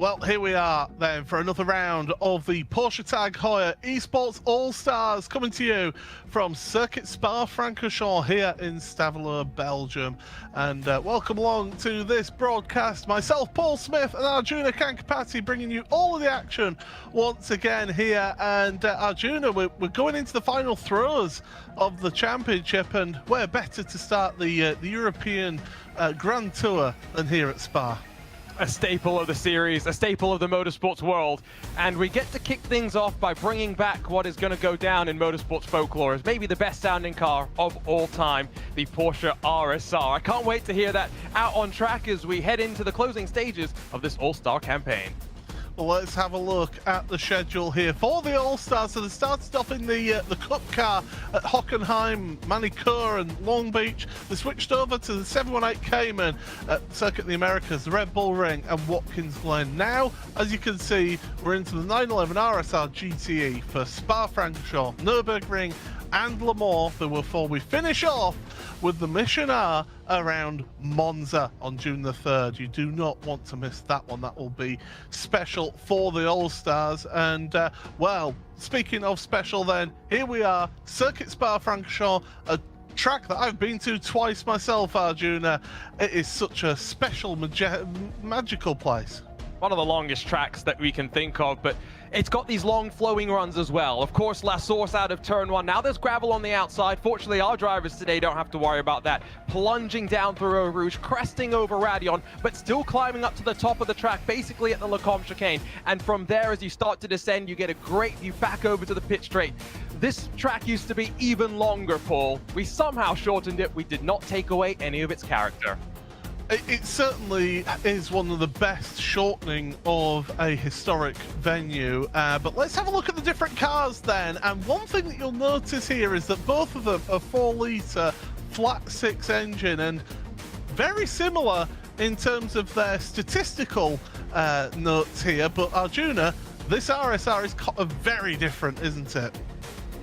Well, here we are then for another round of the Porsche Tag Heuer eSports All-Stars, coming to you from Circuit Spa-Francorchamps here in Stavanger, Belgium. And welcome along to this broadcast. Myself, Paul Smith, and Arjuna Kankapati bringing you all of the action once again here. And Arjuna, we're going into the final throes of the championship, and where better to start the European Grand Tour than here at Spa. A staple of the series, a staple of the motorsports world, and we get to kick things off by bringing back what is going to go down in motorsports folklore as maybe the best sounding car of all time, the Porsche RSR. I can't wait to hear that out on track as we head into the closing stages of this All-Star campaign. Well, let's have a look at the schedule here for the All-Stars. So they started off in the Cup car at Hockenheim, Manicourt and Long Beach. They switched over to the 718 Cayman at Circuit of the Americas, the Red Bull Ring and Watkins Glen. Now, as you can see, we're into the 911 RSR GTE for Spa-Francorchamps, Nürburgring and Le Mans, before we finish off with the Mission R around Monza on June the 3rd. You do not want to miss that one. That will be special for the All-Stars. And, well, speaking of special then, here we are, Circuit Spa-Francorchamps, a track that I've been to twice myself, Arjuna. It is such a special, magical place. One of the longest tracks that we can think of, but it's got these long flowing runs as well. Of course, La Source out of turn one. Now there's gravel on the outside. Fortunately, our drivers today don't have to worry about that. Plunging down through Eau Rouge, cresting over Radion, but still climbing up to the top of the track, basically at the Lecombe chicane. And from there, as you start to descend, you get a great view back over to the pit straight. This track used to be even longer, Paul. We somehow shortened it. We did not take away any of its character. It certainly is one of the best shortening of a historic venue, but let's have a look at the different cars then. And one thing that you'll notice here is that both of them are 4-litre flat six engine, and very similar in terms of their statistical notes here. But Arjuna, this RSR is very different, isn't it?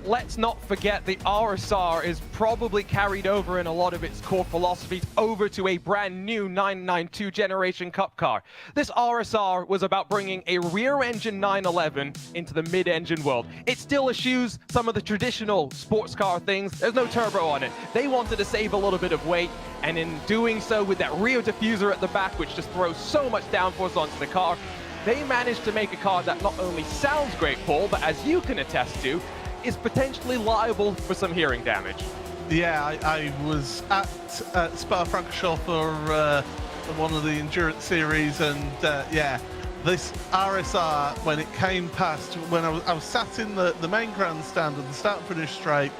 Let's not forget the RSR is probably carried over in a lot of its core philosophies over to a brand new 992 generation Cup car. This RSR was about bringing a rear-engine 911 into the mid-engine world. It still eschews some of the traditional sports car things. There's no turbo on it. They wanted to save a little bit of weight, and in doing so with that rear diffuser at the back, which just throws so much downforce onto the car, they managed to make a car that not only sounds great, Paul, but as you can attest to, is potentially liable for some hearing damage. Yeah, I was at Spa-Francorchamps for one of the endurance series, and yeah, this RSR, when it came past, when I was sat in the main grandstand at the start and finish straight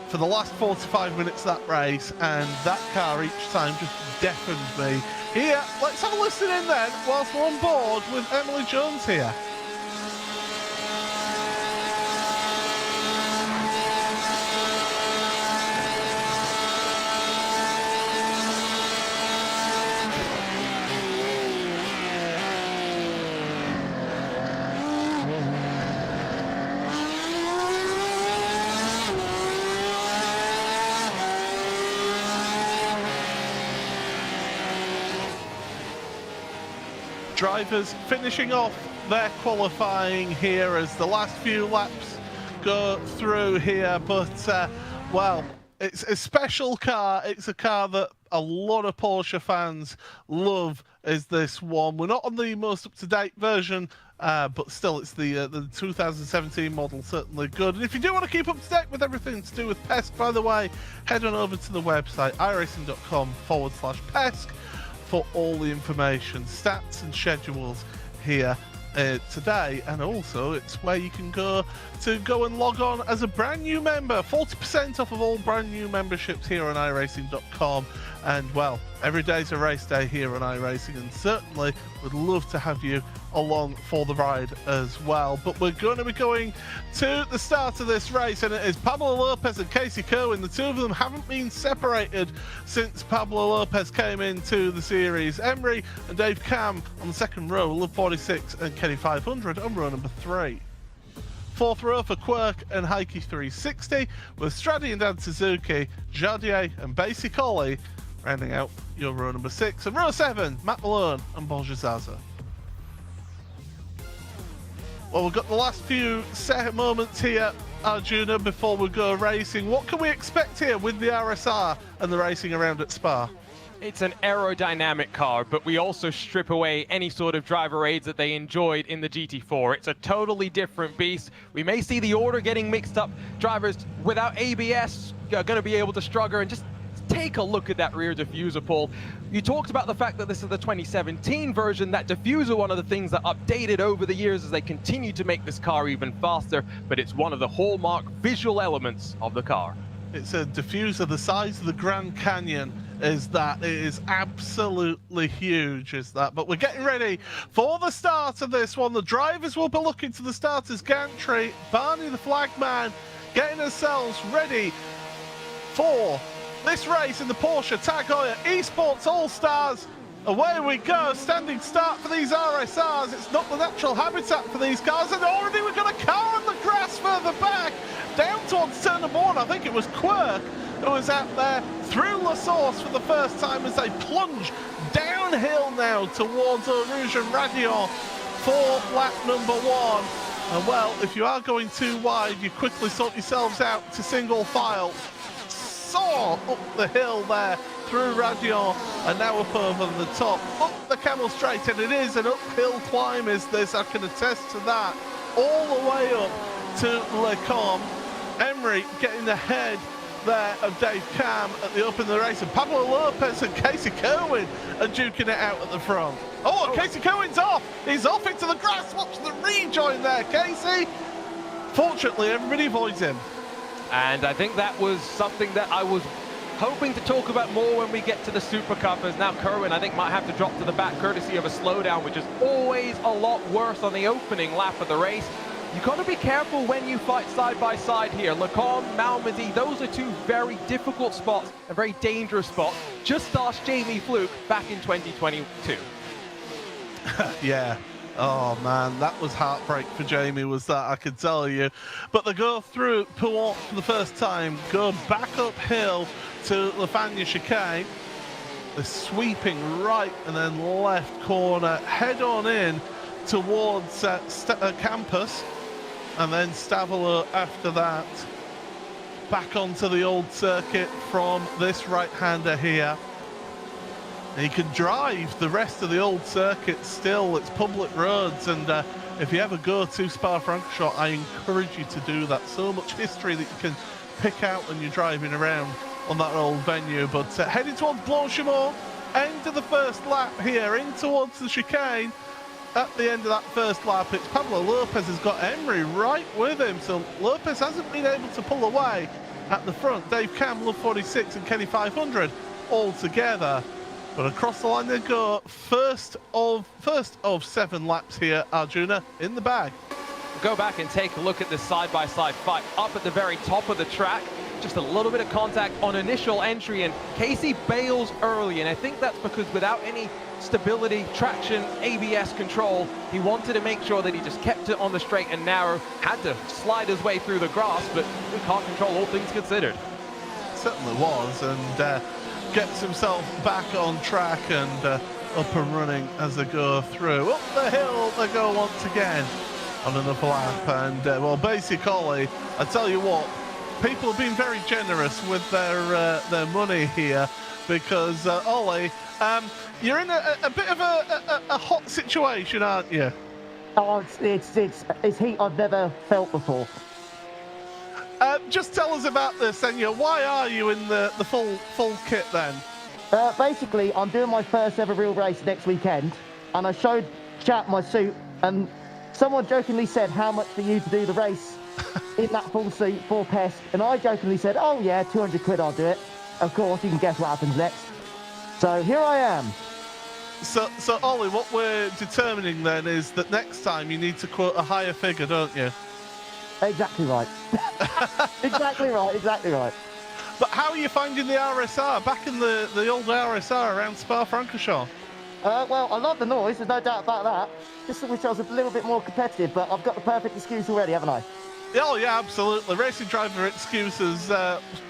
for the last 45 minutes of that race, and that car each time just deafened me. Here, let's have a listen in then whilst we're on board with Emily Jones here. Drivers finishing off their qualifying here as the last few laps go through here, but well, it's a special car. It's a car that a lot of Porsche fans love, is this one. We're not on the most up-to-date version, but still it's the 2017 model, certainly good. And if you do want to keep up to date with everything to do with PESC, by the way, head on over to the website iRacing.com/PESC for all the information, stats and schedules here today. And also it's where you can go and log on as a brand new member. 40% off of all brand new memberships here on iRacing.com. And well, every day's a race day here on iRacing, and certainly would love to have you along for the ride as well. But we're going to be going to the start of this race, and it is Pablo Lopez and Casey Kerwin. The two of them haven't been separated since Pablo Lopez came into the series. Emery and Dave Cam on the second row, Love 46 and Kenny 500 on row number 3. Fourth row for Quirk and Heike 360, with Straddy and Dan Suzuki, Jardier and Basic Ollie rounding out your row number 6. And row 7, Matt Malone and Borja Zaza. Well, we've got the last few set moments here, Arjuna, before we go racing. What can we expect here with the RSR and the racing around at Spa? It's an aerodynamic car, but we also strip away any sort of driver aids that they enjoyed in the GT4. It's a totally different beast. We may see the order getting mixed up. Drivers without ABS are going to be able to struggle, and just take a look at that rear diffuser, Paul. You talked about the fact that this is the 2017 version. That diffuser, one of the things that updated over the years as they continue to make this car even faster, but it's one of the hallmark visual elements of the car. It's a diffuser the size of the Grand Canyon. Is that it is absolutely huge, is that? But we're getting ready for the start of this one. The drivers will be looking to the starters gantry. Barney the flagman getting ourselves ready for this race in the Porsche Heuer eSports All-Stars. Away we go, standing start for these RSRs. It's not the natural habitat for these cars, and already we've got a car on the grass further back, down towards turn number 1. I think it was Quirk who was out there through La Source for the first time as they plunge downhill now towards Eau Rouge and Radion for lap number 1. And well, if you are going too wide, you quickly sort yourselves out to single file. Soar up the hill there through Radion, and now up over the top, up the Camel Straight, and it is an uphill climb, is this, I can attest to that, all the way up to Le Combe. Emery getting ahead there of Dave Cam at the open of the race, and Pablo Lopez and Casey Kerwin are duking it out at the front. Oh, Casey Kerwin's off! He's off into the grass. Watch the rejoin there, Casey. Fortunately, everybody avoids him. And I think that was something that I was hoping to talk about more when we get to the Supercup, as now Kerwin, I think, might have to drop to the back courtesy of a slowdown, which is always a lot worse on the opening lap of the race. You've got to be careful when you fight side by side here. Le Combe, Malmedy, those are two very difficult spots, and very dangerous spots. Just ask Jamie Fluke back in 2022. Yeah. Oh man, that was heartbreak for Jamie, was that, I can tell you. But they go through Pouant for the first time, go back uphill to La Fagna chicane. They're sweeping right and then left corner, head on in towards Campus, and then Stavolo after that. Back onto the old circuit from this right-hander here. He can drive the rest of the old circuit still. It's public roads, and if you ever go to Spa-Francorchamps, I encourage you to do that. So much history that you can pick out when you're driving around on that old venue. But heading towards Blanchimont, end of the first lap here, in towards the chicane. At the end of that first lap, it's Pablo Lopez has got Emery right with him, so Lopez hasn't been able to pull away at the front. Dave Cam, Love 46 and Kenny 500 all together. But across the line they go. First of 7 laps here, Arjuna, in the bag. Go back and take a look at this side-by-side fight up at the very top of the track. Just a little bit of contact on initial entry, and Casey bails early, and I think that's because without any stability, traction, ABS control, he wanted to make sure that he just kept it on the straight and narrow. Had to slide his way through the grass, but we can't control all things considered. Certainly was, and gets himself back on track and up and running as they go through. Up the hill they go once again on another lap, and well, basically, I tell you what, people have been very generous with their money here, because Ollie, you're in a bit of a hot situation, aren't you? Oh, it's heat I've never felt before. Just tell us about this, and why are you in the full kit then? Basically, I'm doing my first ever real race next weekend, and I showed chat my suit, and someone jokingly said, how much for you to do the race in that full suit, full pest? And I jokingly said, oh yeah, 200 quid, I'll do it. Of course, you can guess what happens next. So here I am. So Ollie, what we're determining then is that next time you need to quote a higher figure, don't you? Exactly right. Exactly right. But how are you finding the RSR, back in the old RSR around Spa-Francorchamps? Well, I love the noise, there's no doubt about that. Just wish I was a little bit more competitive, but I've got the perfect excuse already, haven't I? Oh yeah, absolutely. Racing driver excuses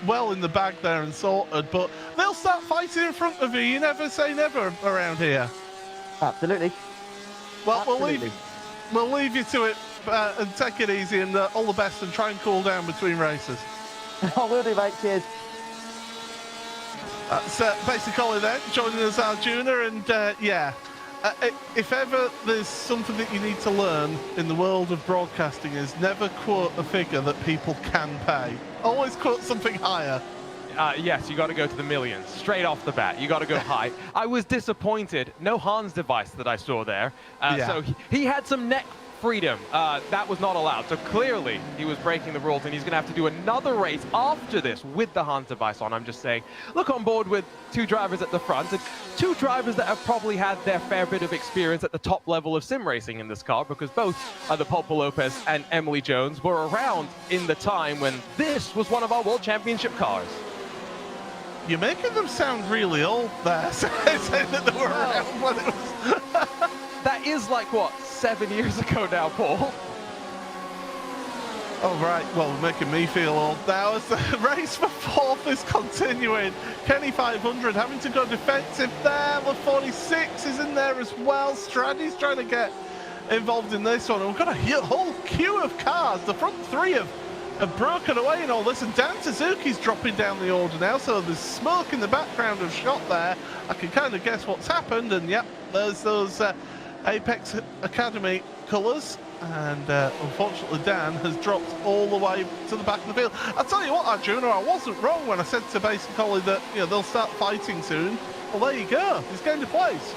well in the bag there and sorted, but they'll start fighting in front of you. You never say never around here. Absolutely. Well, Absolutely. we'll leave you to it and take it easy, and all the best, and try and cool down between races. I will do, mate. Cheers. That's basically then joining us, Arjuna, and yeah. If ever there's something that you need to learn in the world of broadcasting is never quote a figure that people can pay. Always quote something higher. Yes, you got to go to the millions straight off the bat. You got to go high. I was disappointed. No Hans device that I saw there. So he had some neck freedom. That was not allowed. So clearly he was breaking the rules, and he's going to have to do another race after this with the Hans device on. I'm just saying, look on board with two drivers at the front, and two drivers that have probably had their fair bit of experience at the top level of sim racing in this car, because both the Pulpo Lopez and Emily Jones were around in the time when this was one of our World Championship cars. You're making them sound really old there, saying that they were around when it was... That is like, what, 7 years ago now, Paul? Oh, right. Well, making me feel old now as the race for fourth is continuing. Kenny 500 having to go defensive there. The 46 is in there as well. Straddy's trying to get involved in this one. And we've got a whole queue of cars. The front three have broken away in all this, and Dan Suzuki's dropping down the order now, so there's smoke in the background of shot there. I can kind of guess what's happened, and yep, there's those Apex Academy colours, and unfortunately Dan has dropped all the way to the back of the field. I'll tell you what, Arjuna, I wasn't wrong when I said to basically that, you know, they'll start fighting soon. Well, there you go, he's going to place.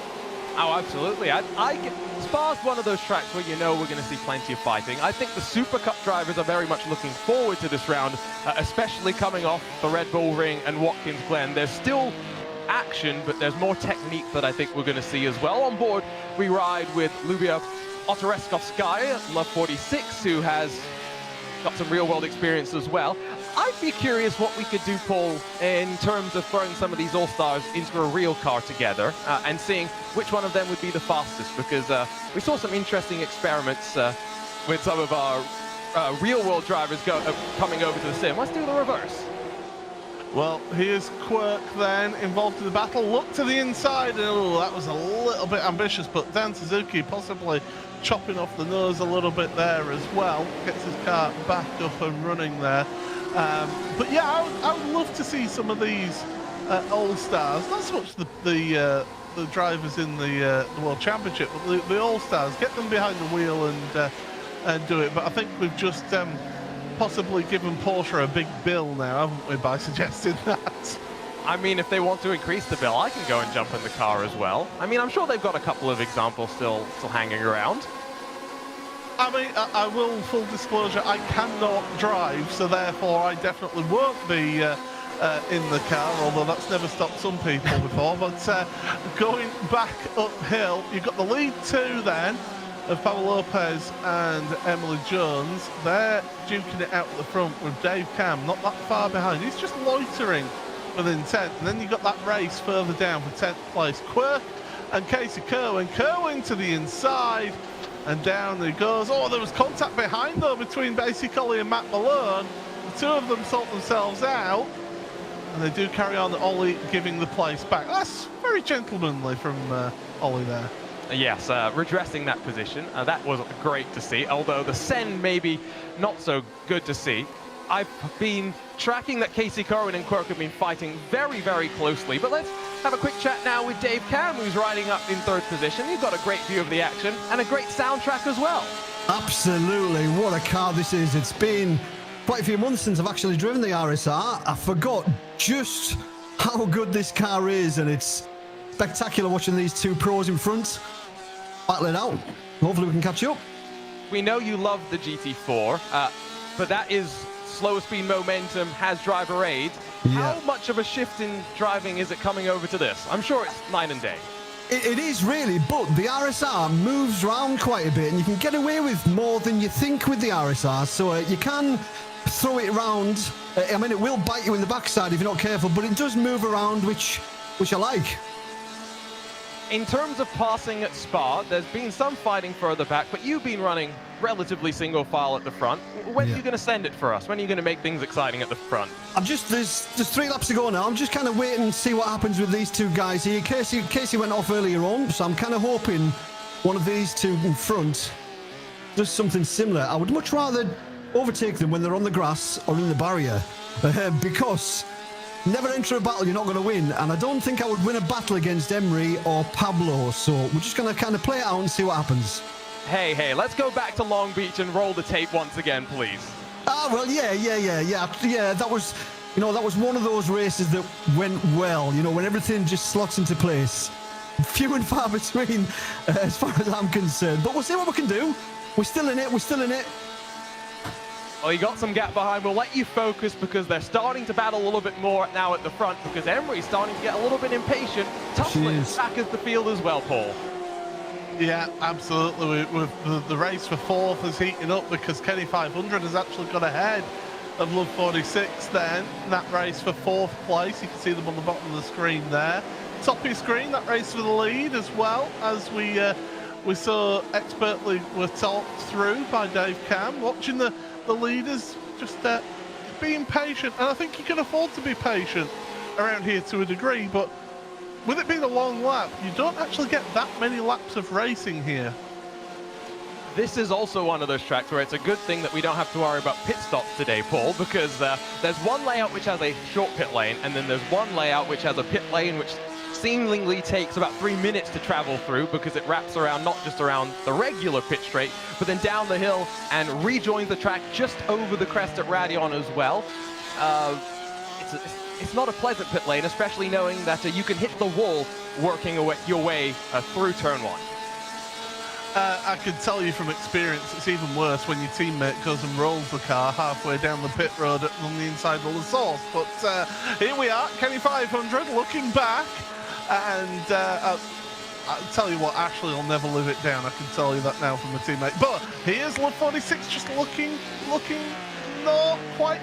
Oh, absolutely. Spa's one of those tracks where you know we're going to see plenty of fighting. I think the Supercup drivers are very much looking forward to this round, especially coming off the Red Bull Ring and Watkins Glen. There's still action, but there's more technique that I think we're going to see as well. On board, we ride with Lubia Otareskovskaya, Love 46, who has got some real-world experience as well. I'd be curious what we could do, Paul, in terms of throwing some of these All-Stars into a real car together and seeing which one of them would be the fastest, because we saw some interesting experiments with some of our real-world drivers coming over to the sim. Let's do the reverse. Well, here's Quirk then, involved in the battle. Look to the inside, and oh, that was a little bit ambitious, but Dan Suzuki possibly chopping off the nose a little bit there as well. Gets his car back up and running there. But yeah, I would love to see some of these All-Stars, not so much the drivers in the World Championship, but the All-Stars, get them behind the wheel and do it. But I think we've just possibly given Porsche a big bill now, haven't we, by suggesting that? I mean, if they want to increase the bill, I can go and jump in the car as well. I mean, I'm sure they've got a couple of examples still hanging around. I mean, I will, full disclosure, I cannot drive, so therefore I definitely won't be in the car, although that's never stopped some people before. But going back uphill, you've got the lead two then of Pablo Lopez and Emily Jones. They're duking it out at the front with Dave Cam not that far behind. He's just loitering within 10th, and then you've got that race further down for 10th place. Quirk and Casey Kerwin. Kerwin to the inside, and down he goes. Oh, there was contact behind though between basically and Matt Malone. The two of them sort themselves out, and they do carry on. Ollie giving the place back. That's very gentlemanly from Ollie there. Yes, redressing that position. That was great to see, although the send maybe not so good to see. I've been tracking that Casey Kerwin and Quirk have been fighting very, very closely. But let's have a quick chat now with Dave Cam, who's riding up in third position. He's got a great view of the action and a great soundtrack as well. Absolutely. What a car this is. It's been quite a few months since I've actually driven the RSR. I forgot just how good this car is, and it's spectacular watching these two pros in front battle it out. Hopefully we can catch up. We know you love the GT4, but that is slower speed momentum, has driver aid. Yeah. How much of a shift in driving is it coming over to this? I'm sure it's night and day. It is really, but the RSR moves around quite a bit, and you can get away with more than you think with the RSR, so you can throw it around. I mean, it will bite you in the backside if you're not careful, but it does move around, which I like. In terms of passing at Spa, there's been some fighting further back, but you've been running relatively single file at the front. When are you going to send it for us? When are you going to make things exciting at the front? There's 3 laps to go now. I'm just kind of waiting to see what happens with these two guys here. Casey went off earlier on, so I'm kind of hoping one of these two in front does something similar. I would much rather overtake them when they're on the grass or in the barrier, because never enter a battle you're not going to win, and I don't think I would win a battle against Emery or Pablo, so we're just going to kind of play it out and see what happens. Hey, let's go back to Long Beach and roll the tape once again, please. Ah, well, yeah, that was, you know, that was one of those races that went well, you know, when everything just slots into place. Few and far between, as far as I'm concerned, but we'll see what we can do. We're still in it, Well, you got some gap behind. We'll let you focus because they're starting to battle a little bit more now at the front because Emery's starting to get a little bit impatient. Tussling back as the field as well, Paul. Yeah, absolutely. With the race for fourth is heating up because Kenny 500 has actually got ahead of Love 46 then. That race for fourth place. You can see them on the bottom of the screen there. Top of your screen, that race for the lead as well, as we saw expertly were talked through by Dave Cam. Watching the leaders just being patient, and I think you can afford to be patient around here to a degree, but with it being a long lap, you don't actually get that many laps of racing here. This is also one of those tracks where it's a good thing that we don't have to worry about pit stops today, Paul, because there's one layout which has a short pit lane, and then there's one layout which has a pit lane which seemingly takes about 3 minutes to travel through because it wraps around not just around the regular pit straight, but then down the hill and rejoins the track just over the crest at Radion as well. It's not a pleasant pit lane, especially knowing that you can hit the wall working your way through turn one. I can tell you from experience, it's even worse when your teammate goes and rolls the car halfway down the pit road on the inside of the source. But here we are, Kenny 500 looking back, and I'll tell you what, Ashley will never live it down. I can tell you that now from a teammate. But here's Love 46 just looking not quite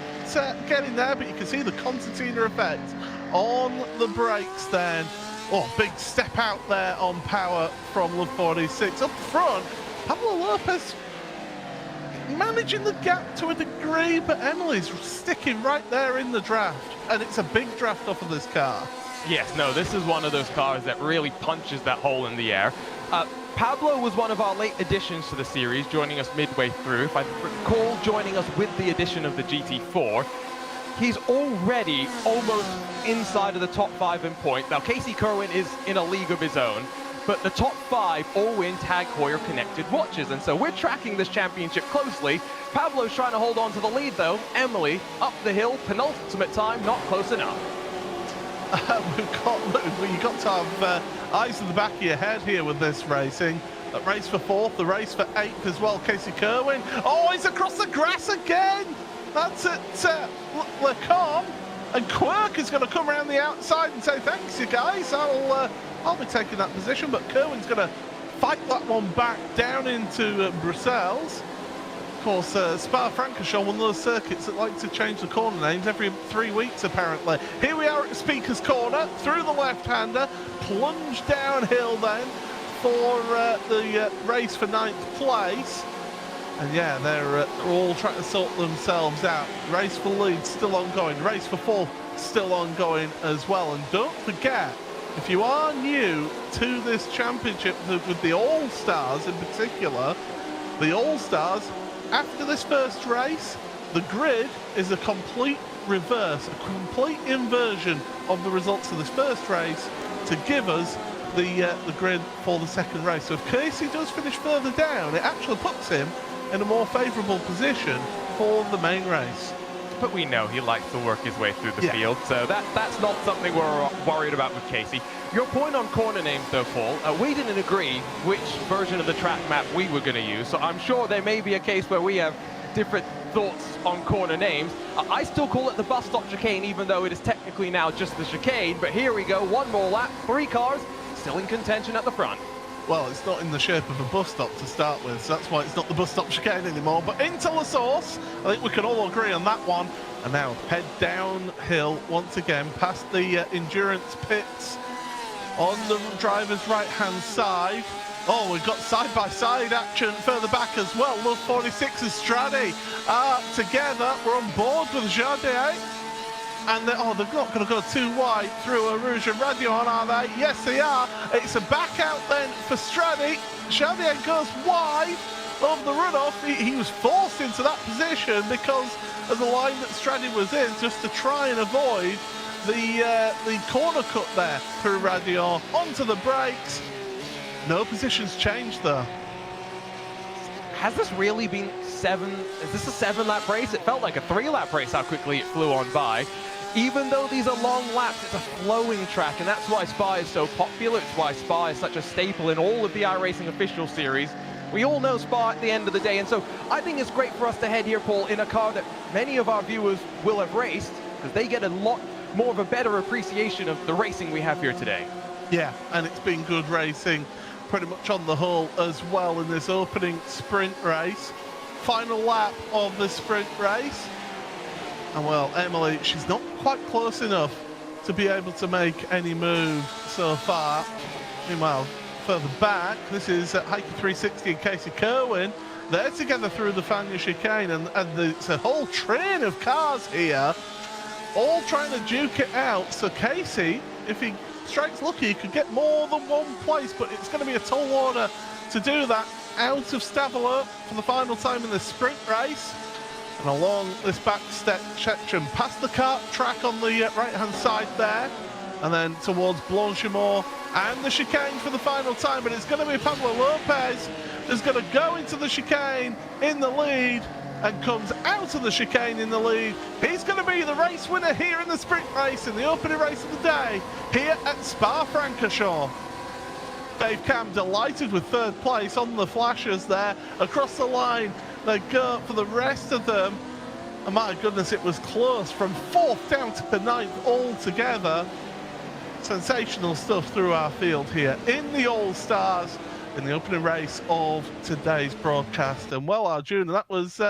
getting there, but you can see the concertina effect on the brakes then. Oh, big step out there on power from Love 46. Up front, Pablo Lopez managing the gap to a degree, but Emily's sticking right there in the draft. And it's a big draft off of this car. Yes, no, this is one of those cars that really punches that hole in the air. Pablo was one of our late additions to the series, joining us midway through. If I recall, joining us with the addition of the GT4. He's already almost inside of the top 5 in points. Now, Casey Kerwin is in a league of his own, but the top 5 all win Tag Heuer connected watches, and so we're tracking this championship closely. Pablo's trying to hold on to the lead, though. Emily, up the hill, penultimate time, not close enough. You've got to have eyes in the back of your head here with this racing. That race for fourth, the race for eighth as well, Casey Kerwin. Oh, he's across the grass again! That's it, Lecombe, and Quirk is going to come around the outside and say, thanks, you guys, I'll be taking that position, but Kerwin's going to fight that one back down into Brussels. Of course, Spa-Francorchamps, one of those circuits that like to change the corner names every 3 weeks, apparently. Here we are at Speaker's Corner, through the left-hander, plunge downhill then for the race for 9th place. And yeah, they're all trying to sort themselves out. Race for lead still ongoing. Race for fourth still ongoing as well. And don't forget, if you are new to this championship with the All-Stars in particular, the All-Stars, after this first race, the grid is a complete reverse, a complete inversion of the results of this first race to give us the grid for the second race. So if Casey does finish further down, it actually puts him in a more favourable position for the main race. But we know he likes to work his way through the field, so that's not something we're worried about with Casey. Your point on corner names, though, Paul, we didn't agree which version of the track map we were going to use, so I'm sure there may be a case where we have different thoughts on corner names. I still call it the bus stop chicane, even though it is technically now just the chicane, but here we go, one more lap, 3 cars, still in contention at the front. Well, it's not in the shape of a bus stop to start with, so that's why it's not the bus stop chicane anymore. But into La Source, I think we can all agree on that one. And now head downhill once again, past the endurance pits on the driver's right-hand side. Oh, we've got side-by-side action further back as well. Love 46 and Stradi are together. We're on board with Jardier. And they're not going to go too wide through Rouge and Radion, are they? Yes, they are. It's a back out then for Stradi. Jardier goes wide. of the runoff. He was forced into that position because of the line that Straddy was in, just to try and avoid the corner cut there through Radior. Onto the brakes. No positions changed though. Has this really been is this a 7-lap race? It felt like a 3-lap race, how quickly it flew on by. Even though these are long laps, it's a flowing track, and that's why Spa is so popular. It's why Spa is such a staple in all of the iRacing official series. We all know Spa at the end of the day, and so I think it's great for us to head here, Paul, in a car that many of our viewers will have raced, because they get a lot more of a better appreciation of the racing we have here today. Yeah, and it's been good racing pretty much on the whole as well in this opening sprint race. Final lap of the sprint race. And well, Emily, she's not quite close enough to be able to make any move so far. Meanwhile, further back, this is Heike 360 and Casey Kerwin. They're together through the Fania chicane, and there's a whole train of cars here, all trying to duke it out. So Casey, if he strikes lucky, he could get more than one place, but it's going to be a tall order to do that. Out of Stavolo for the final time in the sprint race. And along this back section, past the kart track on the right-hand side there, and then towards Blanchimont and the chicane for the final time. But it's going to be Pablo Lopez who's going to go into the chicane in the lead and comes out of the chicane in the lead. He's going to be the race winner here in the sprint race, in the opening race of the day, here at Spa-Francorchamps. Dave Cam delighted with third place on the flashes there. Across the line, they go for the rest of them. And my goodness, it was close from 4th down to the 9th altogether. Sensational stuff through our field here in the All-Stars in the opening race of today's broadcast. And well, Arjun, that was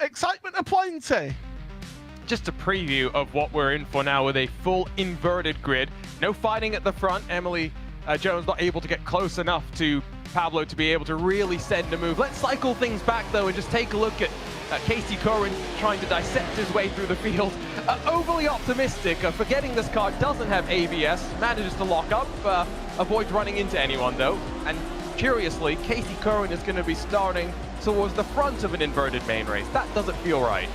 excitement aplenty. Just a preview of what we're in for now with a full inverted grid. No fighting at the front. Emily Jones not able to get close enough to Pablo to be able to really send a move. Let's cycle things back though and just take a look at Casey Kerwin trying to dissect his way through the field. Overly optimistic, forgetting this car doesn't have ABS, manages to lock up, avoids running into anyone though. And curiously, Casey Kerwin is going to be starting towards the front of an inverted main race. That doesn't feel right.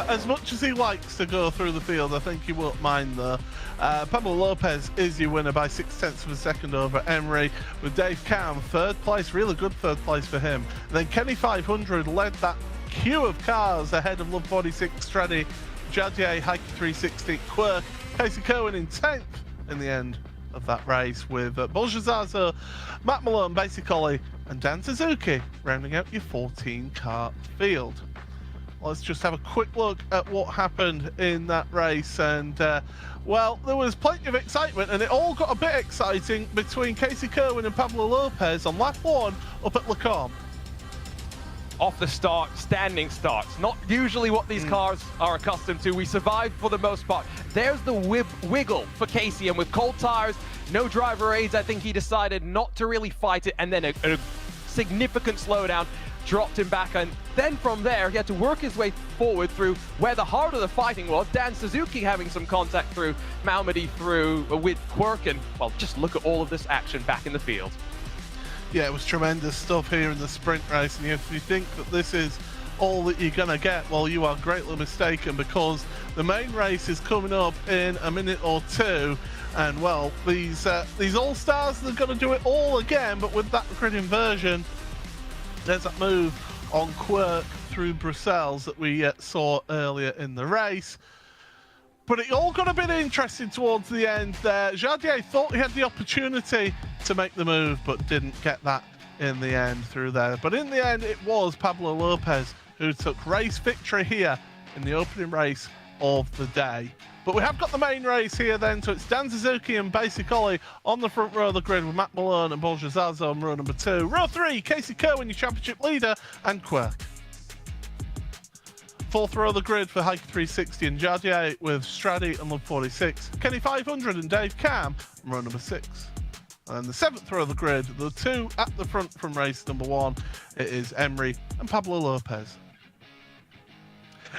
As much as he likes to go through the field, I think he won't mind though. Pablo Lopez is your winner by 0.6 of a second over Emery, with Dave Cam third place, really good third place for him. And then Kenny 500 led that queue of cars ahead of Love 46, Straddy, Jadier, Heike 360, Quirk, Casey Kerwin in 10th in the end of that race, with Boljazazo, Matt Malone, basically, and Dan Suzuki rounding out your 14-car field. Let's just have a quick look at what happened in that race. And, well, there was plenty of excitement, and it all got a bit exciting between Casey Kerwin and Pablo Lopez on lap 1 up at Le Combe. Off the start, standing starts. Not usually what these cars are accustomed to. We survived for the most part. There's the wiggle for Casey, and with cold tires, no driver aids, I think he decided not to really fight it, and then a significant slowdown dropped him back, and then from there he had to work his way forward through where the heart of the fighting was. Dan Suzuki having some contact through Malmedy through with Quirk, and well, just look at all of this action back in the field. Yeah, it was tremendous stuff here in the sprint race, and if you think that this is all that you're gonna get, well, you are greatly mistaken, because the main race is coming up in a minute or two. And well, these All-Stars, they're gonna do it all again, but with that grid inversion. There's that move on Quirk through Brussels that we saw earlier in the race. But it all got a bit interesting towards the end there. Jadier thought he had the opportunity to make the move, but didn't get that in the end through there. But in the end, it was Pablo Lopez who took race victory here in the opening race of the day. But we have got the main race here then, so it's Dan Suzuki and basically on the front row of the grid with Matt Malone and Boljazazo on row number 2. Row 3, Casey Kerwin, your championship leader, and Quirk. Fourth row of the grid for Heike 360 and Jadier with Straddy and Love 46. Kenny 500 and Dave Cam on row number 6. And the 7th row of the grid, the 2 at the front from race number 1, it is Emery and Pablo Lopez.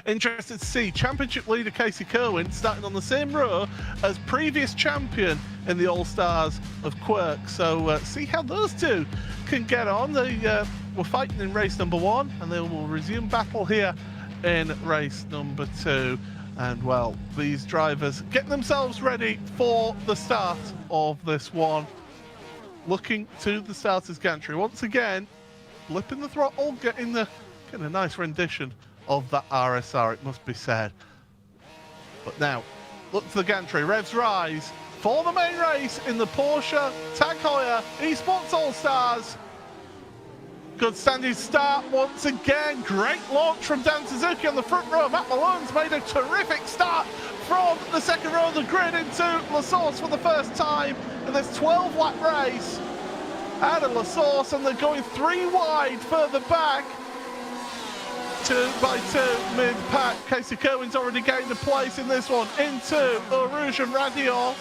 Interested to see championship leader Casey Kerwin starting on the same row as previous champion in the All-Stars of Quirk. So see how those two can get on. They were fighting in race number 1, and they will resume battle here in race number 2. And well, these drivers getting themselves ready for the start of this one. Looking to the starter's gantry once again, flipping the throttle, getting a nice rendition of that RSR, it must be said. But now, look to the gantry, revs rise for the main race in the Porsche Heuer eSports All-Stars. Good standing start once again. Great launch from Dan Suzuki on the front row. Matt Malone's made a terrific start from the second row of the grid into La Source for the first time in this 12-lap race out of La Source, and they're going 3 wide further back. 2 by 2 mid-pack. Casey Kerwin's already gained a place in this one into Eau Rouge and Radio.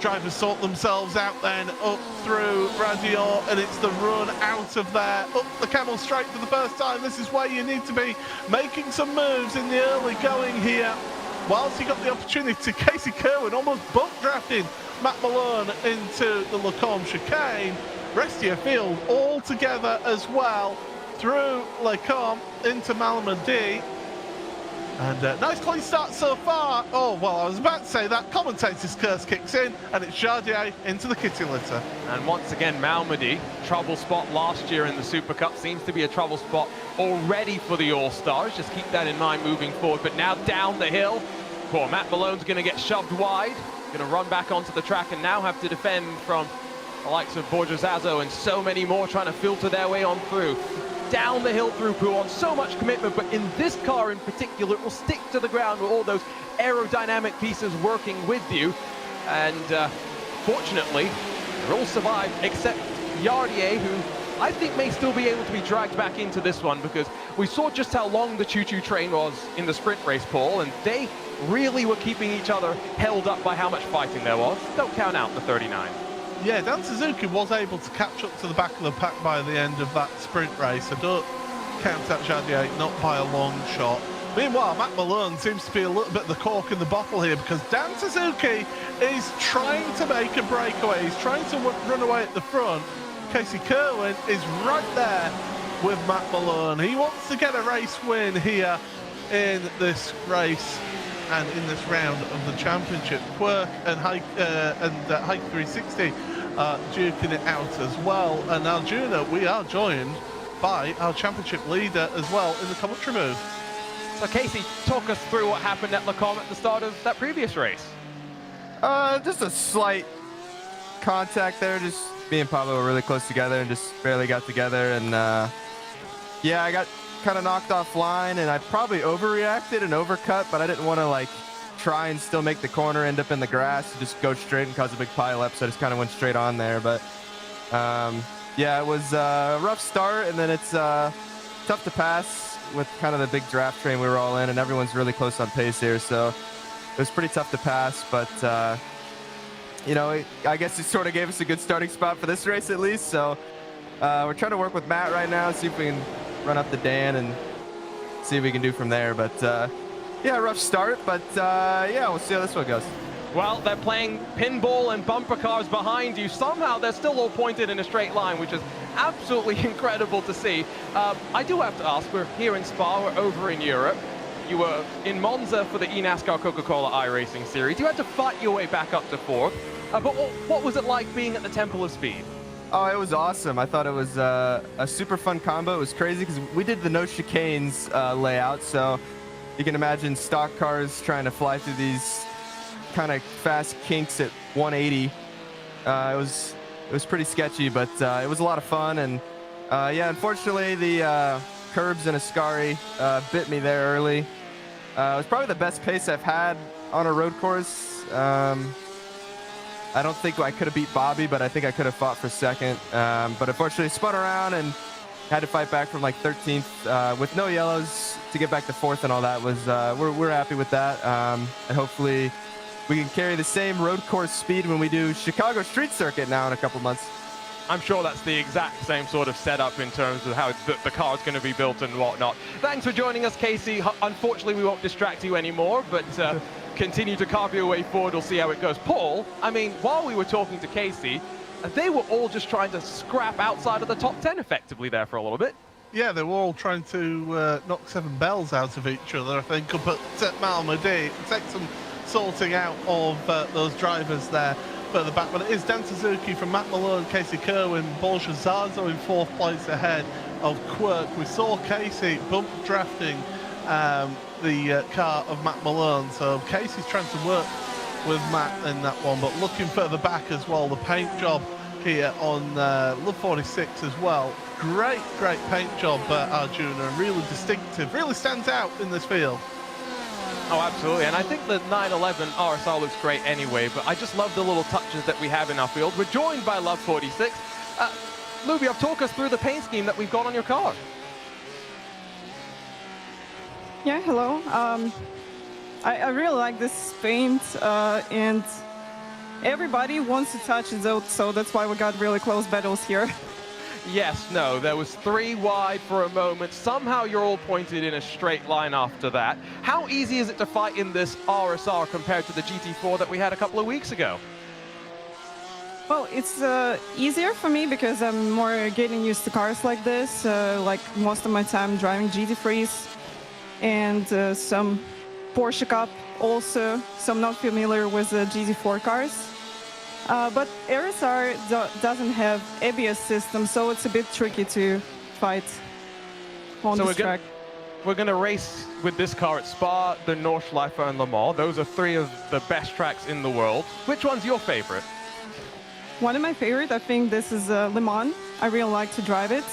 Drivers sort themselves out then up through Radio, and it's the run out of there, up the Camel Straight for the first time. This is where you need to be making some moves in the early going here. Whilst he got the opportunity, Casey Kerwin almost buck drafting Matt Malone into the Lacombe chicane. Rest of your field all together as well through Lacombe into Malmedy. And nice clean start so far. Oh, well, I was about to say that. Commentator's curse kicks in, and it's Jardier into the kitty litter. And once again, Malmedy, trouble spot last year in the Supercup, seems to be a trouble spot already for the All-Stars. Just keep that in mind moving forward. But now down the hill, poor Matt Malone's going to get shoved wide, going to run back onto the track and now have to defend from the likes of Borges Azo and so many more trying to filter their way on through. Down the hill through Pouhon, so much commitment, but in this car in particular, it will stick to the ground with all those aerodynamic pieces working with you. And fortunately, they're all survived except Yardier, who I think may still be able to be dragged back into this one, because we saw just how long the choo-choo train was in the sprint race, Paul, and they really were keeping each other held up by how much fighting there was. Don't count out the 39. Yeah, Dan Suzuki was able to catch up to the back of the pack by the end of that sprint race. So don't count out Jardier, not by a long shot. Meanwhile, Matt Malone seems to be a little bit the cork in the bottle here, because Dan Suzuki is trying to make a breakaway. He's trying to run away at the front. Casey Kerwin is right there with Matt Malone. He wants to get a race win here in this race and in this round of the championship. Quirk and Hike 360 duking it out as well. And now, Juno, we are joined by our championship leader as well in the commentary booth. So Casey, talk us through what happened at Lacombe at the start of that previous race. Just a slight contact there. Just me and Pablo were really close together and just barely got together. And yeah, I got kind of knocked offline, and I probably overreacted and overcut, but I didn't want to like try and still make the corner, end up in the grass, just go straight and cause a big pile-up. So I just kind of went straight on there. But yeah, it was a rough start, and then it's tough to pass with kind of the big draft train we were all in, and everyone's really close on pace here. So it was pretty tough to pass, but you know, I guess it sort of gave us a good starting spot for this race at least. So we're trying to work with Matt right now, see if we can run up the Dan and see what we can do from there. But yeah, rough start, but yeah, we'll see how this one goes. Well, they're playing pinball and bumper cars behind you. Somehow they're still all pointed in a straight line, which is absolutely incredible to see. I do have to ask, we're here in Spa, we're over in Europe. You were in Monza for the eNASCAR Coca-Cola iRacing series. You had to fight your way back up to fourth. But what was it like being at the Temple of Speed? Oh, it was awesome. I thought it was a super fun combo. It was crazy because we did the no chicanes layout, so you can imagine stock cars trying to fly through these kind of fast kinks at 180. It was pretty sketchy, but it was a lot of fun. And yeah, unfortunately, the curbs in Ascari bit me there early. It was probably the best pace I've had on a road course. I don't think I could have beat Bobby, but I think I could have fought for second. But unfortunately, spun around and had to fight back from like 13th with no yellows to get back to fourth, and all that was we're happy with that. And hopefully we can carry the same road course speed when we do Chicago Street Circuit now in a couple months. I'm sure that's the exact same sort of setup in terms of how the car is going to be built and whatnot. Thanks for joining us, Casey. Unfortunately, we won't distract you anymore, but continue to carve your way forward. We'll see how it goes. Paul, I mean, while we were talking to Casey, they were all just trying to scrap outside of the top 10 effectively there for a little bit. Yeah, they were all trying to knock 7 bells out of each other, I think, up at Malmedy. It takes some sorting out of those drivers there further back. But it is Dan Suzuki from Matt Malone, Casey Kerwin, Porsche Zazo in 4th place ahead of Quirk. We saw Casey bump drafting the car of Matt Malone, so Casey's trying to work with Matt in that one, but looking further back as well, the paint job here on Love 46 as well. Great paint job, Arjuna, and really distinctive, really stands out in this field. Oh, absolutely, and I think the 911 RSR looks great anyway, but I just love the little touches that we have in our field. We're joined by Love 46. Lubiev, talk us through the paint scheme that we've got on your car. Yeah, hello. I really like this paint, and everybody wants to touch it, so that's why we got really close battles here. Yes, no, there was 3 wide for a moment. Somehow you're all pointed in a straight line after that. How easy is it to fight in this RSR compared to the GT4 that we had a couple of weeks ago? Well, it's easier for me because I'm more getting used to cars like this, like most of my time driving GT3s and some Porsche Cup also, so I'm not familiar with the GT4 cars. But RSR doesn't have ABS system, so it's a bit tricky to fight on this track. We're going to race with this car at Spa, the Nordschleife, and Le Mans. Those are 3 of the best tracks in the world. Which one's your favorite? One of my favorite, I think this is Le Mans. I really like to drive it.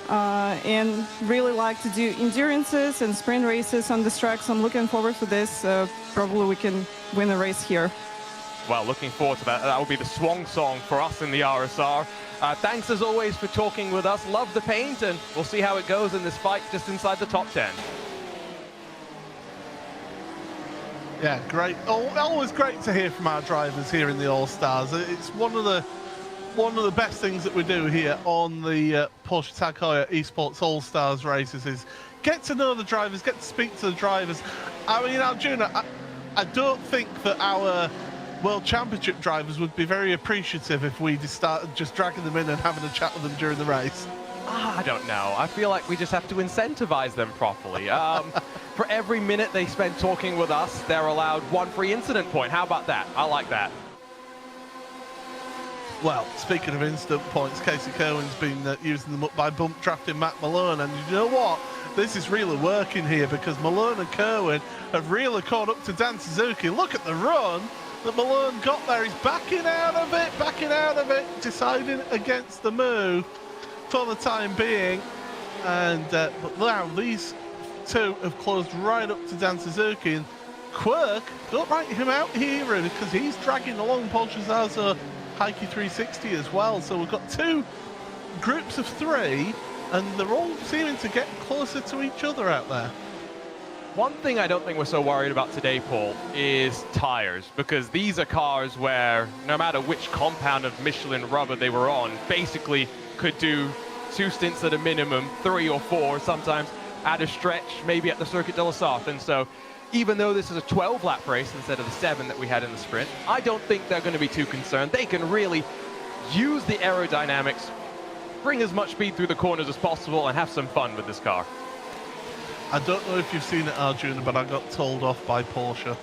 And really like to do endurances and sprint races on this track, so I'm looking forward to this. Probably we can win a race here. Well, looking forward to that. That will be the swan song for us in the RSR. Thanks as always for talking with us. Love the paint, and we'll see how it goes in this fight just inside the top 10. Yeah, great. Always great to hear from our drivers here in the All-Stars. It's one of the best things that we do here on the Porsche Tag Heuer eSports All-Stars races is get to know the drivers, get to speak to the drivers. I mean, Arjuna, I don't think that our World Championship drivers would be very appreciative if we just started just dragging them in and having a chat with them during the race. I don't know. I feel like we just have to incentivize them properly. For every minute they spend talking with us, they're allowed 1 free incident point. How about that? I like that. Well, speaking of instant points, Casey Kerwin's been using them up by bump drafting Matt Malone, and you know what? This is really working here because Malone and Kerwin have really caught up to Dan Suzuki. Look at the run that Malone got there. He's backing out of it, deciding against the move for the time being. And but now these 2 have closed right up to Dan Suzuki, and Quirk, don't write him out here really, because he's dragging along Porsche Zazo Heike 360 as well. So we've got 2 groups of 3, and they're all seeming to get closer to each other out there. One thing I don't think we're so worried about today, Paul, is tires, because these are cars where no matter which compound of Michelin rubber they were on, basically could do 2 stints at a minimum, 3 or 4 sometimes at a stretch, maybe at the Circuit de la Sarthe. And so even though this is a 12-lap race instead of the 7 that we had in the sprint, I don't think they're going to be too concerned. They can really use the aerodynamics, bring as much speed through the corners as possible, and have some fun with this car. I don't know if you've seen it, Arjuna, but I got told off by Porsche.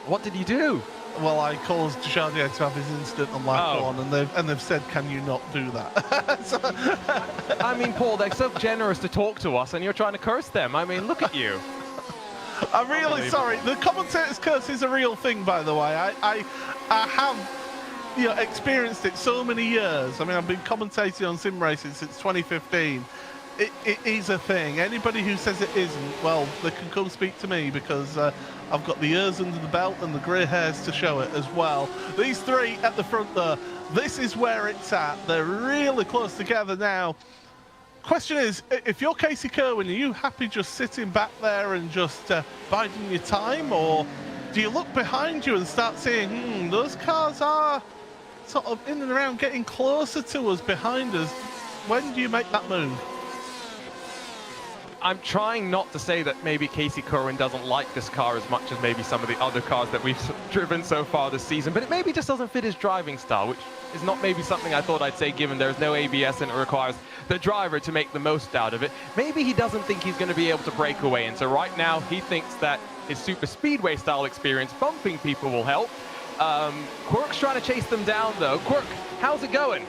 What did you do? Well, I caused Jardier to have his incident on lap 1, and they've said, can you not do that? So, I mean, Paul, they're so generous to talk to us, and you're trying to curse them. I mean, look at you. I'm really sorry. The commentator's curse is a real thing, by the way. I have experienced it so many years. I mean, I've been commentating on sim racing since 2015. It is a thing. Anybody who says it isn't, well, they can come speak to me, because I've got the ears under the belt and the grey hairs to show it as well. These 3 at the front there, this is where it's at. They're really close together now. Question is, if you're Casey Kerwin, are you happy just sitting back there and just biding your time, or do you look behind you and start saying, those cars are sort of in and around, getting closer to us, behind us. When do you make that move? I'm trying not to say that maybe Casey Kerwin doesn't like this car as much as maybe some of the other cars that we've driven so far this season, but it maybe just doesn't fit his driving style, which is not maybe something I thought I'd say given there's no ABS and it requires the driver to make the most out of it. Maybe he doesn't think he's going to be able to break away, and so right now he thinks that his super speedway style experience bumping people will help. Quirk's trying to chase them down though. Quirk, how's it going?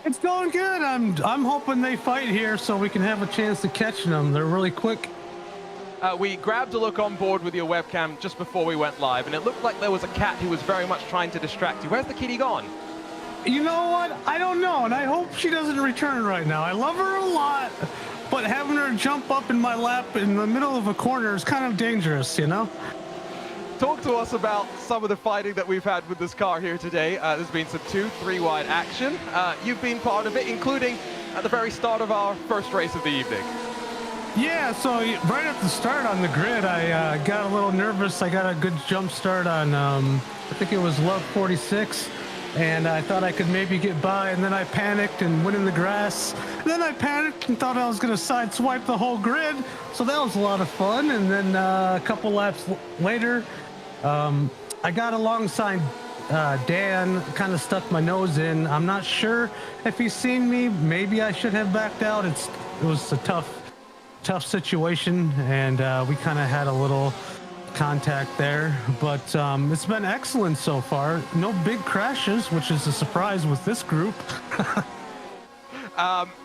It's going good. I'm hoping they fight here so we can have a chance to catch them. They're really quick. We grabbed a look on board with your webcam just before we went live, and it looked like there was a cat who was very much trying to distract you. Where's the kitty gone? You know what? I don't know, and I hope she doesn't return right now. I love her a lot, but having her jump up in my lap in the middle of a corner is kind of dangerous, you know? Talk to us about some of the fighting that we've had with this car here today. There's been some 2-3 wide action. You've been part of it, including at the very start of our first race of the evening. Yeah, so right at the start on the grid, I got a little nervous. I got a good jump start on, I think it was Love 46, and I thought I could maybe get by, and then I panicked and went in the grass. And then I panicked and thought I was going to sideswipe the whole grid, so that was a lot of fun. And then a couple laps later, I got alongside Dan, kind of stuck my nose in. I'm not sure if he's seen me. Maybe I should have backed out. It was a tough situation, and we kind of had a little contact there. But it's been excellent so far. No big crashes, which is a surprise with this group.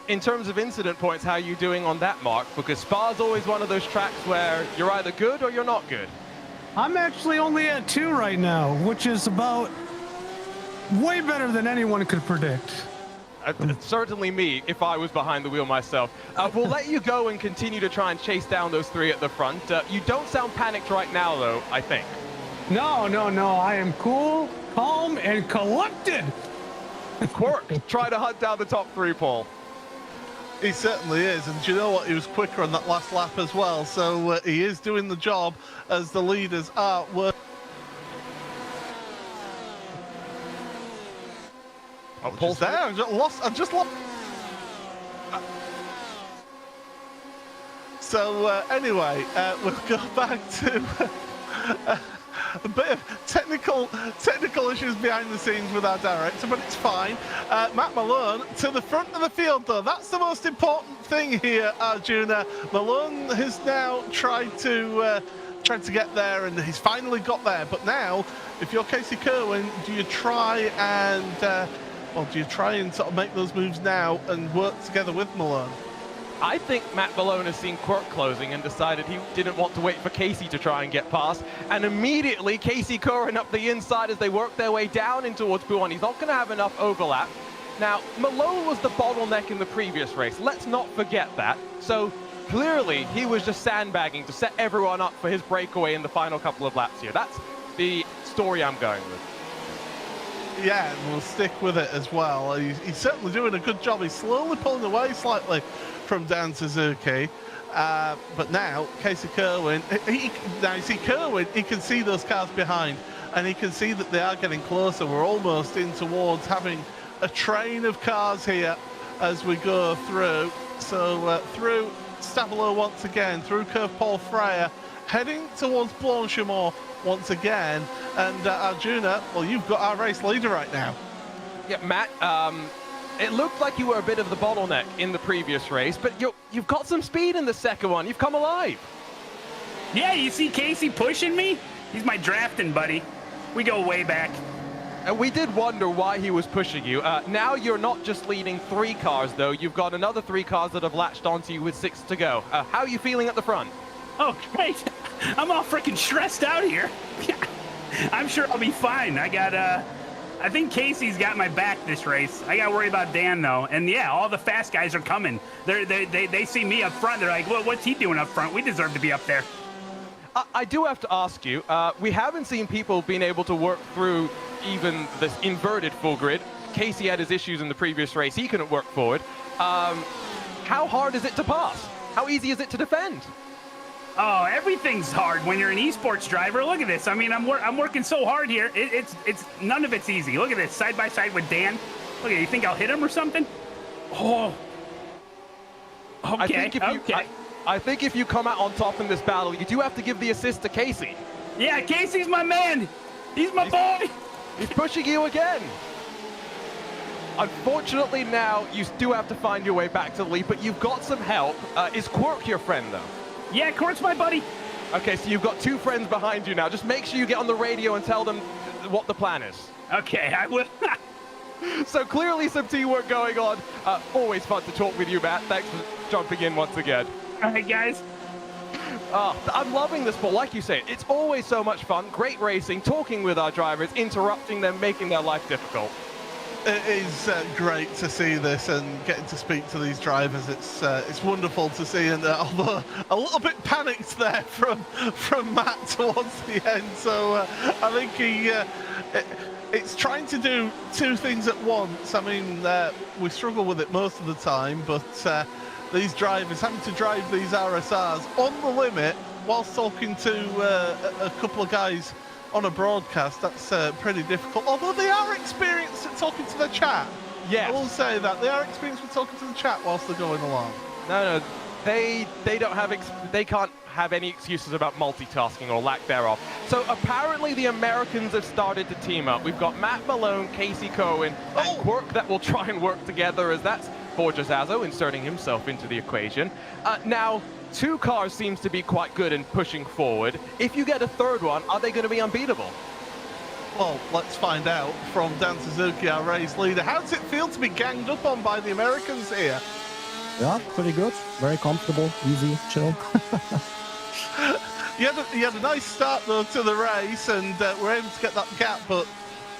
In terms of incident points, how are you doing on that, Mark? Because Spa's always one of those tracks where you're either good or you're not good. I'm actually only at 2 right now, which is about way better than anyone could predict. Certainly me, if I was behind the wheel myself. We'll let you go and continue to try and chase down those 3 at the front. You don't sound panicked right now, though, I think. No. I am cool, calm, and collected. Quirk, try to hunt down the top 3, Paul. He certainly is, and do you know what? He was quicker on that last lap as well, so he is doing the job as the leaders are working. Oh, Paul's there. I just lost. So anyway, we'll go back to a bit of technical issues behind the scenes with our director, but it's fine. Matt Malone to the front of the field, though. That's the most important thing here, Arjuna. Malone has now tried to get there, and he's finally got there. But now, if you're Casey Kerwin, do you try and sort of make those moves now and work together with Malone? I think Matt Malone has seen Quirk closing and decided he didn't want to wait for Casey to try and get past. And immediately, Casey Kerwin up the inside as they work their way down in towards P1. He's not going to have enough overlap. Now, Malone was the bottleneck in the previous race. Let's not forget that. So clearly, he was just sandbagging to set everyone up for his breakaway in the final couple of laps here. That's the story I'm going with. Yeah, and we'll stick with it as well. He's certainly doing a good job. He's slowly pulling away slightly from Dan Suzuki. But now, Casey Kerwin, now you see Kerwin, he can see those cars behind, and he can see that they are getting closer. We're almost in towards having a train of cars here as we go through. So through Stavolo once again, through Curve Paul Freyer, heading towards Blanchimont once again. And Arjuna, well, you've got our race leader right now. Yeah, Matt, it looked like you were a bit of the bottleneck in the previous race, but you've got some speed in the second one. You've come alive. Yeah, you see Casey pushing me? He's my drafting buddy. We go way back. And we did wonder why he was pushing you. Now you're not just leading 3 cars, though. You've got another 3 cars that have latched onto you with 6 to go. How are you feeling at the front? Oh, great. I'm all freaking stressed out here. I'm sure I'll be fine. I think Casey's got my back this race. I got to worry about Dan, though. And, yeah, all the fast guys are coming. They see me up front. They're like, well, what's he doing up front? We deserve to be up there. I do have to ask you, we haven't seen people being able to work through even this inverted full grid. Casey had his issues in the previous race. He couldn't work forward. How hard is it to pass? How easy is it to defend? Oh, everything's hard when you're an eSports driver. Look at this. I mean, I'm working so hard here. It's none of it's easy. Look at this, side by side with Dan. Look at, you think I'll hit him or something? Oh. Okay. I think if you come out on top in this battle, you do have to give the assist to Casey. Yeah, Casey's my man. He's my boy. He's pushing you again. Unfortunately, now you do have to find your way back to the lead, but you've got some help. Is Quirk your friend, though? Yeah, Quirk's my buddy. Okay, so you've got 2 friends behind you now. Just make sure you get on the radio and tell them what the plan is. Okay, I will. So clearly some teamwork going on. Always fun to talk with you, Matt. Thanks for jumping in once again. All right, guys. I'm loving this, Paul. Like you say, it's always so much fun. Great racing, talking with our drivers, interrupting them, making their life difficult. It is great to see this and getting to speak to these drivers. It's wonderful to see, and although a little bit panicked there from Matt towards the end. So I think it's trying to do 2 things at once. I mean, we struggle with it most of the time, but these drivers having to drive these RSRs on the limit whilst talking to a couple of guys on a broadcast, that's pretty difficult. Although they are experienced at talking to the chat. Yeah, I will say that they are experienced with talking to the chat whilst they're going along. No, they don't have they can't have any excuses about multitasking or lack thereof. So apparently the Americans have started to team up. We've got Matt Malone, Casey Cohen, and Quirk that will try and work together, as that's Borja Zazo inserting himself into the equation. Now, 2 cars seems to be quite good in pushing forward. If you get a 3rd one, are they going to be unbeatable? Well, let's find out from Dan Suzuki, our race leader. How does it feel to be ganged up on by the Americans here? Yeah, pretty good. Very comfortable, easy, chill. You had a nice start, though, to the race, and were able to get that gap, but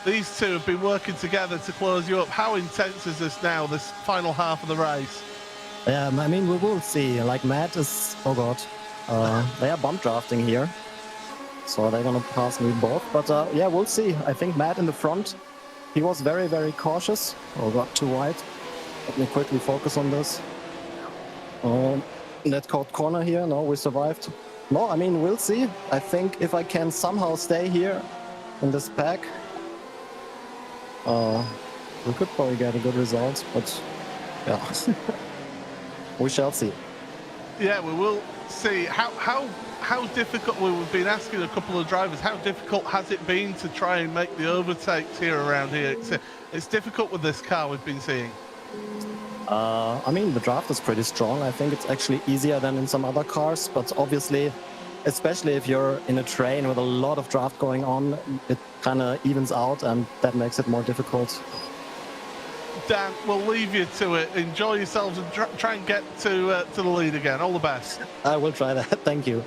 these 2 have been working together to close you up. How intense is this now, this final half of the race? Yeah, I mean, we will see. Like, Matt is... Oh, God. They are bump drafting here. So they're going to pass me both. But, yeah, we'll see. I think Matt in the front, he was very, very cautious. Oh, God, too wide. Let me quickly focus on this. Net caught corner here. No, we survived. No, I mean, we'll see. I think if I can somehow stay here in this pack, we could probably get a good result. But, yeah. We shall see. Yeah, we will see. How difficult, we've been asking a couple of drivers, how difficult has it been to try and make the overtakes here around here? It's difficult with this car we've been seeing. I mean, the draft is pretty strong. I think it's actually easier than in some other cars, but obviously, especially if you're in a train with a lot of draft going on, it kind of evens out, and that makes it more difficult. Dan, we'll leave you to it. Enjoy yourselves and try and get to the lead again. All the best. I will try that. Thank you.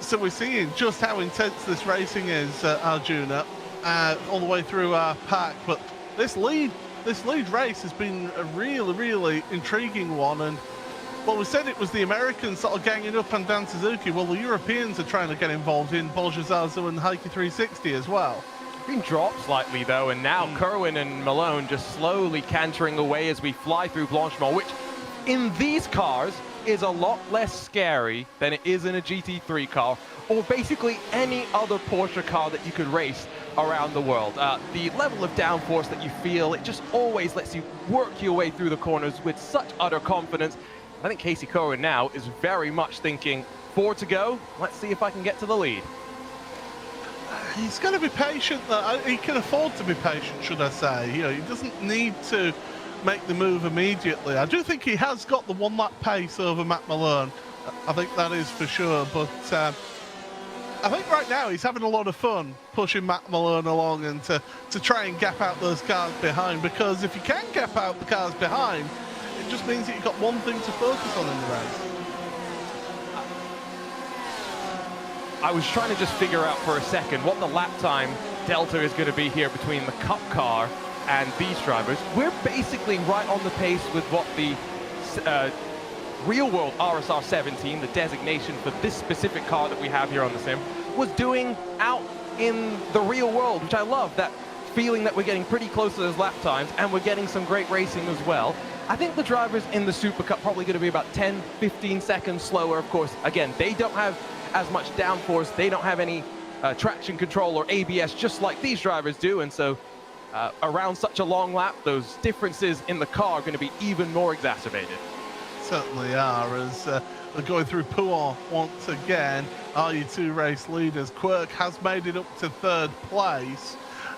So we're seeing just how intense this racing is, Arjuna, all the way through our pack. But this lead race has been a really, really intriguing one. And well, we said it was the Americans sort of ganging up on Dan Suzuki. Well, the Europeans are trying to get involved in Borja Zazo and Heike 360 as well. Been dropped slightly though, and now Kerwin and Malone just slowly cantering away as we fly through Blanchemont, which in these cars is a lot less scary than it is in a GT3 car or basically any other Porsche car that you could race around the world. The level of downforce that you feel, it just always lets you work your way through the corners with such utter confidence. I think Casey Kerwin now is very much thinking 4 to go. Let's see if I can get to the lead. He's going to be patient, though. He can afford to be patient, should I say. You know, he doesn't need to make the move immediately. I do think he has got the 1-lap pace over Matt Malone. I think that is for sure. But I think right now he's having a lot of fun pushing Matt Malone along and to try and gap out those cars behind. Because if you can gap out the cars behind, it just means that you've got one thing to focus on in the race. I was trying to just figure out for a second what the lap time delta is going to be here between the Cup car and these drivers. We're basically right on the pace with what the real world RSR 17, the designation for this specific car that we have here on the sim, was doing out in the real world, which I love, that feeling that we're getting pretty close to those lap times and we're getting some great racing as well. I think the drivers in the Super Cup probably going to be about 10, 15 seconds slower. Of course, again, they don't have as much downforce. They don't have any traction control or ABS, just like these drivers do. And so around such a long lap, those differences in the car are going to be even more exacerbated. Certainly are, as we're going through Poor once again. Are you two race leaders? Quirk has made it up to 3rd place,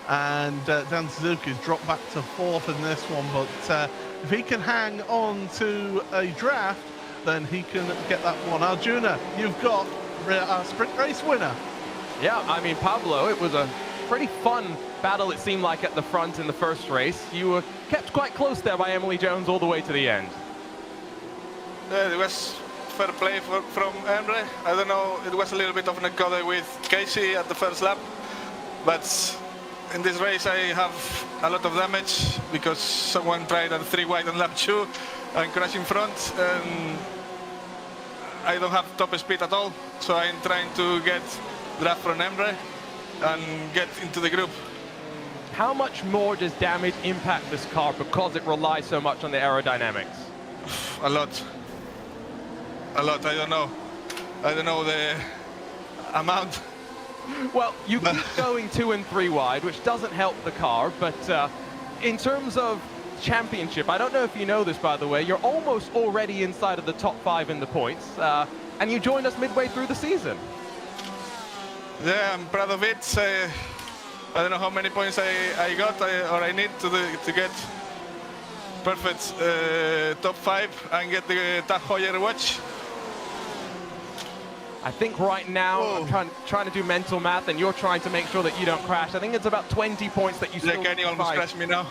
and Dan Suzuki's dropped back to 4th in this one, but if he can hang on to a draft, then he can get that one. Arjuna, you've got our sprint race winner. Yeah, I mean, Pablo, it was a pretty fun battle, it seemed like, at the front in the first race. You were kept quite close there by Emily Jones all the way to the end. It was fair play from Emre. I don't know, it was a little bit of an encounter with Casey at the first lap, but in this race I have a lot of damage because someone tried a 3 wide on lap 2 and crashed in front, and I don't have top speed at all, so I'm trying to get draft from Emre and get into the group. How much more does damage impact this car because it relies so much on the aerodynamics? A lot. I don't know. I don't know the amount. Well, you keep going 2 and 3 wide, which doesn't help the car, but in terms of championship, I don't know if you know this, by the way, you're almost already inside of the top 5 in the points, and you joined us midway through the season. Yeah, I'm proud of it. I don't know how many points I got or I need to get perfect top 5 and get the Tag Heuer watch. I think right now, I'm trying to do mental math, and you're trying to make sure that you don't crash. I think it's about 20 points that you still Kenny almost crashed me now.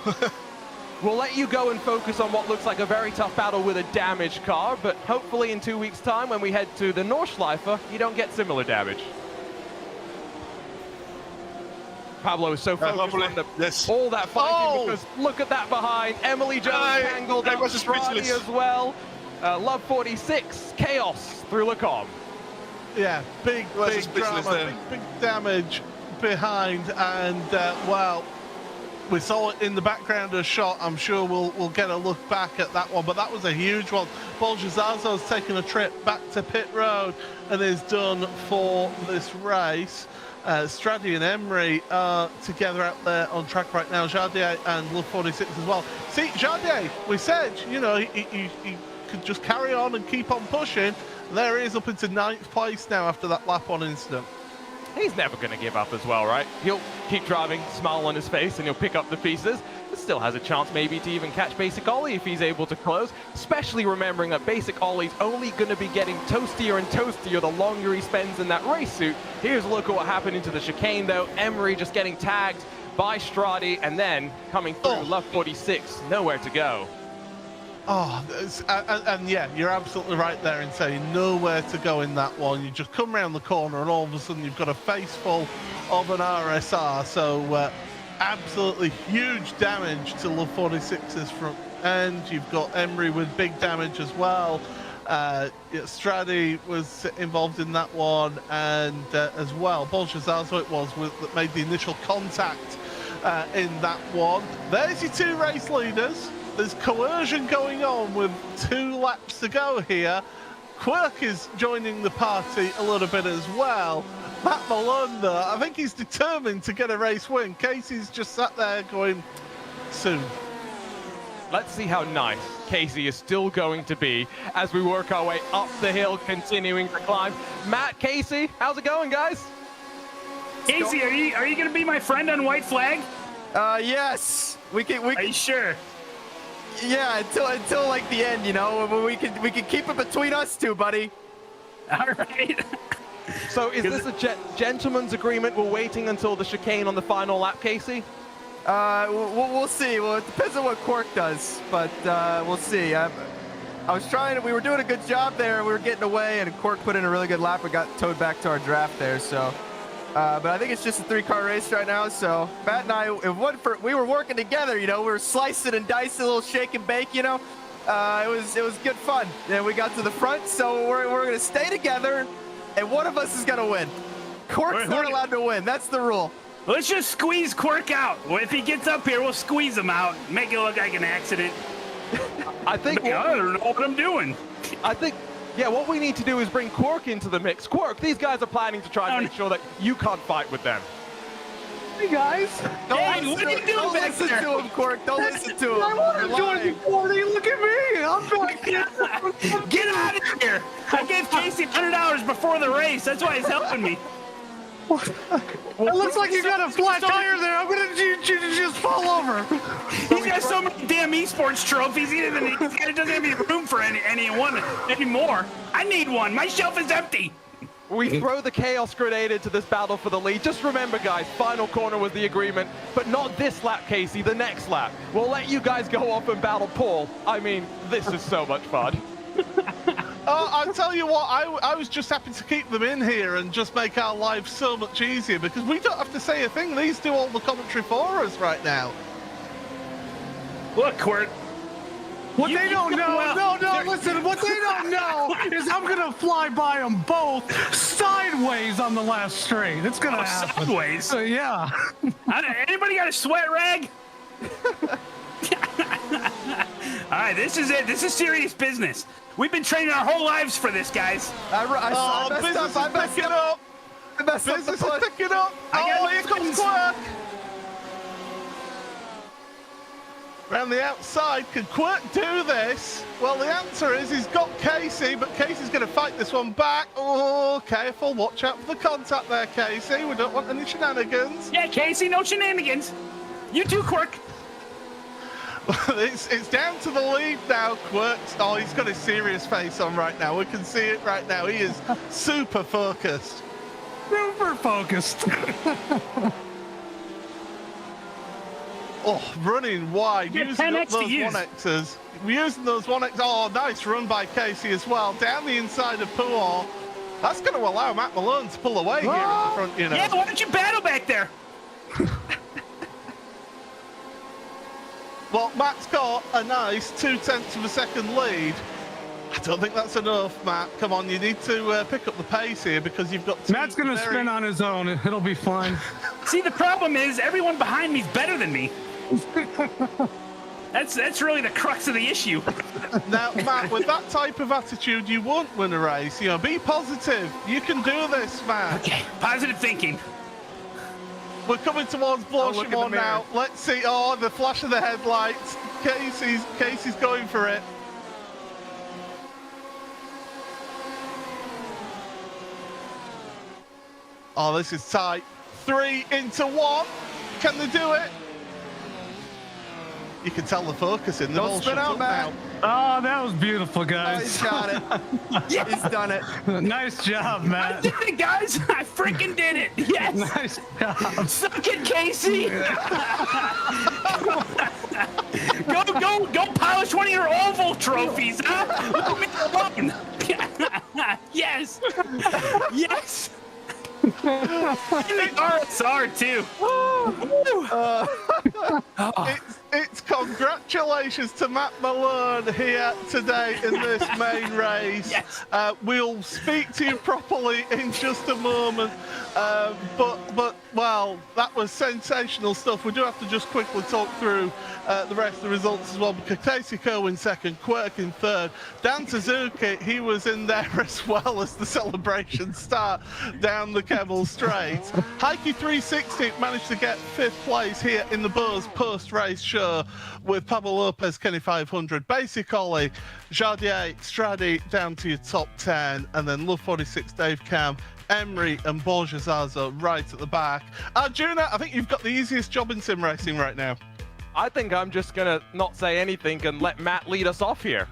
We'll let you go and focus on what looks like a very tough battle with a damaged car, but hopefully in 2 weeks' time, when we head to the Nordschleife, you don't get similar damage. Pablo is so focused on all that fighting, because look at that behind. Emily Jones tangled up Strati as well. Love 46, chaos through Lecom. Yeah, big drama, big damage behind, and well, we saw it in the background of shot. I'm sure we'll get a look back at that one, but that was a huge one. Bolgezazo's taken a trip back to pit road and is done for this race. Stradi and Emery are together out there on track right now. Jardier and Love 46 as well. See, Jardier, we said, you know, he could just carry on and keep on pushing. There he is up into 9th place now after that lap on incident. He's never going to give up as well, right? He'll keep driving, smile on his face, and he'll pick up the pieces. But still has a chance maybe to even catch Basic Ollie if he's able to close, especially remembering that Basic Ollie's only going to be getting toastier and toastier the longer he spends in that race suit. Here's a look at what happened into the chicane, though. Emery just getting tagged by Stradi, and then coming through Love 46, nowhere to go. Oh, and yeah, you're absolutely right there in saying nowhere to go in that one. You just come around the corner and all of a sudden you've got a face full of an RSR. So absolutely huge damage to Love 46's front end. You've got Emery with big damage as well. Stradi was involved in that one, and as well, Bolgezazo it was that made the initial contact in that one. There's your 2 race leaders. There's coercion going on with 2 laps to go here. Quirk is joining the party a little bit as well. Matt Malone, though, I think he's determined to get a race win. Casey's just sat there going, soon. Let's see how nice Casey is still going to be as we work our way up the hill, continuing to climb. Matt, Casey, how's it going, guys? Casey, are you going to be my friend on White Flag? Yes. We can. Are you sure? Yeah, until like the end, you know, we can keep it between us 2, buddy. All right. So is this a gentleman's agreement? We're waiting until the chicane on the final lap, Casey? We'll see. Well, it depends on what Quirk does, but we'll see. We were doing a good job there. We were getting away, and Quirk put in a really good lap and got towed back to our draft there. So, but I think it's just a 3-car race right now. So Matt and I, we were working together. You know, we were slicing and dicing, a little shake and bake. You know, it was good fun. And we got to the front, so we're gonna stay together, and one of us is gonna win. Quirk's not allowed to win. That's the rule. Let's just squeeze Quirk out. Well, if he gets up here, we'll squeeze him out, make it look like an accident. I think I don't know what I'm doing. I think, yeah, what we need to do is bring Quirk into the mix. Quirk, these guys are planning to try and make sure that you can't fight with them. Hey guys. Hey, what are you doing back there? to him, Quirk. Don't listen to him. I want to You're join the lying. party. Look at me. I'm going. Get out of here! I gave Casey $100 before the race. That's why he's helping me. It looks like you got a flat tire there. I'm gonna just fall over. He's got so many damn eSports trophies. He doesn't have any room for anyone anymore. I need one. My shelf is empty. We throw the Chaos Grenade into this battle for the lead. Just remember, guys, final corner was the agreement, but not this lap, Casey, the next lap. We'll let you guys go off and battle Paul. I mean, this is so much fun. Oh, I'll tell you what, I was just happy to keep them in here and just make our lives so much easier because we don't have to say a thing. These do all the commentary for us right now. Look, Quirt. What they don't know, listen, what they don't know is I'm gonna fly by them both sideways on the last straight. It's gonna happen. Sideways? Yeah. Anybody got a sweat rag? All right, this is it. This is serious business. We've been training our whole lives for this, guys. Oh, business is picking up. Business is picking up. Oh, here comes Quirk. Around the outside, can Quirk do this? Well, the answer is he's got Casey, but Casey's going to fight this one back. Oh, careful. Watch out for the contact there, Casey. We don't want any shenanigans. Yeah, Casey, no shenanigans. You too, Quirk. It's down to the lead now, Quirk. Oh, he's got a serious face on right now. We can see it right now. He is super focused. Super focused. Oh, running wide, Get using 10x up those to use. 1Xs. We're using those 1X. Oh, nice run by Casey as well. Down the inside of Puor. That's going to allow Matt Malone to pull away here at the front, you know. Yeah, why don't you battle back there? Well, Matt's got a nice 0.2 of a second lead. I don't think that's enough, Matt. Come on, you need to pick up the pace here because you've got... Matt's gonna spin on his own. It'll be fine. See, the problem is everyone behind me is better than me. That's really the crux of the issue. Now, Matt, with that type of attitude, you won't win a race. You know, be positive. You can do this, Matt. Okay, positive thinking. We're coming towards Blanchimont now. Let's see. Oh, the flash of the headlights. Casey's going for it. Oh, this is tight. 3 into 1. Can they do it? You can tell the focus in. Don't spin out, Matt. Oh, that was beautiful, guys. He's got it. Yeah. He's done it. Nice job, I Matt. did it, guys. I freaking did it. Yes. Nice job. Suck it, Casey. Go polish one of your oval trophies, huh? Let me alone. Yes. Yes. RSR too. It's congratulations to Matt Malone here today in this main race. Yes. We'll speak to you properly in just a moment. But well, that was sensational stuff. We do have to just quickly talk through the rest of the results as well, because Casey Kerwin second, Quirk in third. Dan Suzuki, he was in there as well as the celebration start down the Kemmel Straight. Heike 360 managed to get 5th place here in the Buzz post-race show with Pablo Lopez, Kenny 500, Basic Ollie, Jardier, Stradi down to your top 10, and then Love 46, Dave Cam, Emery and Borges Zaza right at the back. Arjuna, I think you've got the easiest job in sim racing right now. I think I'm just gonna not say anything and let Matt lead us off here.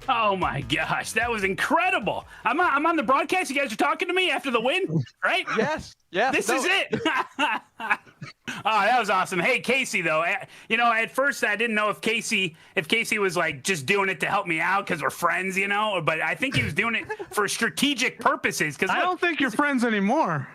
Oh my gosh, that was incredible. I'm on the broadcast. You guys are talking to me after the win, right? Yes. This is it. Oh, that was awesome. Hey, Casey, though, you know, at first I didn't know if Casey was like just doing it to help me out because we're friends, you know, but I think he was doing it for strategic purposes. Because I don't think you're friends anymore.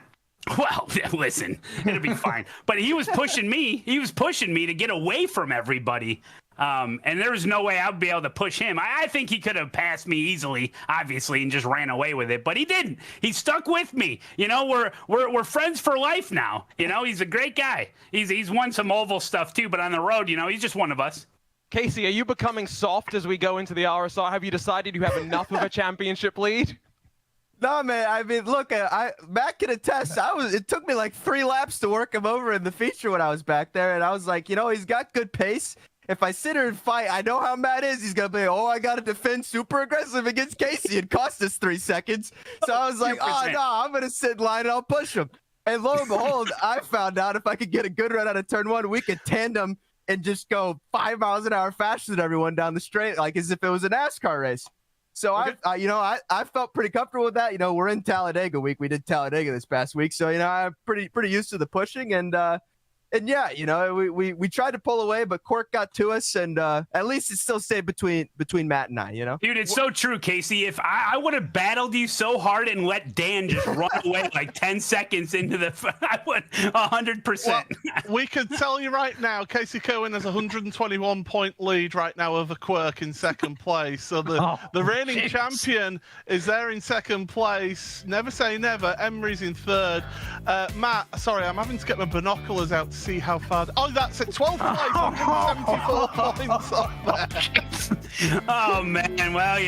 Well, listen, it'll be fine. But he was pushing me. He was pushing me to get away from everybody. And there was no way I would be able to push him. I think he could have passed me easily, obviously, and just ran away with it. But he didn't. He stuck with me. You know, we're friends for life now. You know, he's a great guy. He's won some oval stuff too, but on the road, you know, he's just one of us. Casey, are you becoming soft as we go into the RSR? Have you decided you have enough of a championship lead? No, man. I mean, look, Matt can attest. It took me like 3 laps to work him over in the feature when I was back there, and I was like, he's got good pace. If I sit here and fight, I know how Matt is. He's gonna be, I gotta defend super aggressive against Casey. It cost us 3 seconds. So I was like, 2%. no, I'm gonna sit in line and I'll push him. And lo and behold, I found out if I could get a good run out of turn 1, we could tandem and just go 5 miles an hour faster than everyone down the straight, like as if it was a NASCAR race. So I felt pretty comfortable with that. We're in Talladega week. We did Talladega this past week, so I'm pretty used to the pushing, and yeah, we tried to pull away, but Cork got to us, and at least it still stayed between Matt and I, Dude, it's so true, Casey. If I would have battled you so hard and let Dan just run away like 10 seconds into I would 100%. Well, we could tell you right now, Casey Cohen has a 121-point lead right now over Quirk in second place. So the reigning champion is there in second place. Never say never. Emery's in third. Matt, sorry, I'm having to get my binoculars out to see how far. That's at 12th place, 174 points up there. Oh, man. Well,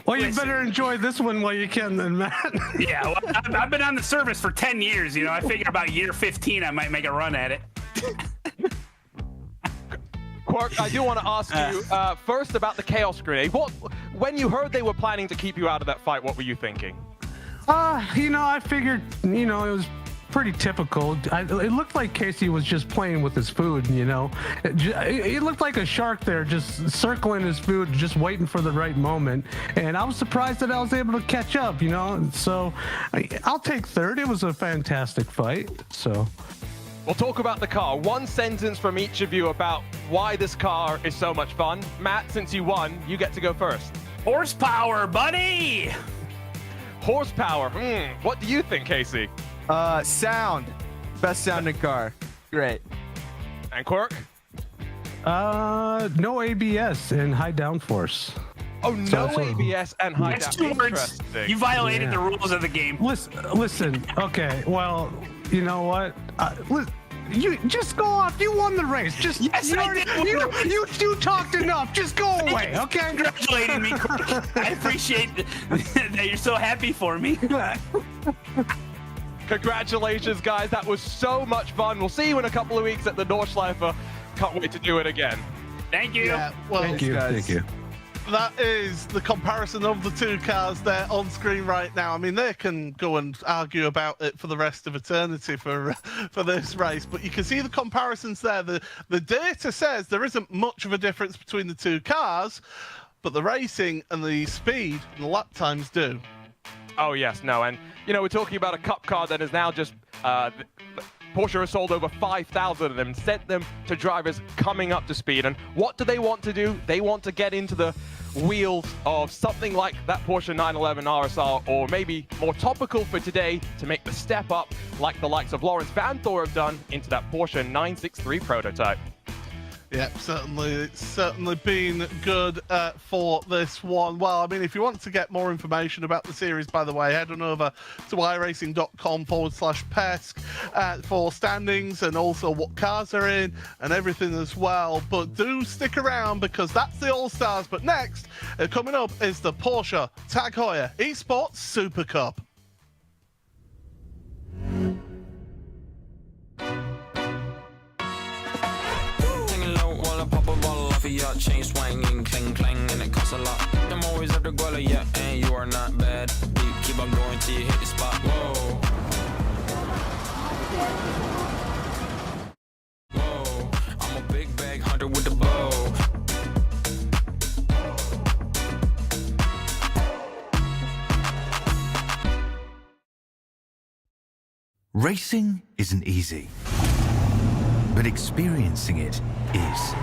Well, you better enjoy this one while you can then, Matt. Yeah, well, I've been on the service for 10 years. I figure about year 15, I might make a run at it. Quark, I do want to ask you first about the Chaos Grenade. When you heard they were planning to keep you out of that fight, what were you thinking? I figured, it was pretty typical. It looked like Casey was just playing with his food, It looked like a shark there, just circling his food, just waiting for the right moment. And I was surprised that I was able to catch up, So I'll take third. It was a fantastic fight, so. We'll talk about the car. One sentence from each of you about why this car is so much fun. Matt, since you won, you get to go first. Horsepower, buddy! Horsepower. What do you think, Casey? Sound. Best sounding car. Great. And Quirk? No ABS and high downforce. Oh, no ABS and high That's down. 2 words. You violated the rules of the game. Listen. Okay. Well, you know what? You just go off. You won the race. Just you talked enough. Just go away. Okay. Congratulating me, Quirk. I appreciate that you're so happy for me. Congratulations, guys. That was so much fun. We'll see you in a couple of weeks at the Nordschleife. Can't wait to do it again. Thank you. Yeah, well, Thank you. Thank you. That is the comparison of the 2 cars there on screen right now. I mean, they can go and argue about it for the rest of eternity for this race, but you can see the comparisons there. The data says there isn't much of a difference between the 2 cars, but the racing and the speed and the lap times do. Oh, yes, no. And, we're talking about a cup car that is now just... Porsche has sold over 5,000 of them and sent them to drivers coming up to speed. And what do they want to do? They want to get into the wheels of something like that Porsche 911 RSR, or maybe more topical for today, to make the step up like the likes of Lawrence Van Thor have done into that Porsche 963 prototype. Yeah, it's certainly been good for this one. Well, I mean, if you want to get more information about the series, by the way, head on over to iRacing.com/PESC for standings and also what cars are in and everything as well. But do stick around because that's the All-Stars. But next, coming up is the Porsche Tag Heuer eSports Supercup. Pop a bottle off of your chain swinging, clang clang, and it costs a lot. I'm always at the guala, yeah, and you are not bad. Keep on going till you hit the spot. Whoa. Whoa, I'm a big bag hunter with the bow. Racing isn't easy, but experiencing it is.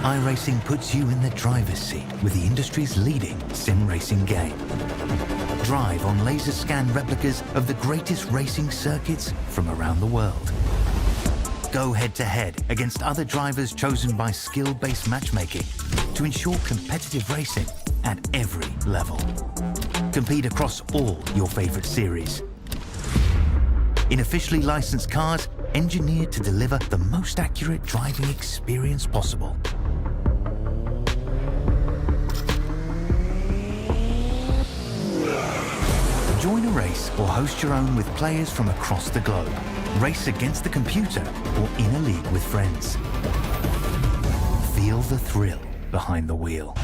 iRacing puts you in the driver's seat with the industry's leading sim racing game. Drive on laser scan replicas of the greatest racing circuits from around the world. Go head to head against other drivers chosen by skill-based matchmaking to ensure competitive racing at every level. Compete across all your favorite series. In officially licensed cars, engineered to deliver the most accurate driving experience possible. Join a race or host your own with players from across the globe. Race against the computer or in a league with friends. Feel the thrill behind the wheel.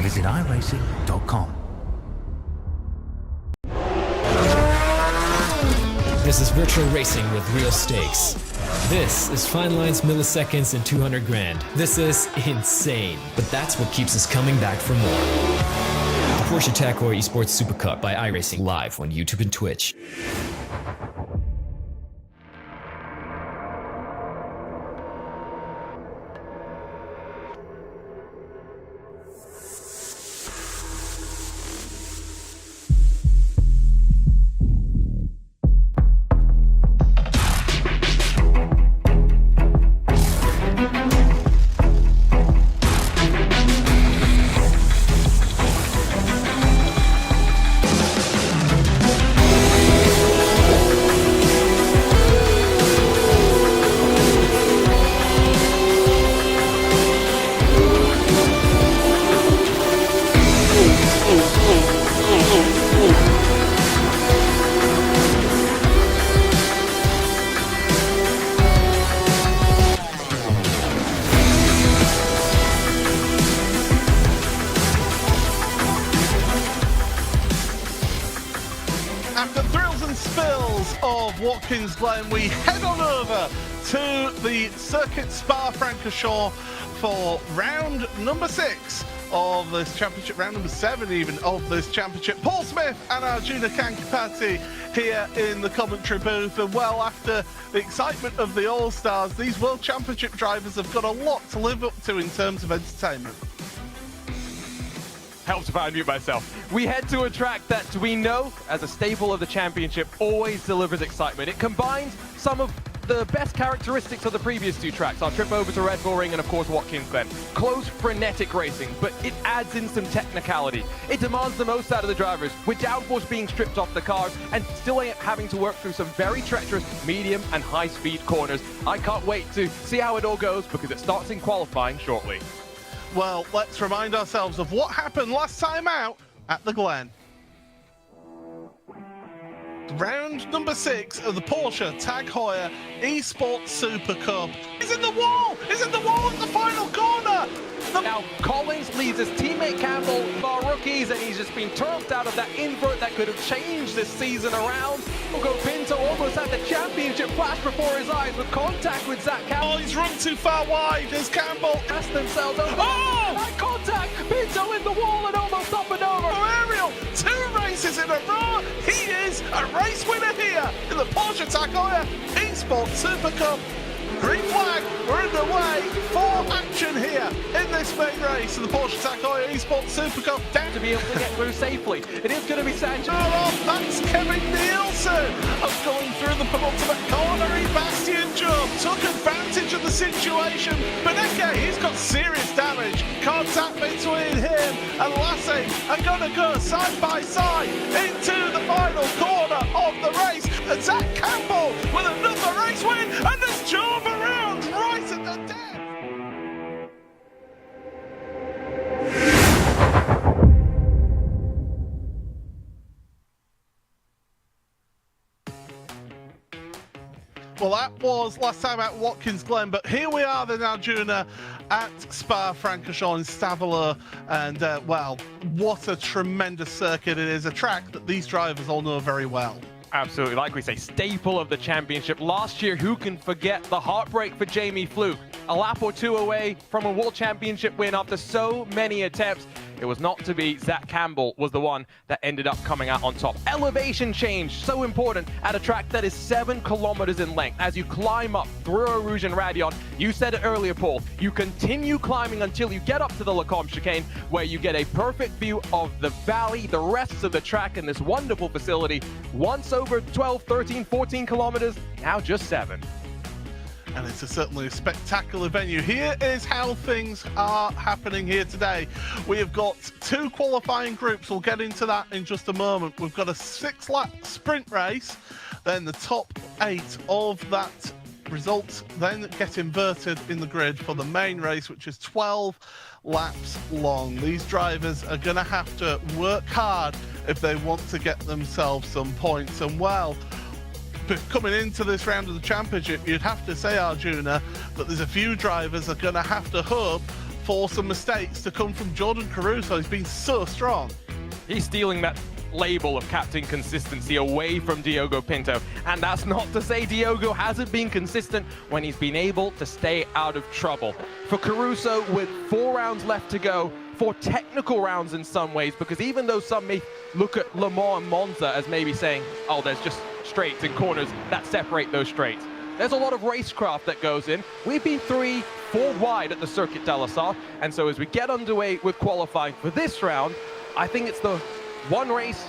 Visit iRacing.com. This is virtual racing with real stakes. This is fine lines, milliseconds, and 200 grand. This is insane, but that's what keeps us coming back for more. The Porsche Heuer eSports Supercup by iRacing, live on YouTube and Twitch. Watkins Glen, we head on over to the circuit Spa-Francorchamps for round number 6 of this championship, round number 7 even of this championship. Paul Smith and Arjuna Kankapati here in the commentary booth, and well, after the excitement of the All-Stars, these World Championship drivers have got a lot to live up to in terms of entertainment. Helps if I unmute myself. We head to a track that we know, as a staple of the championship, always delivers excitement. It combines some of the best characteristics of the previous 2 tracks, our trip over to Red Bull Ring and of course Watkins Glen. Close, frenetic racing, but it adds in some technicality. It demands the most out of the drivers, with downforce being stripped off the cars and still having to work through some very treacherous medium and high-speed corners. I can't wait to see how it all goes, because it starts in qualifying shortly. Well, let's remind ourselves of what happened last time out at the Glen. Round number 6 of the Porsche Heuer eSports Supercup. He's in the wall! He's in the wall at the final corner! Now, Collins leads his teammate Campbell, our rookies, and he's just been turfed out of that invert that could have changed this season around. We'll go Pinto almost had the championship flash before his eyes with contact with Zach Campbell. Oh, he's run too far wide as Campbell passed themselves over. Oh! That contact! Pinto in the wall and almost up and over. Oh, Ariel, 2 races in a row. He is a race winner here in the Porsche Heuer eSports Supercup. Green flag, we're underway for action here in this main race of the Porsche Heuer eSports Supercup. Down to be able to get through safely. It is going to be Sanchez. Oh, that's Kevin Nielsen. Of going through the penultimate corner, Bastion jump. Took advantage of the situation. Beneke, he's got serious damage. Contact between him and Lassie are going to go side by side into the final corner of the race. And Zach Campbell with another race win, and there's Joe around right at the dead. Well, that was last time at Watkins Glen, but here we are then, Arjuna, at Spa-Francorchamps in Stavanger, and well, what a tremendous circuit it is, a track that these drivers all know very well. Absolutely, like we say, staple of the championship. Last year, who can forget the heartbreak for Jamie Fluke? A lap or 2 away from a World Championship win after so many attempts. It was not to be. Zach Campbell was the one that ended up coming out on top. Elevation change, so important at a track that is 7 kilometers in length. As you climb up through Eau Rouge and Radion, you said it earlier, Paul, you continue climbing until you get up to the Lacombe chicane, where you get a perfect view of the valley, the rest of the track in this wonderful facility. Once over 12, 13, 14 kilometers, now just 7. And it's certainly a spectacular venue. Here is how things are happening here today. We have got 2 qualifying groups. We'll get into that in just a moment. We've got a 6-lap sprint race. Then the top 8 of that results then get inverted in the grid for the main race, which is 12 laps long. These drivers are going to have to work hard if they want to get themselves some points. And well, coming into this round of the championship, you'd have to say, Arjuna, that there's a few drivers are going to have to hope for some mistakes to come from Jordan Caruso. He's been so strong. He's stealing that label of captain consistency away from Diogo Pinto. And that's not to say Diogo hasn't been consistent when he's been able to stay out of trouble. For Caruso, with 4 rounds left to go, 4 technical rounds in some ways, because even though some may look at Le Mans and Monza as maybe saying, oh, there's just straights and corners that separate those straights. There's a lot of racecraft that goes in. We've been 3-4 wide at the Circuit de la Sarre, and so as we get underway with qualifying for this round, I think it's the one race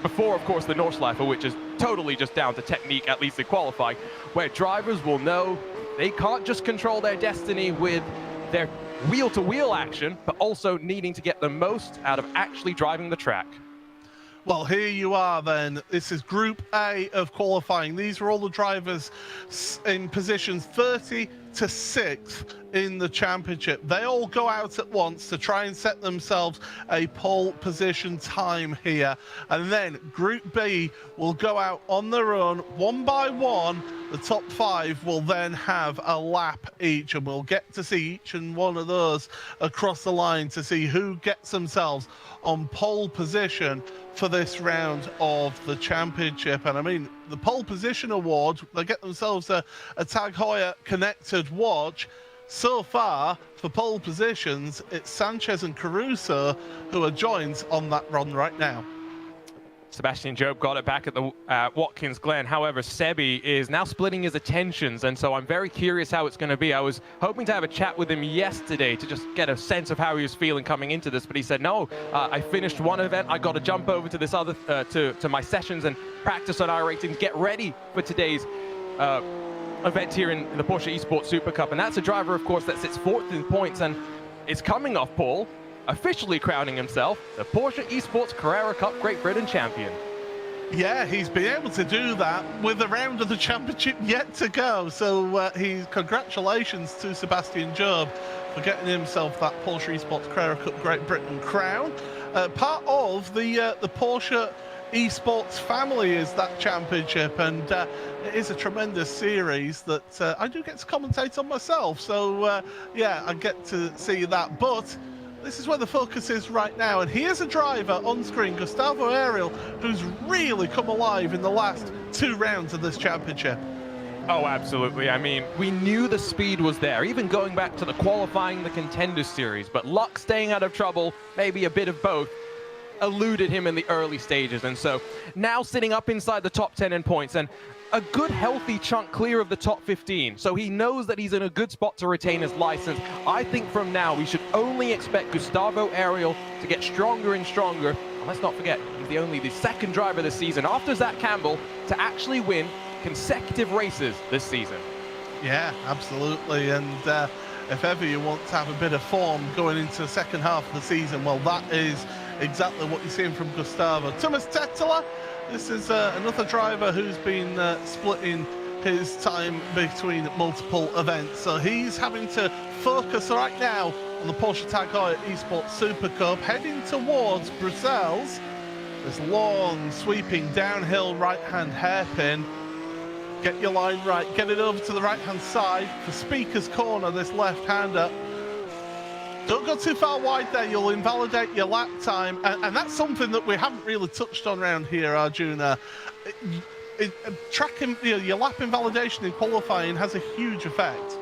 before, of course, the Nordschleife, which is totally just down to technique, at least in qualifying, where drivers will know they can't just control their destiny with their wheel-to-wheel action, but also needing to get the most out of actually driving the track. Well, here you are then. This is Group A of qualifying. These are all the drivers in positions 30 to 6th in the championship. They all go out at once to try and set themselves a pole position time here. And then Group B will go out on their own, one by one. The top 5 will then have a lap each, and we'll get to see each and one of those across the line to see who gets themselves on pole position for this round of the championship. And I mean, the pole position award, they get themselves a Tag Heuer connected watch. So far, for pole positions, it's Sanchez and Caruso who are joined on that run right now. Sebastian Job got it back at the Watkins Glen. However, Sebi is now splitting his attentions, and so I'm very curious how it's going to be. I was hoping to have a chat with him yesterday to just get a sense of how he was feeling coming into this, but he said, no, I finished one event, I got to jump over to this other, to my sessions and practice on iRacing to get ready for today's event here in the Porsche eSports Supercup. And that's a driver, of course, that sits 4th in points and is coming off pole, officially crowning himself the Porsche eSports Carrera Cup Great Britain champion. Yeah, he's been able to do that with a round of the championship yet to go. So congratulations to Sebastian Job for getting himself that Porsche eSports Carrera Cup Great Britain crown. Part of the Porsche eSports family is that championship, and it is a tremendous series that I do get to commentate on myself. So yeah, I get to see that. But this is where the focus is right now, and here's a driver on screen, Gustavo Ariel, who's really come alive in the last 2 rounds of this championship. Oh, absolutely. I mean, we knew the speed was there, even going back to the qualifying the Contenders Series, but luck, staying out of trouble, maybe a bit of both, eluded him in the early stages. And so now sitting up inside the top 10 in points, and a good healthy chunk clear of the top 15, so he knows that he's in a good spot to retain his license. I think from now we should only expect Gustavo Ariel to get stronger and stronger. And let's not forget, he's only the 2nd driver this season after Zach Campbell to actually win consecutive races this season. Yeah, absolutely. And if ever you want to have a bit of form going into the second half of the season, well, that is exactly what you're seeing from Gustavo. Thomas Tetteler, this is another driver who's been splitting his time between multiple events. So he's having to focus right now on the Porsche Tag Heuer eSports Supercup, heading towards Brussels. This long, sweeping downhill right-hand hairpin. Get your line right, get it over to the right-hand side. For Speaker's Corner, this left-hander. Don't go too far wide there, you'll invalidate your lap time. And that's something that we haven't really touched on around here, Arjuna. Tracking your lap invalidation in qualifying has a huge effect.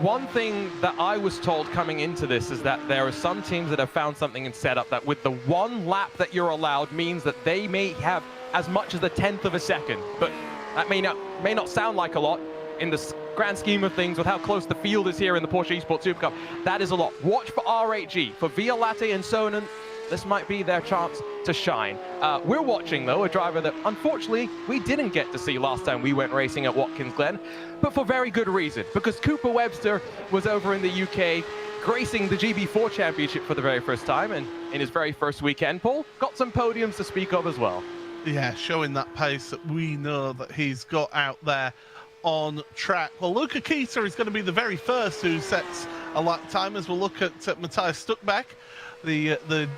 One thing that I was told coming into this is that there are some teams that have found something in setup that with the 1 lap that you're allowed means that they may have as much as a 1/10 of a second. But that may not sound like a lot in the grand scheme of things with how close the field is here in the Porsche eSports Supercup. That is a lot. Watch for RHG, for Violate and Sonnen. This might be their chance to shine. We're watching, though, a driver that, unfortunately, we didn't get to see last time we went racing at Watkins Glen, but for very good reason, because Cooper Webster was over in the UK, gracing the GB4 Championship for the very first time, and in his very first weekend, Paul, got some podiums to speak of as well. Yeah, showing that pace that we know that he's got out there on track. Well, Luca Keita is going to be the very first who sets a lap time, as we'll look at Matthias Stuckbeck, the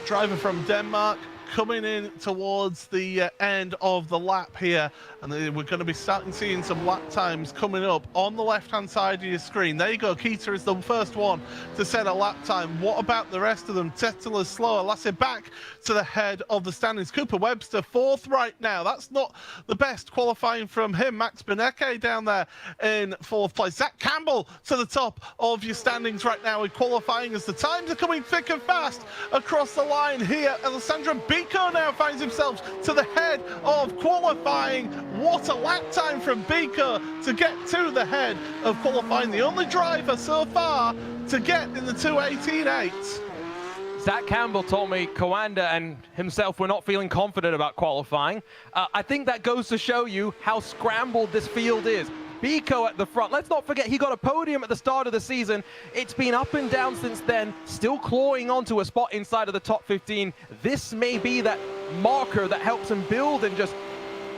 driver from Denmark, coming in towards the end of the lap here, and we're going to be starting seeing some lap times coming up on the left-hand side of your screen. There you go. Keita is the first one to set a lap time. What about the rest of them? Tettel is slower. Lassie back to the head of the standings. Cooper Webster fourth right now. That's not the best qualifying from him. Max Benecke down there in fourth place. Zach Campbell to the top of your standings right now in qualifying, as the times are coming thick and fast across the line here. Alessandro Biko now finds himself to the head of qualifying. What a lap time from Biko to get to the head of qualifying. The only driver so far to get in the 2:18.8. Zach Campbell told me Coanda and himself were not feeling confident about qualifying. I think that goes to show you how scrambled this field is. Biko at the front. Let's not forget, he got a podium at the start of the season. It's been up and down since then, still clawing onto a spot inside of the top 15. This may be that marker that helps him build and just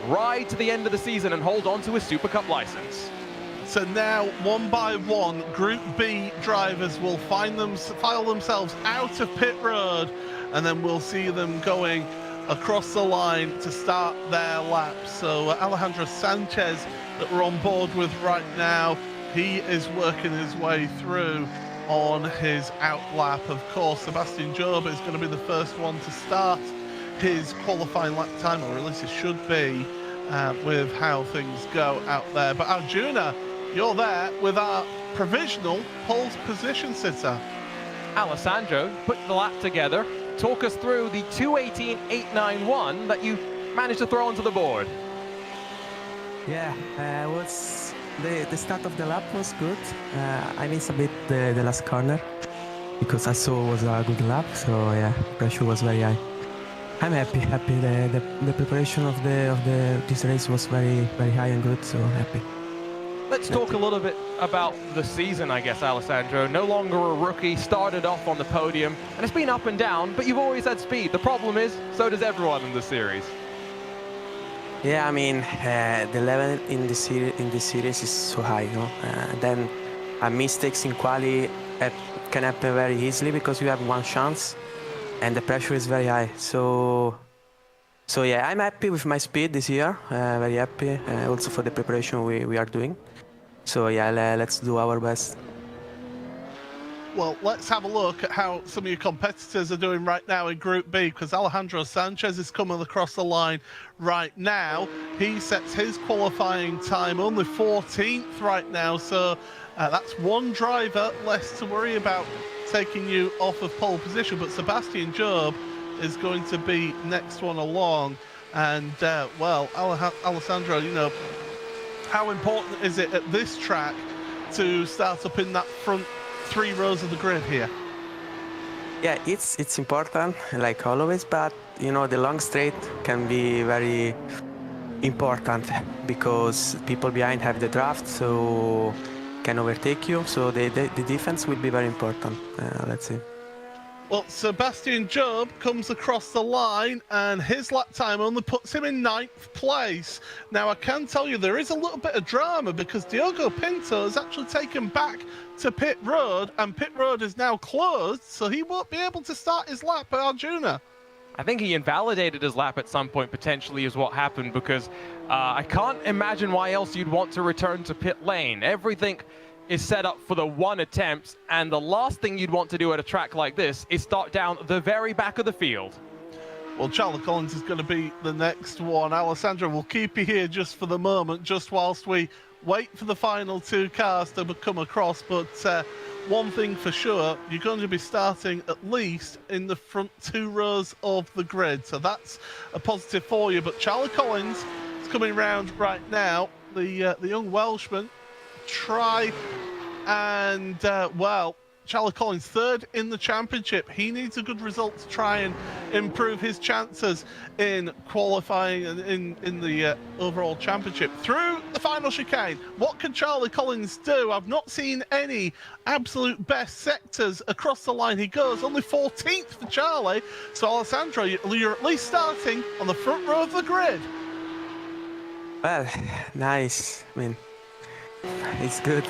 ride to the end of the season and hold on to his Supercup license. So now, one by one, Group B drivers will file themselves out of pit road, and then we'll see them going across the line to start their laps. So Alejandro Sanchez, that we're on board with right now, he is working his way through on his out lap. Of course, Sebastian Job is going to be the first one to start his qualifying lap time, or at least it should be, with how things go out there. But Arjuna, you're there with our provisional pole position sitter. Alessandro, put the lap together. Talk us through the 2:18.891 that you managed to throw onto the board. Yeah, was the start of the lap was good. I missed a bit the last corner because I saw it was a good lap. So yeah, pressure was very high. I'm happy. The preparation of this race was very high and good. So happy. Let's talk a little bit about the season, I guess, Alessandro. No longer a rookie, started off on the podium, and it's been up and down, but you've always had speed. The problem is, so does everyone in the series. Yeah, I mean, the level in this series is so high, you know. Then mistakes in quali can happen very easily because you have one chance, and the pressure is very high. So yeah, I'm happy with my speed this year. Very happy, also for the preparation we are doing. So yeah, let's do our best. Well, let's have a look at how some of your competitors are doing right now in Group B, because Alejandro Sanchez is coming across the line right now. He sets his qualifying time only 14th right now, so that's one driver less to worry about taking you off of pole position. But Sebastian Job is going to be next one along, and well, Alessandro, you know, how important is it at this track to start up in that front 3 rows of the grid here? Yeah, it's important, like always, but you know, the long straight can be very important because people behind have the draft, so can overtake you. So the defense will be very important. Let's see. Well, Sebastian Job comes across the line, and his lap time only puts him in 9th place. Now, I can tell you there is a little bit of drama because Diogo Pinto has actually taken back to pit road, and pit road is now closed, so he won't be able to start his lap at Arjuna. I think he invalidated his lap at some point, potentially, is what happened, because I can't imagine why else you'd want to return to pit lane. Everything is set up for the one attempt, and the last thing you'd want to do at a track like this is start down the very back of the field. Well, Charlie Collins is going to be the next one. Alessandro, we'll keep you here just for the moment, just whilst we wait for the final 2 cars to come across. But one thing for sure, you're going to be starting at least in the front 2 rows of the grid, so that's a positive for you. But Charlie Collins is coming round right now, the young Welshman. Well, Charlie Collins 3rd in the championship. He needs a good result to try and improve his chances in qualifying and in the overall championship. Through the final chicane, what can Charlie Collins do? I've not seen any absolute best sectors across the line. He goes only 14th for Charlie. So Alessandro, you're at least starting on the front row of the grid. Well, nice. I mean, It's good.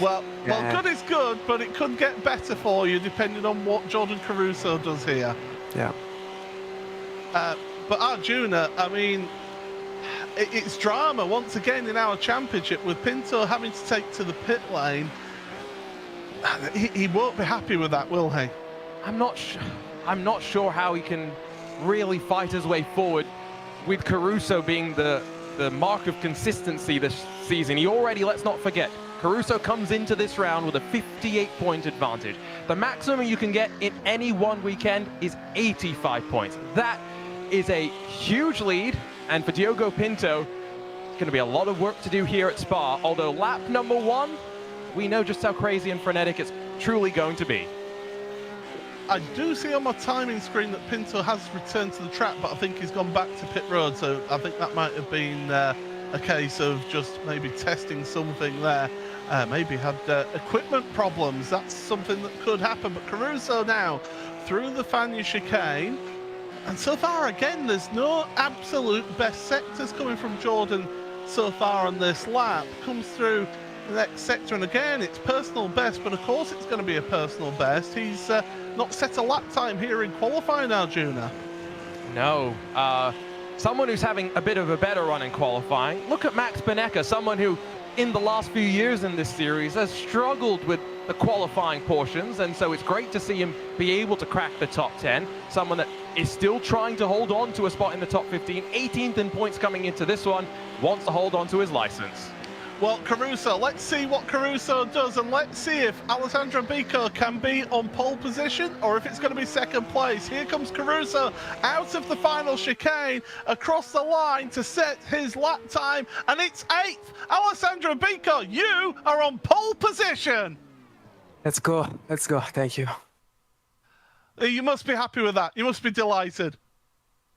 Well, Yeah. good is good, but it could get better for you depending on what Jordan Caruso does here. Yeah. But Arjuna, I mean, it's drama once again in our championship with Pinto having to take to the pit lane. He won't be happy with that, will he? I'm not sure how he can really fight his way forward with Caruso being the mark of consistency this season. He already, let's not forget, Caruso comes into this round with a 58-point advantage. The maximum you can get in any one weekend is 85 points. That is a huge lead, and for Diogo Pinto, it's going to be a lot of work to do here at Spa, although lap number 1, we know just how crazy and frenetic it's truly going to be. I do see on my timing screen that Pinto has returned to the track, but I think he's gone back to pit road, so I think that might have been a case of just maybe testing something there. Maybe had equipment problems. That's something that could happen. But Caruso now through the Fania chicane, and so far again there's no absolute best sectors coming from Jordan so far on this lap. Comes through the next sector, and again it's personal best, but of course it's going to be a personal best. He's not set a lap time here in qualifying, Arjuna. No, someone who's having a bit of a better run in qualifying. Look at Max Benecca, someone who in the last few years in this series has struggled with the qualifying portions, and so it's great to see him be able to crack the top 10. Someone that is still trying to hold on to a spot in the top 15, 18th in points coming into this one, wants to hold on to his license. Well, Caruso, let's see what Caruso does, and let's see if Alessandro Bico can be on pole position or if it's going to be second place. Here comes Caruso out of the final chicane, across the line to set his lap time, and it's 8th. Alessandro Bico, you are on pole position. Let's go. Let's go. Thank you. You must be happy with that. You must be delighted.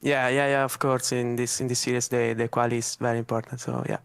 Yeah. Of course, in this series, the quali is very important. So yeah.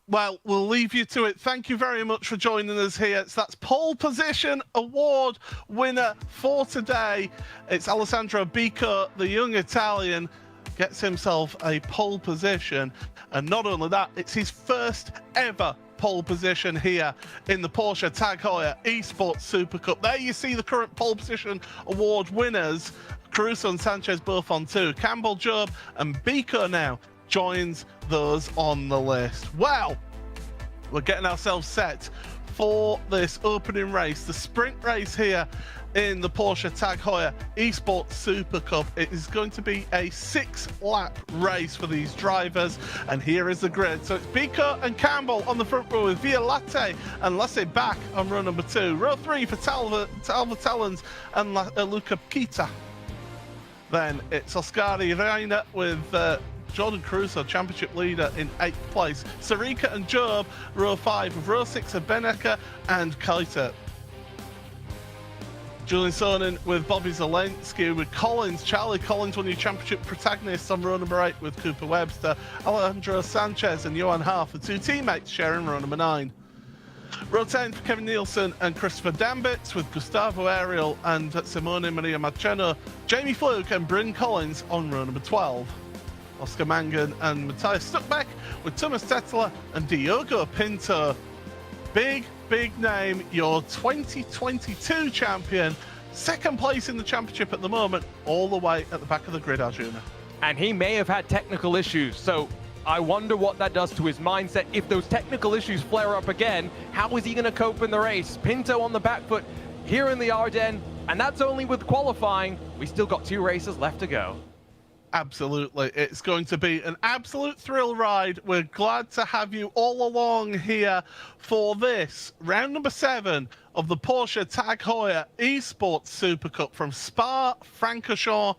Well, we'll leave you to it. Thank you very much for joining us here. So that's pole position award winner for today. It's Alessandro Bico, the young Italian, gets himself a pole position. And not only that, it's his first ever pole position here in the Porsche Tag Heuer eSports Supercup. There you see the current pole position award winners. Caruso and Sanchez both on 2. Campbell, Job and Bico now joins those on the list. Well, we're getting ourselves set for this opening race, the sprint race here in the Porsche Tag Heuer eSports Super Cup. It is going to be a 6-lap race for these drivers, and here is the grid. So it's Bico and Campbell on the front row with Violate and Lasse back on row number 2. Row 3 for Talva Talens and Luca Kita. Then it's Oskari Reina with Jordan Caruso, championship leader, in 8th place. Sarika and Job, row 5, with row 6 of Benecca and Kaita. Julian Sonnen with Bobby Zelensky, with Collins, Charlie Collins, one of your championship protagonists, on row number 8 with Cooper Webster. Alejandro Sanchez and Johan Half, the 2 teammates, sharing row number 9. Row 10 for Kevin Nielsen and Christopher Dambitz, with Gustavo Ariel and Simone Maria Marcheno. Jamie Fluke and Bryn Collins on row number 12. Oscar Mangan and Matthias Stuckbeck, with Thomas Tetler and Diogo Pinto. Big name, your 2022 champion. Second place in the championship at the moment, all the way at the back of the grid, Arjuna. And he may have had technical issues, so I wonder what that does to his mindset. If those technical issues flare up again, how is he going to cope in the race? Pinto on the back foot here in the Ardennes, and that's only with qualifying. We still got 2 races left to go. Absolutely. It's going to be an absolute thrill ride. We're glad to have you all along here for this round number 7 of the Porsche Tag Heuer eSports Super Cup from Spa-Francorchamps.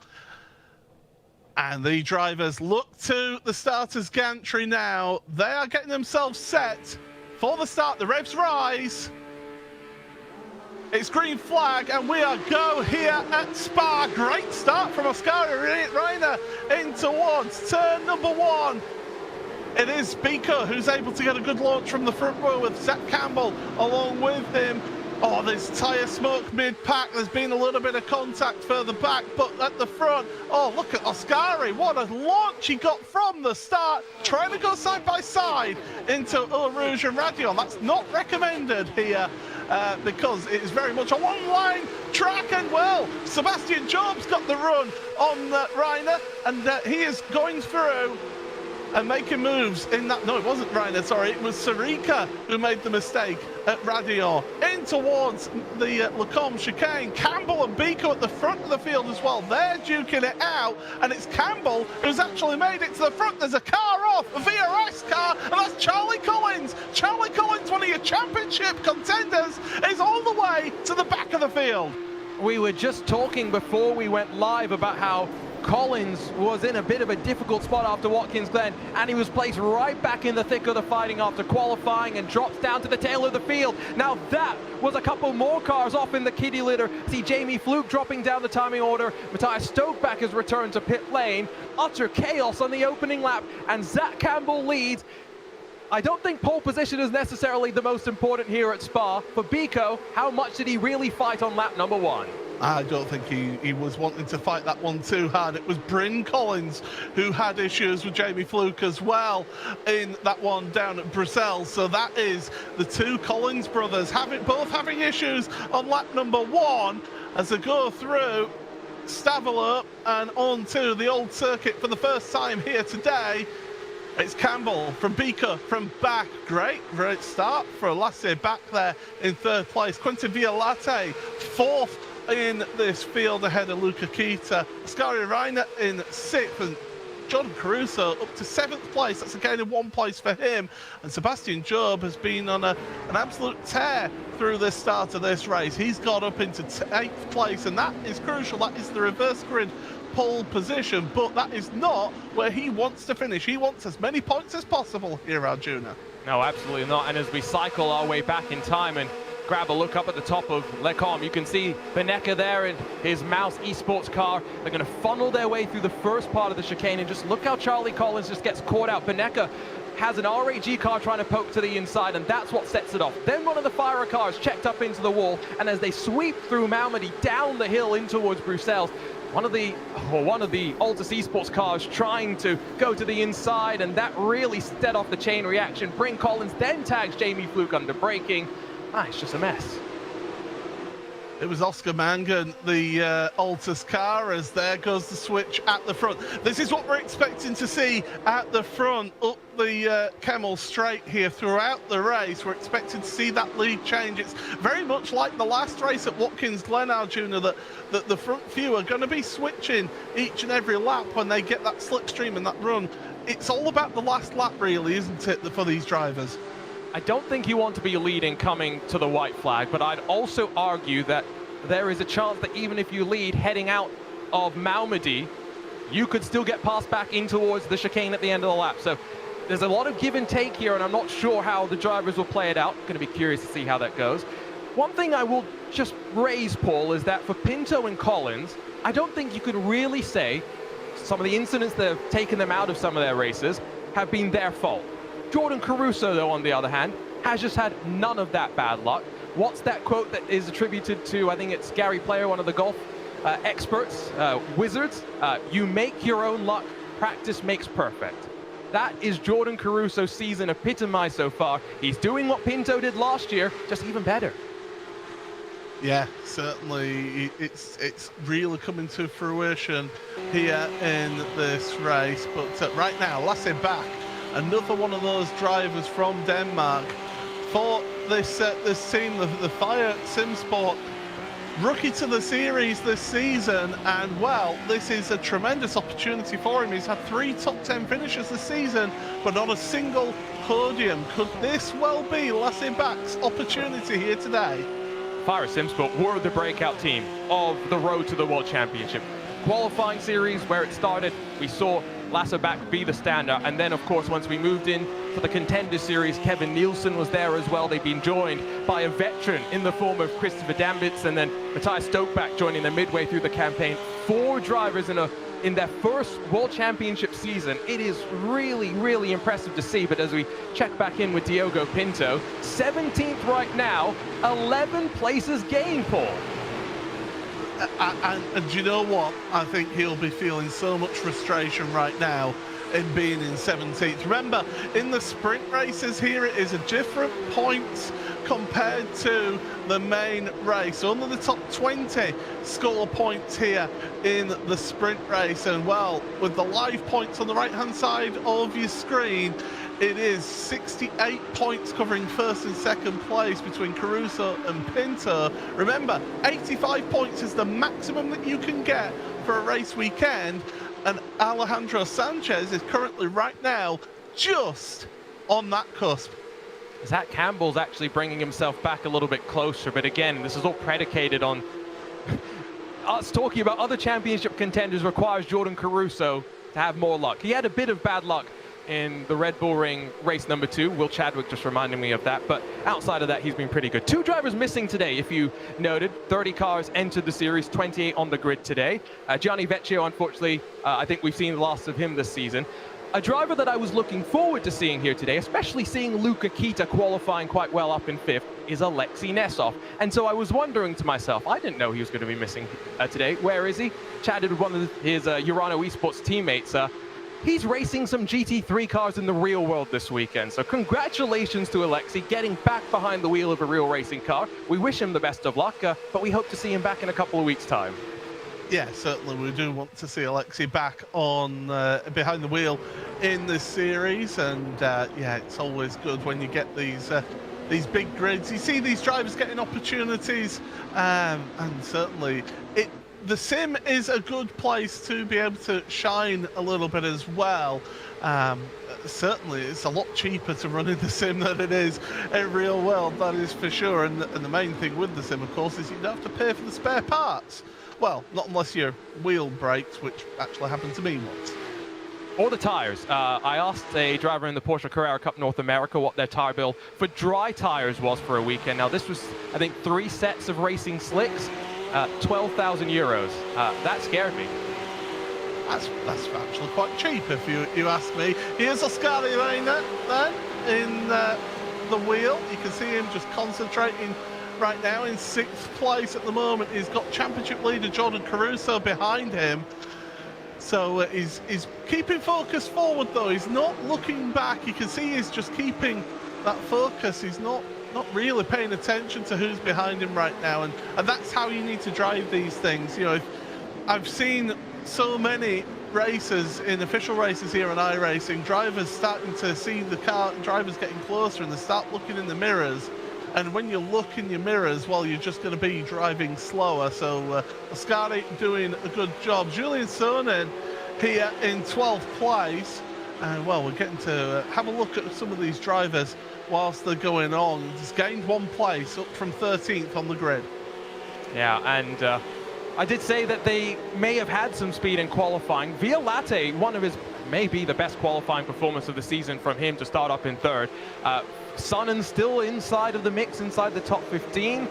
And the drivers look to the starters gantry now. They are getting themselves set for the start. The revs rise. It's green flag, and we are go here at Spa. Great start from Oscar Reina in towards turn number 1. It is Bico who's able to get a good launch from the front row, with Zach Campbell along with him. Oh, there's tyre smoke mid-pack. There's been a little bit of contact further back, but at the front, oh, look at Oscari. What a launch he got from the start, trying to go side by side into Eau Rouge and Radion. That's not recommended here because it is very much a one-line track. And, well, Sebastian Job's got the run on Reiner, and he is going through and making moves in that. No, it wasn't Reiner, sorry, it was Sarika who made the mistake at Radion. In towards the Lacombe chicane. Campbell and Biko at the front of the field as well. They're duking it out, and it's Campbell who's actually made it to the front. There's a car off, a VRS car, and that's Charlie Collins. Charlie Collins, one of your championship contenders, is all the way to the back of the field. We were just talking before we went live about how Collins was in a bit of a difficult spot after Watkins Glen, and he was placed right back in the thick of the fighting after qualifying and drops down to the tail of the field. Now that was a couple more cars off in the kiddie litter. See Jamie Fluke dropping down the timing order. Matthias Stokeback has returned to pit lane. Utter chaos on the opening lap, and Zach Campbell leads. I don't think pole position is necessarily the most important here at Spa. For Biko, how much did he really fight on lap number 1? I don't think he was wanting to fight that one too hard. It was Bryn Collins who had issues with Jamie Fluke as well in that one down at Brussels. So that is the two Collins brothers both having issues on lap number 1 as they go through Stavelot and onto the old circuit for the first time here today. It's Campbell from Bika from back. Great start for Lasse back there in 3rd place. Quentin Violate 4th in this field ahead of Luca Kita. Oscar Reiner in 6th, and Jordan Caruso up to 7th place. That's a gain of 1 place for him. And Sebastian Job has been on an absolute tear through the start of this race. He's got up into 8th place, and that is crucial. That is the reverse grid pole position, but that is not where he wants to finish. He wants as many points as possible here, Arjuna. No, absolutely not. And as we cycle our way back in time and grab a look up at the top of Lecombe, you can see Beneka there in his Mouse eSports car. They're going to funnel their way through the first part of the chicane, and just look how Charlie Collins just gets caught out. Beneka has an RAG car trying to poke to the inside, and that's what sets it off. Then one of the Fire cars checked up into the wall, and as they sweep through Malmedy down the hill in towards Bruxelles, one of the Altus eSports cars trying to go to the inside, and that really set off the chain reaction. Bryn Collins then tags Jamie Fluke under braking. It's just a mess. It was Oscar Mangan, the Altus car, as there goes the switch at the front. This is what we're expecting to see at the front, up the Kemmel Straight here throughout the race. We're expecting to see that lead change. It's very much like the last race at Watkins Glen, Arjuna, that the front few are going to be switching each and every lap when they get that slipstream and that run. It's all about the last lap, really, isn't it, for these drivers? I don't think you want to be leading coming to the white flag, but I'd also argue that there is a chance that even if you lead heading out of Malmedy, you could still get passed back in towards the chicane at the end of the lap. So there's a lot of give and take here, and I'm not sure how the drivers will play it out. Going to be curious to see how that goes. One thing I will just raise, Paul, is that for Pinto and Collins, I don't think you could really say some of the incidents that have taken them out of some of their races have been their fault. Jordan Caruso, though, on the other hand, has just had none of that bad luck. What's that quote that is attributed to, I think it's Gary Player, one of the golf experts, wizards? You make your own luck, practice makes perfect. That is Jordan Caruso's season epitomized so far. He's doing what Pinto did last year, just even better. Yeah, certainly it's really coming to fruition here in this race. But right now, Lasse back, another one of those drivers from Denmark for this team, the Fire SimSport, rookie to the series this season, and well, this is a tremendous opportunity for him. He's had 3 top 10 finishes this season, but not a single podium. Could this well be Lasse Back's opportunity here today? Fire SimSport were the breakout team of the road to the World Championship. Qualifying series where it started, we saw Lasse Back be the standout, and then of course once we moved in to the Contender Series, Kevin Nielsen was there as well. They've been joined by a veteran in the form of Christopher Dambitz, and then Matthias Stokeback joining them midway through the campaign. 4 drivers in a in their first World Championship season. It is really, really impressive to see. But as we check back in with Diogo Pinto, 17th right now, 11 places gained, Paul. And do you know what? I think he'll be feeling so much frustration right now in being in 17th. Remember, in the sprint races here, it is a different points compared to the main race. Only the top 20 score points here in the sprint race. And well, with the live points on the right-hand side of your screen, it is 68 points covering first and second place between Caruso and Pinto. Remember, 85 points is the maximum that you can get for a race weekend, and Alejandro Sanchez is currently right now just on that cusp. Zach Campbell's actually bringing himself back a little bit closer, but again, this is all predicated on us talking about other championship contenders requires Jordan Caruso to have more luck. He had a bit of bad luck in the Red Bull Ring race number 2. Will Chadwick just reminding me of that, but outside of that, he's been pretty good. 2 drivers missing today, if you noted. 30 cars entered the series, 28 on the grid today. Gianni Vecchio, unfortunately, I think we've seen the last of him this season. A driver that I was looking forward to seeing here today, especially seeing Luka Kita qualifying quite well up in 5th, is Alexei Nesov. And so I was wondering to myself, I didn't know he was going to be missing today. Where is he? Chatted with one of his Urano eSports teammates. He's racing some GT3 cars in the real world this weekend. So congratulations to Alexei getting back behind the wheel of a real racing car. We wish him the best of luck, but we hope to see him back in a couple of weeks' time. Yeah, certainly we do want to see Alexei back on behind the wheel in this series, and yeah, it's always good when you get these big grids. You see these drivers getting opportunities, and certainly the sim is a good place to be able to shine a little bit as well. Certainly, it's a lot cheaper to run in the sim than it is in real world, that is for sure. And the main thing with the sim, of course, is you don't have to pay for the spare parts. Well, not unless your wheel breaks, which actually happened to me once. Or the tires. I asked a driver in the Porsche Carrera Cup North America what their tire bill for dry tires was for a weekend. Now, this was, I think, 3 sets of racing slicks, 12,000 euros. That scared me. That's actually quite cheap, if you ask me. Here's Oscar Reina then in the wheel. You can see him just concentrating right now in 6th place at the moment. He's got championship leader Jordan Caruso behind him. So he's keeping focus forward though. He's not looking back. You can see he's just keeping that focus. He's not really paying attention to who's behind him right now. And that's how you need to drive these things. You know, I've seen so many races in official races here on iRacing, drivers starting to see the car, drivers getting closer, and they start looking in the mirrors. And when you look in your mirrors, well, you're just going to be driving slower. So Ascari doing a good job. Julian Sonnen here in 12th place. And well, we're getting to have a look at some of these drivers whilst they're going on. He's gained 1 place, up from 13th on the grid. Yeah, and I did say that they may have had some speed in qualifying. Violate, one of his, maybe the best qualifying performance of the season from him to start up in 3rd. Sonnen still inside of the mix, inside the top 15.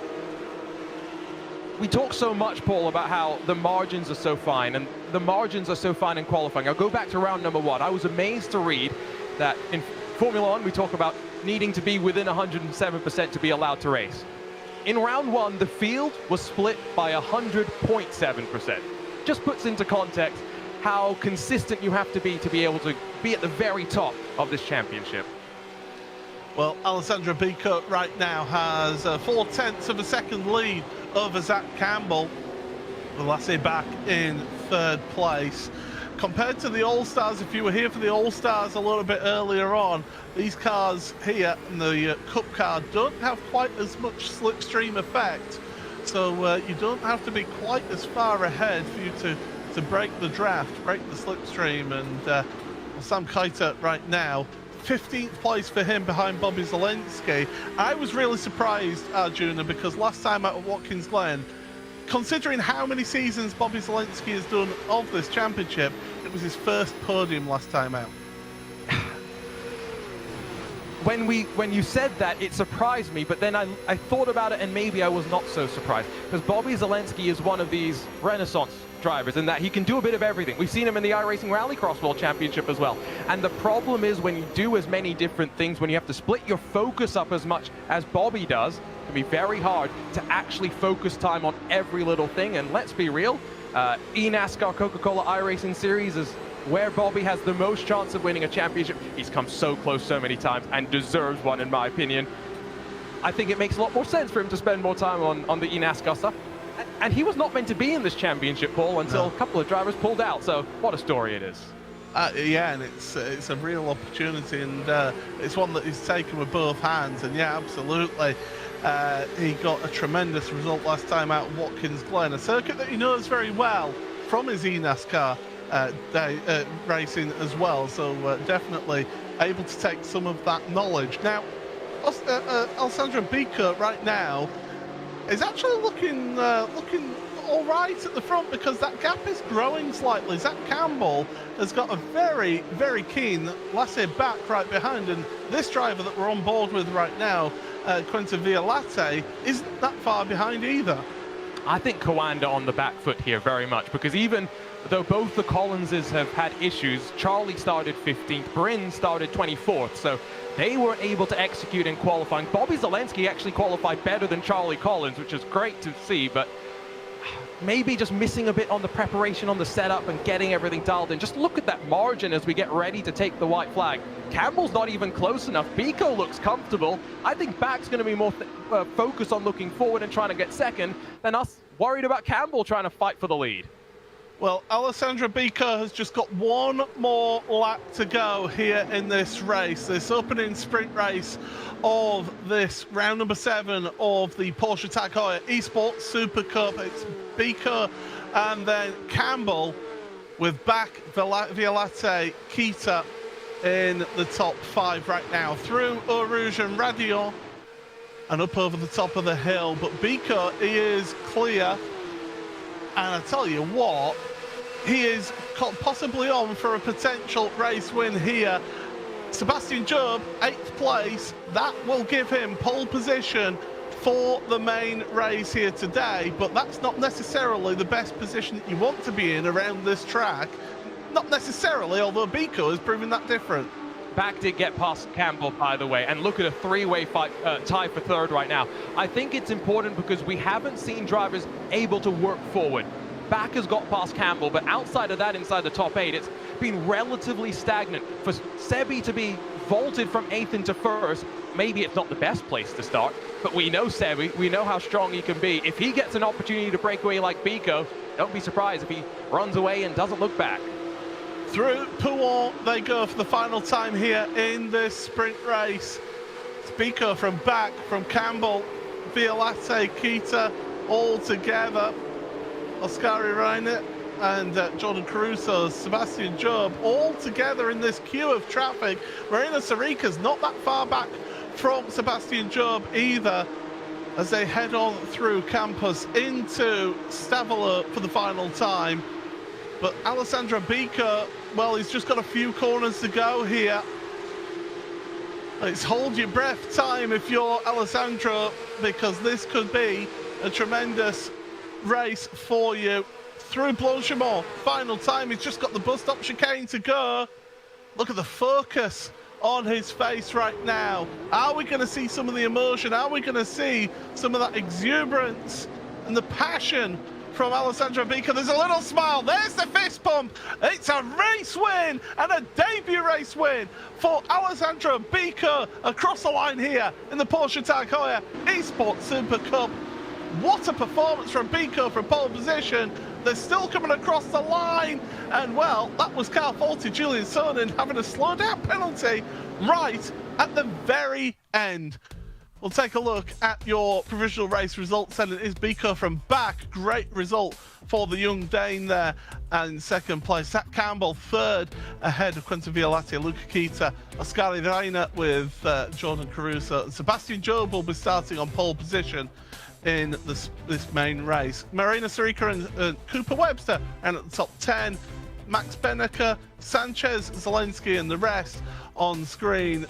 We talk so much, Paul, about how the margins are so fine, and the margins are so fine in qualifying. I'll go back to round number 1. I was amazed to read that in Formula 1, we talk about needing to be within 107% to be allowed to race. In round 1, the field was split by 100.7%. Just puts into context how consistent you have to be able to be at the very top of this championship. Well, Alessandro Bico right now has 4/10 of a second lead over Zach Campbell. Lassie back in 3rd place. Compared to the All-Stars, if you were here for the All-Stars a little bit earlier on, these cars here in the Cup car don't have quite as much slipstream effect. So you don't have to be quite as far ahead for you to break the draft, break the slipstream. And Sam Keita right now, 15th place for him behind Bobby Zelensky. I was really surprised, Arjuna, because last time out at Watkins Glen, considering how many seasons Bobby Zelensky has done of this championship, it was his first podium last time out. When you said that, it surprised me, but then I thought about it and maybe I was not so surprised, because Bobby Zelensky is one of these Renaissance drivers in that he can do a bit of everything. We've seen him in the iRacing Rallycross World Championship as well. And the problem is when you do as many different things, when you have to split your focus up as much as Bobby does, it can be very hard to actually focus time on every little thing. And let's be real, eNASCAR Coca-Cola iRacing Series is where Bobby has the most chance of winning a championship. He's come so close so many times and deserves one, in my opinion. I think it makes a lot more sense for him to spend more time on the eNASCAR stuff. And he was not meant to be in this championship, Paul, until a couple of drivers pulled out. So what a story it is. Yeah, and it's a real opportunity, and it's one that he's taken with both hands. And yeah, absolutely. He got a tremendous result last time out at Watkins Glen, a circuit that he knows very well from his eNASCAR racing as well. So definitely able to take some of that knowledge. Now, Alessandro Bico right now is actually looking all right at the front, because that gap is growing slightly. Zach Campbell has got a very, very keen Lasse back right behind, and this driver that we're on board with right now, Quentin Violate, isn't that far behind either. I think Coanda on the back foot here very much, because even though both the Collinses have had issues, Charlie started 15th, Bryn started 24th, so they were able to execute in qualifying. Bobby Zelensky actually qualified better than Charlie Collins, which is great to see, but maybe just missing a bit on the preparation on the setup and getting everything dialed in. Just look at that margin as we get ready to take the white flag. Campbell's not even close enough. Bico looks comfortable. I think Back's going to be more focused on looking forward and trying to get second than us worried about Campbell trying to fight for the lead. Well, Alessandro Bico has just got one more lap to go here in this race, this opening sprint race of this round number 7 of the Porsche Heuer eSports Super Cup. It's Bico and then Campbell with Bach, Violate, Kita in the top 5 right now, through Eau Rouge and Radion and up over the top of the hill. But Bico, he is clear. And I tell you what, he is possibly on for a potential race win here. Sebastian Job, 8th place. That will give him pole position for the main race here today, but that's not necessarily the best position that you want to be in around this track. Not necessarily, although Bico is proving that different. Back did get past Campbell, by the way, and look at a three-way fight, tie for third right now. I think it's important because we haven't seen drivers able to work forward. Back has got past Campbell, but outside of that, inside the top 8, it's been relatively stagnant. For Sebi to be vaulted from 8th into 1st, maybe it's not the best place to start, but we know Sebi, we know how strong he can be. If he gets an opportunity to break away like Bico, don't be surprised if he runs away and doesn't look back. Through Pouon they go for the final time here in this sprint race. It's Bico from Back, from Campbell, Violate, Kita, all together. Oscari Reinert and Jordan Caruso, Sebastian Job, all together in this queue of traffic. Marina Sarica's not that far back from Sebastian Job either, as they head on through campus into Stavolo for the final time. But Alessandro Bico, well, he's just got a few corners to go here. It's hold your breath time if you're Alessandro, because this could be a tremendous race for you. Through Blanchimont, final time. He's just got the bus stop chicane to go. Look at the focus on his face right now. Are we going to see some of the emotion? Are we going to see some of that exuberance and the passion from Alessandro Bico? There's a little smile. There's the fist pump. It's a race win and a debut race win for Alessandro Bico across the line here in the Porsche Heuer eSports Super Cup. What a performance from Bico from pole position. They're still coming across the line, and well, that was Carl Faulty, Julian Sonnen having a slow down penalty right at the very end. We'll take a look at your provisional race results, and it is Bico from Back. Great result for the young Dane there, and in second place, Zach Campbell, third, ahead of Quentin Violate, Luca Kita, Oscari Reinert with Jordan Caruso, and Sebastian Job will be starting on pole position in this main race. Marina Sarica and Cooper Webster, and at the top 10, Max Benneker, Sanchez, Zelensky, and the rest on screen.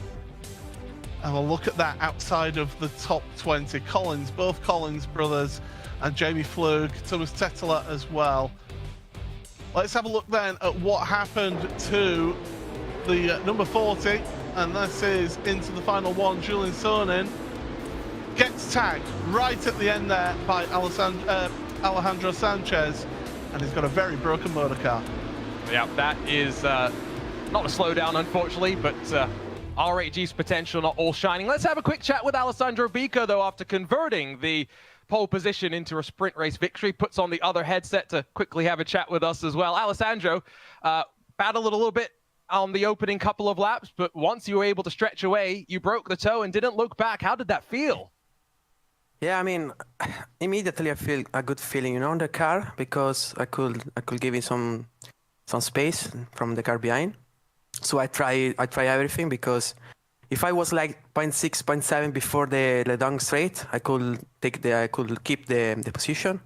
And we'll look at that outside of the top 20. Collins, both Collins brothers, and Jamie Flug, Thomas Tetteler as well. Let's have a look then at what happened to the number 40, and this is into the final one. Julian Sonin gets tagged right at the end there by Alejandro Sanchez, and he's got a very broken motor car. Yeah, that is not a slowdown, unfortunately, but R8G's potential not all shining. Let's have a quick chat with Alessandro Bico, though, after converting the pole position into a sprint race victory. Puts on the other headset to quickly have a chat with us as well. Alessandro, battled a little bit on the opening couple of laps, but once you were able to stretch away, you broke the toe and didn't look back. How did that feel? Yeah, I mean, immediately I feel a good feeling, you know, in the car, because I could give it some space from the car behind. So I try everything, because if I was like 0.6, 0.7 before the down straight, I could keep the position.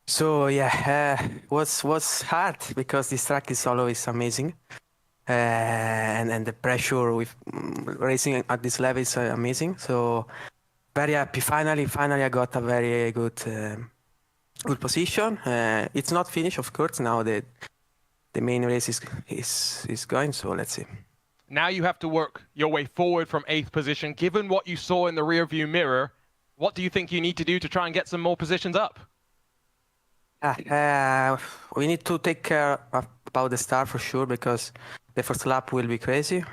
So yeah, was hard, because this track is always amazing. And the pressure with racing at this level is amazing. So very happy. Finally I got a very good position. It's not finished, of course. Now the main race is going. So let's see. Now you have to work your way forward from 8th position. Given what you saw in the rearview mirror, what do you think you need to do to try and get some more positions up? We need to take care about the start for sure, because the first lap will be crazy.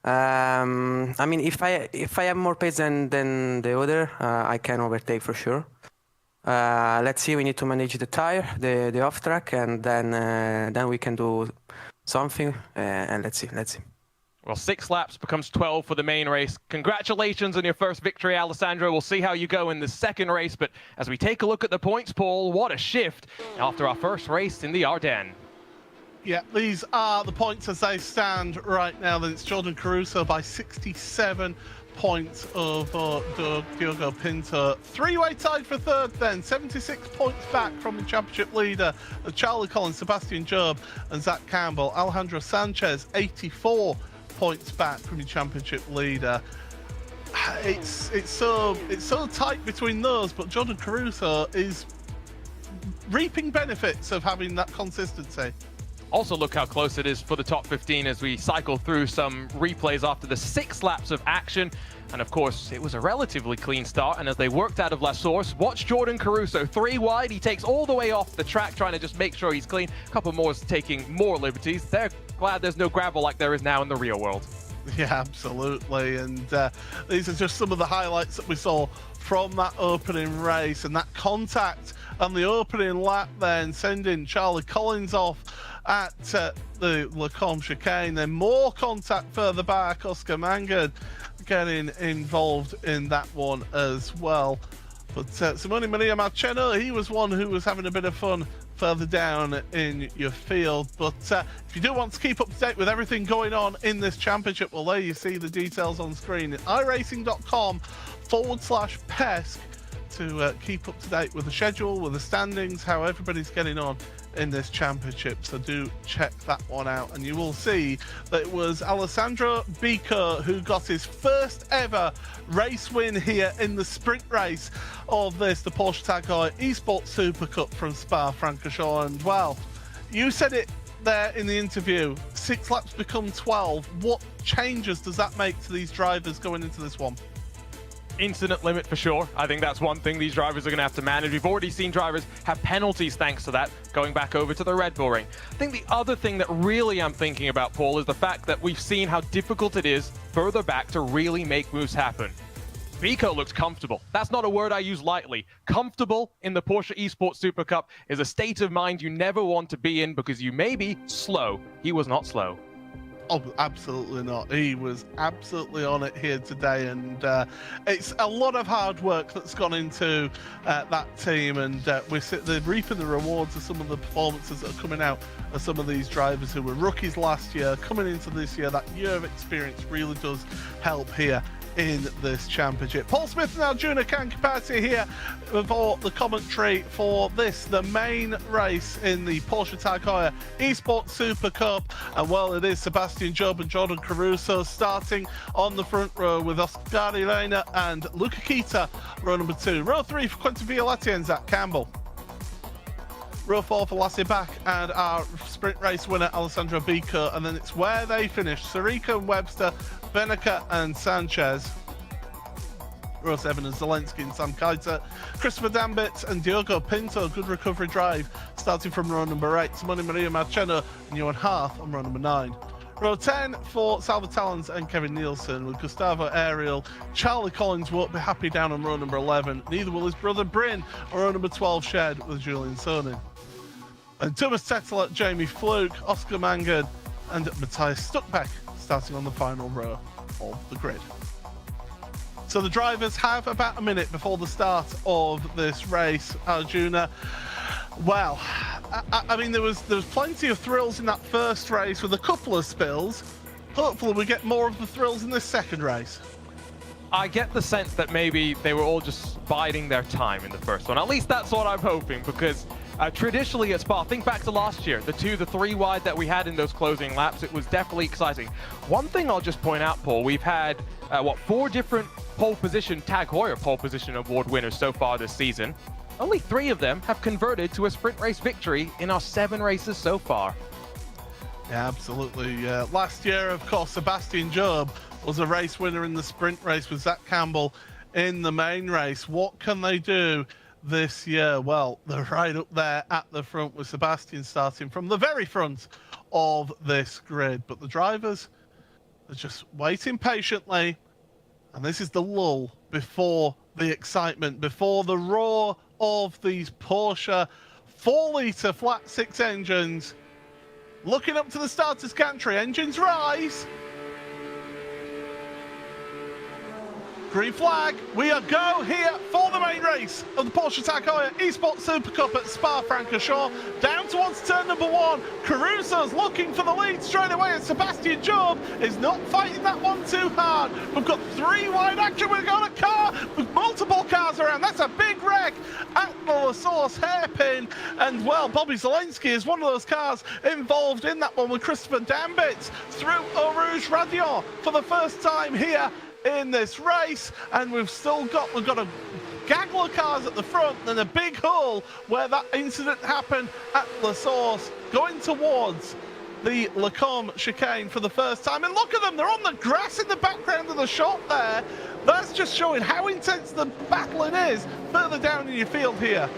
I mean, if I have more pace than the other, I can overtake for sure. Let's see. We need to manage the tire, the off track, and then we can do something. And let's see. Well, 6 laps becomes 12 for the main race. Congratulations on your first victory, Alessandro. We'll see how you go in the second race. But as we take a look at the points, Paul, what a shift after our first race in the Ardennes. Yeah, these are the points as they stand right now. Then it's Jordan Caruso by 67 points over Diogo Pinto. 3-way tied for third then, 76 points back from the championship leader, Charlie Collins, Sebastian Job and Zach Campbell. Alejandro Sanchez, 84 points back from the championship leader. It's so tight between those, but Jordan Caruso is reaping benefits of having that consistency. Also, look how close it is for the top 15 as we cycle through some replays after the 6 laps of action. And of course, it was a relatively clean start. And as they worked out of La Source, watch Jordan Caruso, 3 wide. He takes all the way off the track, trying to just make sure he's clean. A couple more is taking more liberties. They're glad there's no gravel like there is now in the real world. Yeah, absolutely. And these are just some of the highlights that we saw from that opening race, and that contact on the opening lap then sending Charlie Collins off at the Lacombe chicane. Then more contact further back, Oscar Mangard getting involved in that one as well. But Simone Maria Marcheno, he was one who was having a bit of fun further down in your field. But if you do want to keep up to date with everything going on in this championship, well, there you see the details on screen at iRacing.com/PESC to keep up to date with the schedule, with the standings, how everybody's getting on in this championship. So do check that one out, and you will see that it was Alessandro Bico who got his first ever race win here in the sprint race of this, the Porsche Heuer eSports Supercup from Spa-Francorchamps. And well, you said it there in the interview, 6 laps become 12. What changes does that make to these drivers going into this one? Incident limit for sure. I think that's one thing these drivers are going to have to manage. We've already seen drivers have penalties thanks to that, going back over to the Red Bull ring. I think the other thing that really I'm thinking about, Paul, is the fact that we've seen how difficult it is further back to really make moves happen. Bico looks comfortable. That's not a word I use lightly. Comfortable in the Porsche eSports Super Cup is a state of mind you never want to be in, because you may be slow. He was not slow. Oh, absolutely not. He was absolutely on it here today, and it's a lot of hard work that's gone into that team, and they're reaping the rewards of some of the performances that are coming out of some of these drivers who were rookies last year. Coming into this year, that year of experience really does help here in this championship. Paul Smith and Arjuna Kankapati here for the commentary for this, the main race in the Porsche Heuer eSports Super Cup. And well, it is Sebastian Job and Jordan Caruso starting on the front row, with Oscar Elena and Luca Kita row number 2. Row 3 for Quentin Violetti and Zach Campbell. row 4 for Lassie Back and our sprint race winner, Alessandro Bico. And then it's where they finished. Sirico and Webster, Benica and Sanchez. Row 7 is Zelensky and Sam Kaiser. Christopher Dambit and Diogo Pinto, good recovery drive, starting from row number 8. Simone Maria Marcheno and Johan Harth on row number 9. Row 10 for Salva Talens and Kevin Nielsen, with Gustavo Ariel. Charlie Collins won't be happy down on row number 11. Neither will his brother Bryn on row number 12, shared with Julian Sonin. And Thomas Tetteler, Jamie Fluke, Oscar Mangard and Matthias Stuckbeck starting on the final row of the grid. So the drivers have about a minute before the start of this race, Arjuna. Well, I mean, there was plenty of thrills in that first race with a couple of spills. Hopefully we get more of the thrills in this second race. I get the sense that maybe they were all just biding their time in the first one. At least that's what I'm hoping, because traditionally at Spa, think back to last year, the 2, the 3 wide that we had in those closing laps, it was definitely exciting. One thing I'll just point out, Paul, we've had, 4 different pole position, Tag Heuer pole position award winners so far this season. Only 3 of them have converted to a sprint race victory in our 7 races so far. Yeah, absolutely. Last year, of course, Sebastian Job was a race winner in the sprint race with Zach Campbell in the main race. What can they do this year? Well, they're right up there at the front with Sebastian starting from the very front of this grid. But the drivers are just waiting patiently. And this is the lull before the excitement, before the roar of these Porsche 4-litre flat 6 engines. Looking up to the starter's gantry, engines rise. Green flag, we are go here for the main race of the Porsche Tag Heuer eSports Supercup at Spa-Francorchamps. Down towards turn number 1, Caruso's looking for the lead straight away, and Sebastian Job is not fighting that one too hard. We've got 3 wide action, we've got a car with multiple cars around. That's a big wreck at the La Source hairpin, and well, Bobby Zelensky is one of those cars involved in that one with Christopher Dambit through Eau Rouge Radion for the first time here in this race. And we've got a gaggle of cars at the front and a big hole where that incident happened at La Source, going towards the Lacombe chicane for the first time. And look at them, they're on the grass in the background of the shot there. That's just showing how intense the battling is further down in your field here.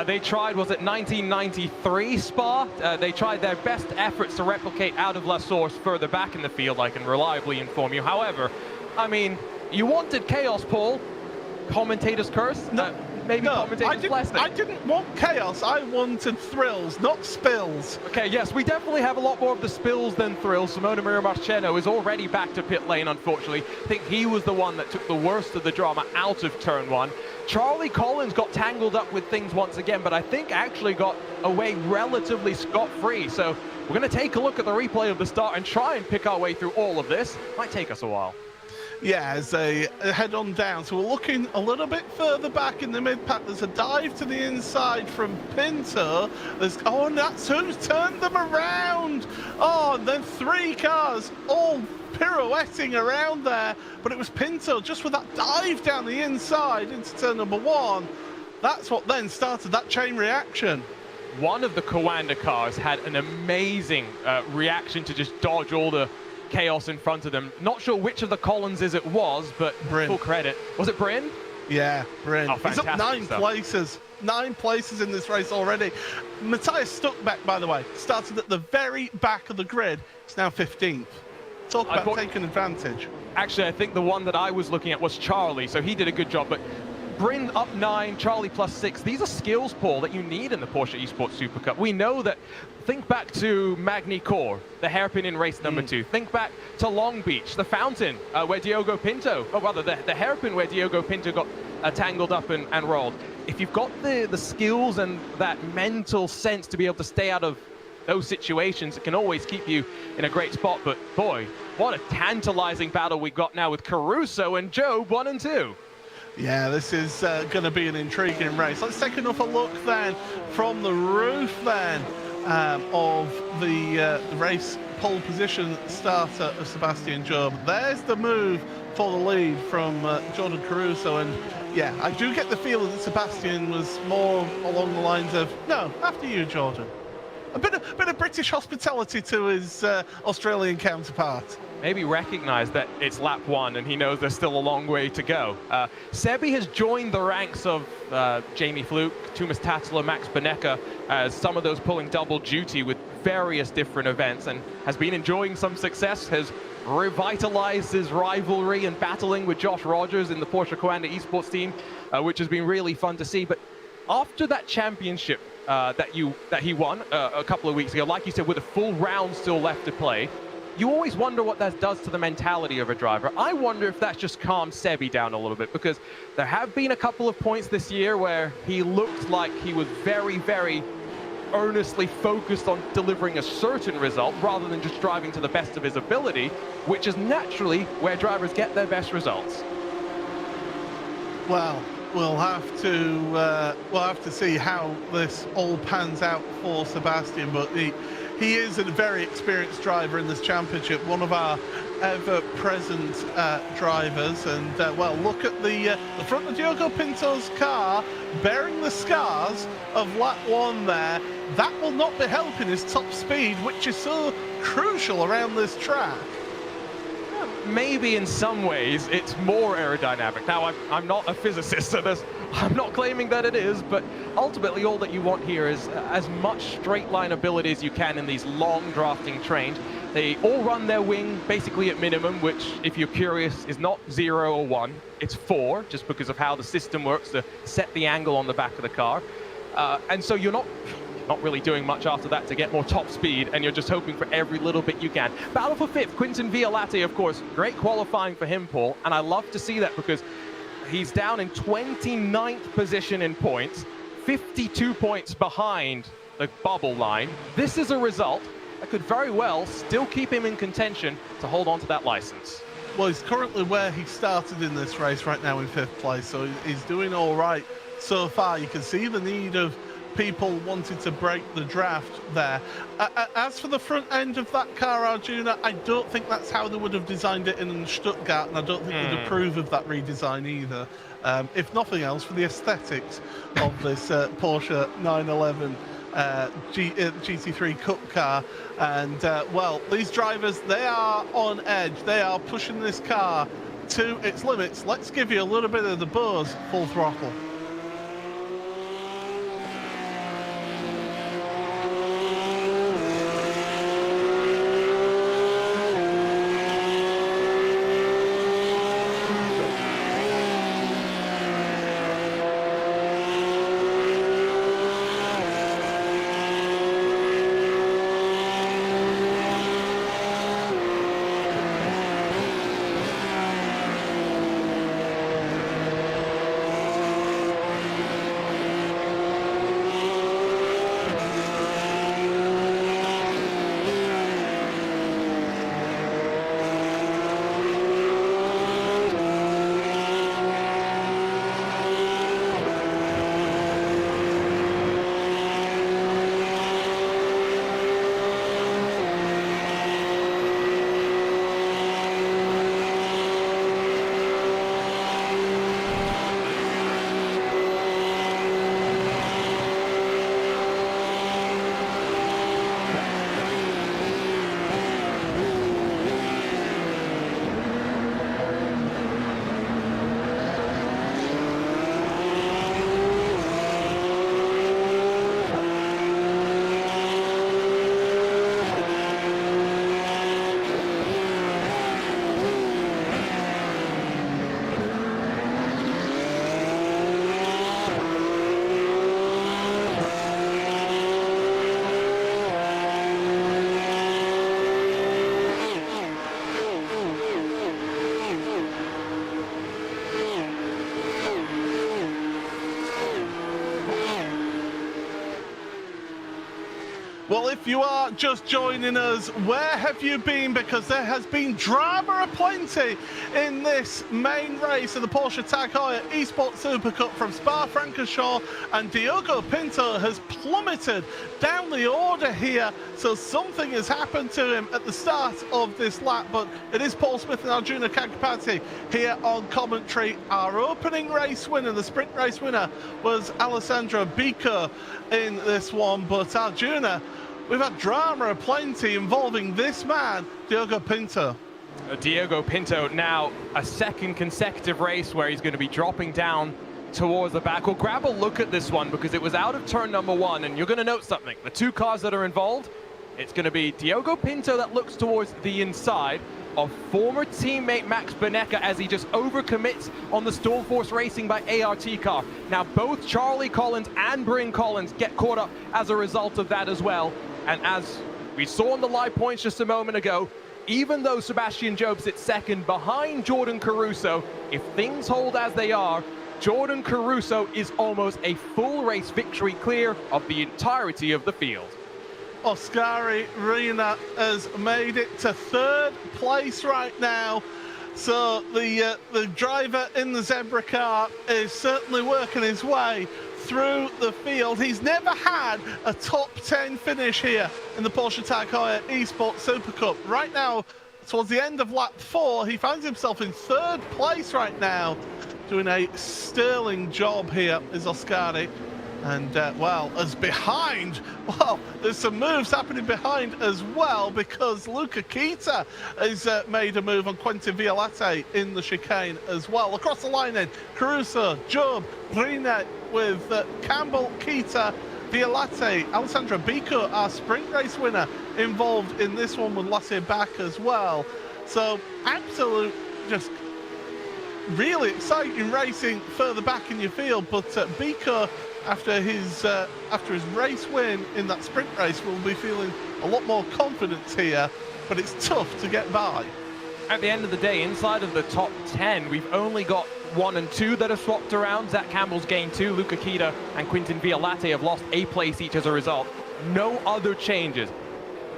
They tried, was it 1993 Spa? They tried their best efforts to replicate out of La Source further back in the field, I can reliably inform you. However, I mean, you wanted chaos, Paul. Commentator's curse? No, maybe commentator's blessing. I didn't want chaos. I wanted thrills, not spills. Okay, yes, we definitely have a lot more of the spills than thrills. Simone Maria Marcheno is already back to pit lane, unfortunately. I think he was the one that took the worst of the drama out of turn 1. Charlie Collins got tangled up with things once again, but I think actually got away relatively scot-free. So we're going to take a look at the replay of the start and try and pick our way through all of this. Might take us a while. Yeah, as they head on down. So we're looking a little bit further back in the mid-pack. There's a dive to the inside from Pinto. And that's who's turned them around. Oh, and then 3 cars all pirouetting around there. But it was Pinto just with that dive down the inside into turn number 1. That's what then started that chain reaction. One of the Coanda cars had an amazing reaction to just dodge all the chaos in front of them. Not sure which of the Collinses it was, but Bryn. Full credit. Was it Bryn? Yeah, Bryn. Oh, he's up 9 places. 9 places in this race already. Matthias Stuckbeck, by the way, started at the very back of the grid. It's now 15th. Talk about taking advantage. Actually, I think the one that I was looking at was Charlie, so he did a good job. But Bryn up 9, Charlie plus 6. These are skills, Paul, that you need in the Porsche eSports Supercup. We know that. Think back to Magny Core, the hairpin in race number 2. Think back to Long Beach, the fountain where Diogo Pinto, or rather the hairpin where Diogo Pinto got tangled up and rolled. If you've got the skills and that mental sense to be able to stay out of those situations, it can always keep you in a great spot. But boy, what a tantalizing battle we got now with Caruso and Job 1 and 2. Yeah, this is going to be an intriguing race. Let's take another look then from the roof then of the race pole position starter of Sebastian Job. There's the move for the lead from Jordan Caruso, and yeah, I do get the feeling that Sebastian was more along the lines of, no, after you, Jordan. A bit of British hospitality to his Australian counterpart. Maybe recognize that it's lap 1 and he knows there's still a long way to go. Sebi has joined the ranks of Jamie Fluke, Tumas Tatler, Max Benecca, as some of those pulling double duty with various different events, and has been enjoying some success, has revitalized his rivalry and battling with Josh Rogers in the Porsche Coanda eSports team, which has been really fun to see. But after that championship that he won a couple of weeks ago, like you said, with a full round still left to play, you always wonder what that does to the mentality of a driver. I wonder if that's just calmed Sebi down a little bit, because there have been a couple of points this year where he looked like he was very, very earnestly focused on delivering a certain result rather than just driving to the best of his ability, which is naturally where drivers get their best results. Well, we'll have to see how this all pans out for Sebastian, but he is a very experienced driver in this championship, one of our ever-present drivers. And, well, look at the front of Diogo Pinto's car, bearing the scars of lap 1 there. That will not be helping his top speed, which is so crucial around this track. Maybe in some ways it's more aerodynamic. Now, I'm not a physicist, so I'm not claiming that it is, but ultimately all that you want here is as much straight line ability as you can in these long drafting trains. They all run their wing basically at minimum, which, if you're curious, is not 0 or 1, it's 4, just because of how the system works to set the angle on the back of the car. And so you're not really doing much after that to get more top speed, and you're just hoping for every little bit you can. Battle for 5th, Quinton Violate, of course, great qualifying for him, Paul, and I love to see that because he's down in 29th position in points, 52 points behind the bubble line. This is a result that could very well still keep him in contention to hold on to that license. Well, he's currently where he started in this race right now in 5th place, so he's doing all right so far. You can see the need of people wanting to break the draft there. As for the front end of that car, Arjuna, I don't think that's how they would have designed it in Stuttgart, and I don't think they'd approve of that redesign either. If nothing else, for the aesthetics of this Porsche 911 GT3 Cup car. And, well, these drivers, they are on edge. They are pushing this car to its limits. Let's give you a little bit of the buzz, full throttle. Well, if you are just joining us, where have you been? Because there has been drama aplenty in this main race of the Porsche Heuer eSports Supercup from Spa-Francorchamps, and Diogo Pinto has plummeted down the order here. So something has happened to him at the start of this lap, but it is Paul Smith and Arjuna Kankapati here on commentary. Our opening race winner, the sprint race winner, was Alessandro Bico in this one, but Arjuna, we've had drama aplenty involving this man, Diogo Pinto. Diogo Pinto now a second consecutive race where he's going to be dropping down towards the back. We'll grab a look at this one because it was out of turn number 1, and you're going to note something. The two cars that are involved, it's going to be Diogo Pinto that looks towards the inside of former teammate Max Bonecca as he just overcommits on the Stormforce Racing by ART car. Now both Charlie Collins and Bryn Collins get caught up as a result of that as well. And as we saw on the live points just a moment ago, even though Sebastian Job sits second behind Jordan Caruso, if things hold as they are, Jordan Caruso is almost a full race victory clear of the entirety of the field. Oskari Rina has made it to 3rd place right now. So the driver in the zebra car is certainly working his way through the field. He's never had a top 10 finish here in the Porsche Heuer eSports Supercup. Right now, towards the end of lap 4, he finds himself in 3rd place right now. Doing a sterling job here is Oskari. And, well, as behind, well, there's some moves happening behind as well, because Luca Kita has made a move on Quentin Violate in the chicane as well. Across the line then, Caruso, Job, Rina with Campbell, Kita, Violate, Alessandro Bico, our sprint race winner, involved in this one with Lasse back as well. So, absolute, just really exciting racing further back in your field, but Bico, after his race win in that sprint race, will be feeling a lot more confidence here, but it's tough to get by. At the end of the day, inside of the top 10, we've only got 1 and 2 that have swapped around. Zach Campbell's gained 2, Luca Kita and Quintin Violate have lost a place each as a result. No other changes.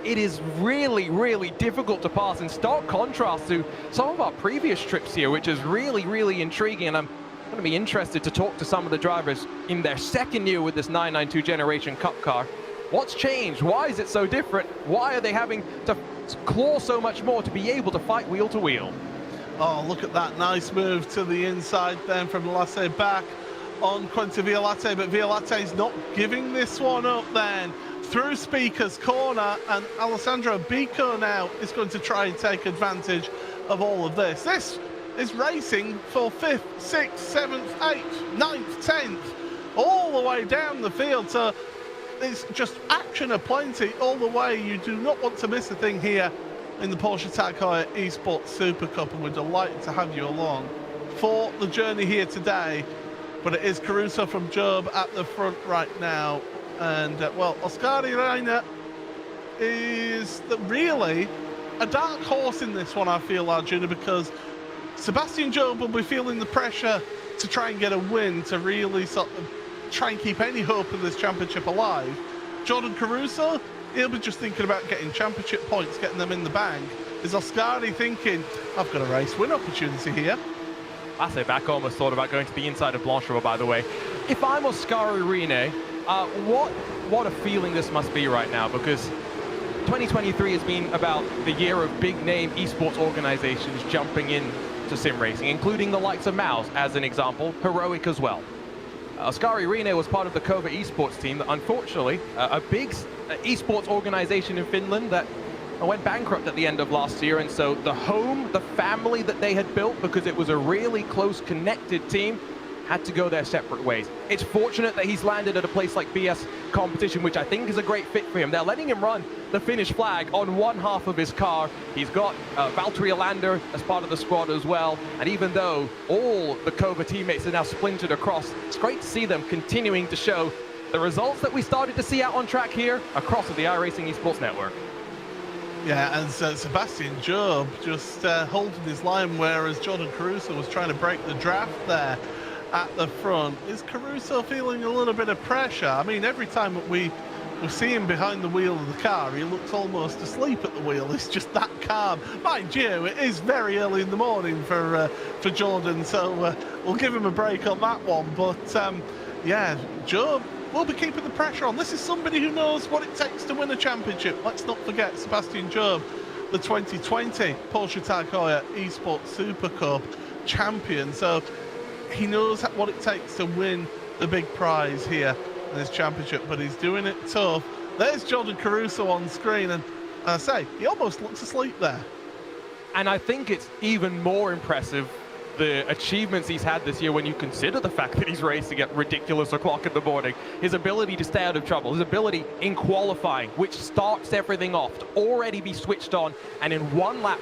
It is really, really difficult to pass, in stark contrast to some of our previous trips here, which is really, really intriguing. And I'm going to be interested to talk to some of the drivers in their second year with this 992 generation Cup car. What's changed? Why is it so different? Why are they having to claw so much more to be able to fight wheel to wheel? Oh, look at that nice move to the inside then from Lasse back on Quentin Violate, but Violate's not giving this one up then. Through Speaker's corner, and Alessandro Bico now is going to try and take advantage of all of this. This is racing for 5th, 6th, 7th, 8th, 9th, 10th, all the way down the field. So it's just action aplenty all the way. You do not want to miss a thing here in the Porsche Heuer eSports Supercup, and we're delighted to have you along for the journey here today. But it is Caruso from Job at the front right now. And, well, Oskari Reina is really a dark horse in this one, I feel, Arjuna, because Sebastian Job will be feeling the pressure to try and get a win, to really sort of try and keep any hope of this championship alive. Jordan Caruso, he'll be just thinking about getting championship points, getting them in the bank. Is Oskari thinking, I've got a race win opportunity here? I say back almost thought about going to the inside of Blanchard, by the way. If I'm Oskari Rene, what a feeling this must be right now, because 2023 has been about the year of big name esports organizations jumping in to sim racing, including the likes of Mouse as an example, Heroic as well. Oskari Rene was part of the Kova esports team that, unfortunately, a big esports organization in Finland that went bankrupt at the end of last year, and so the home, the family that they had built, because it was a really close connected team, had to go their separate ways. It's fortunate that he's landed at a place like BS Competition, which I think is a great fit for him. They're letting him run the Finnish flag on one half of his car. He's got Valtteri Alander as part of the squad as well. And even though all the Kova teammates are now splintered across, it's great to see them continuing to show the results that we started to see out on track here across the iRacing Esports Network. Yeah, and Sebastian Job just holding his line, whereas Jordan Caruso was trying to break the draft there at the front. Is Caruso feeling a little bit of pressure? I mean, every time we we see him behind the wheel of the car. He looks almost asleep at the wheel. He's just that calm. Mind you, it is very early in the morning for Jordan, so we'll give him a break on that one. But yeah, Job will be keeping the pressure on. This is somebody who knows what it takes to win a championship. Let's not forget Sebastian Job, the 2020 Porsche Heuer eSports Supercup champion. So he knows what it takes to win the big prize here in this championship, but he's doing it tough. There's Jordan Caruso on screen, and I say, he almost looks asleep there. And I think it's even more impressive the achievements he's had this year when you consider the fact that he's racing at ridiculous o'clock in the morning. His ability to stay out of trouble, his ability in qualifying, which starts everything off, to already be switched on, and in one lap,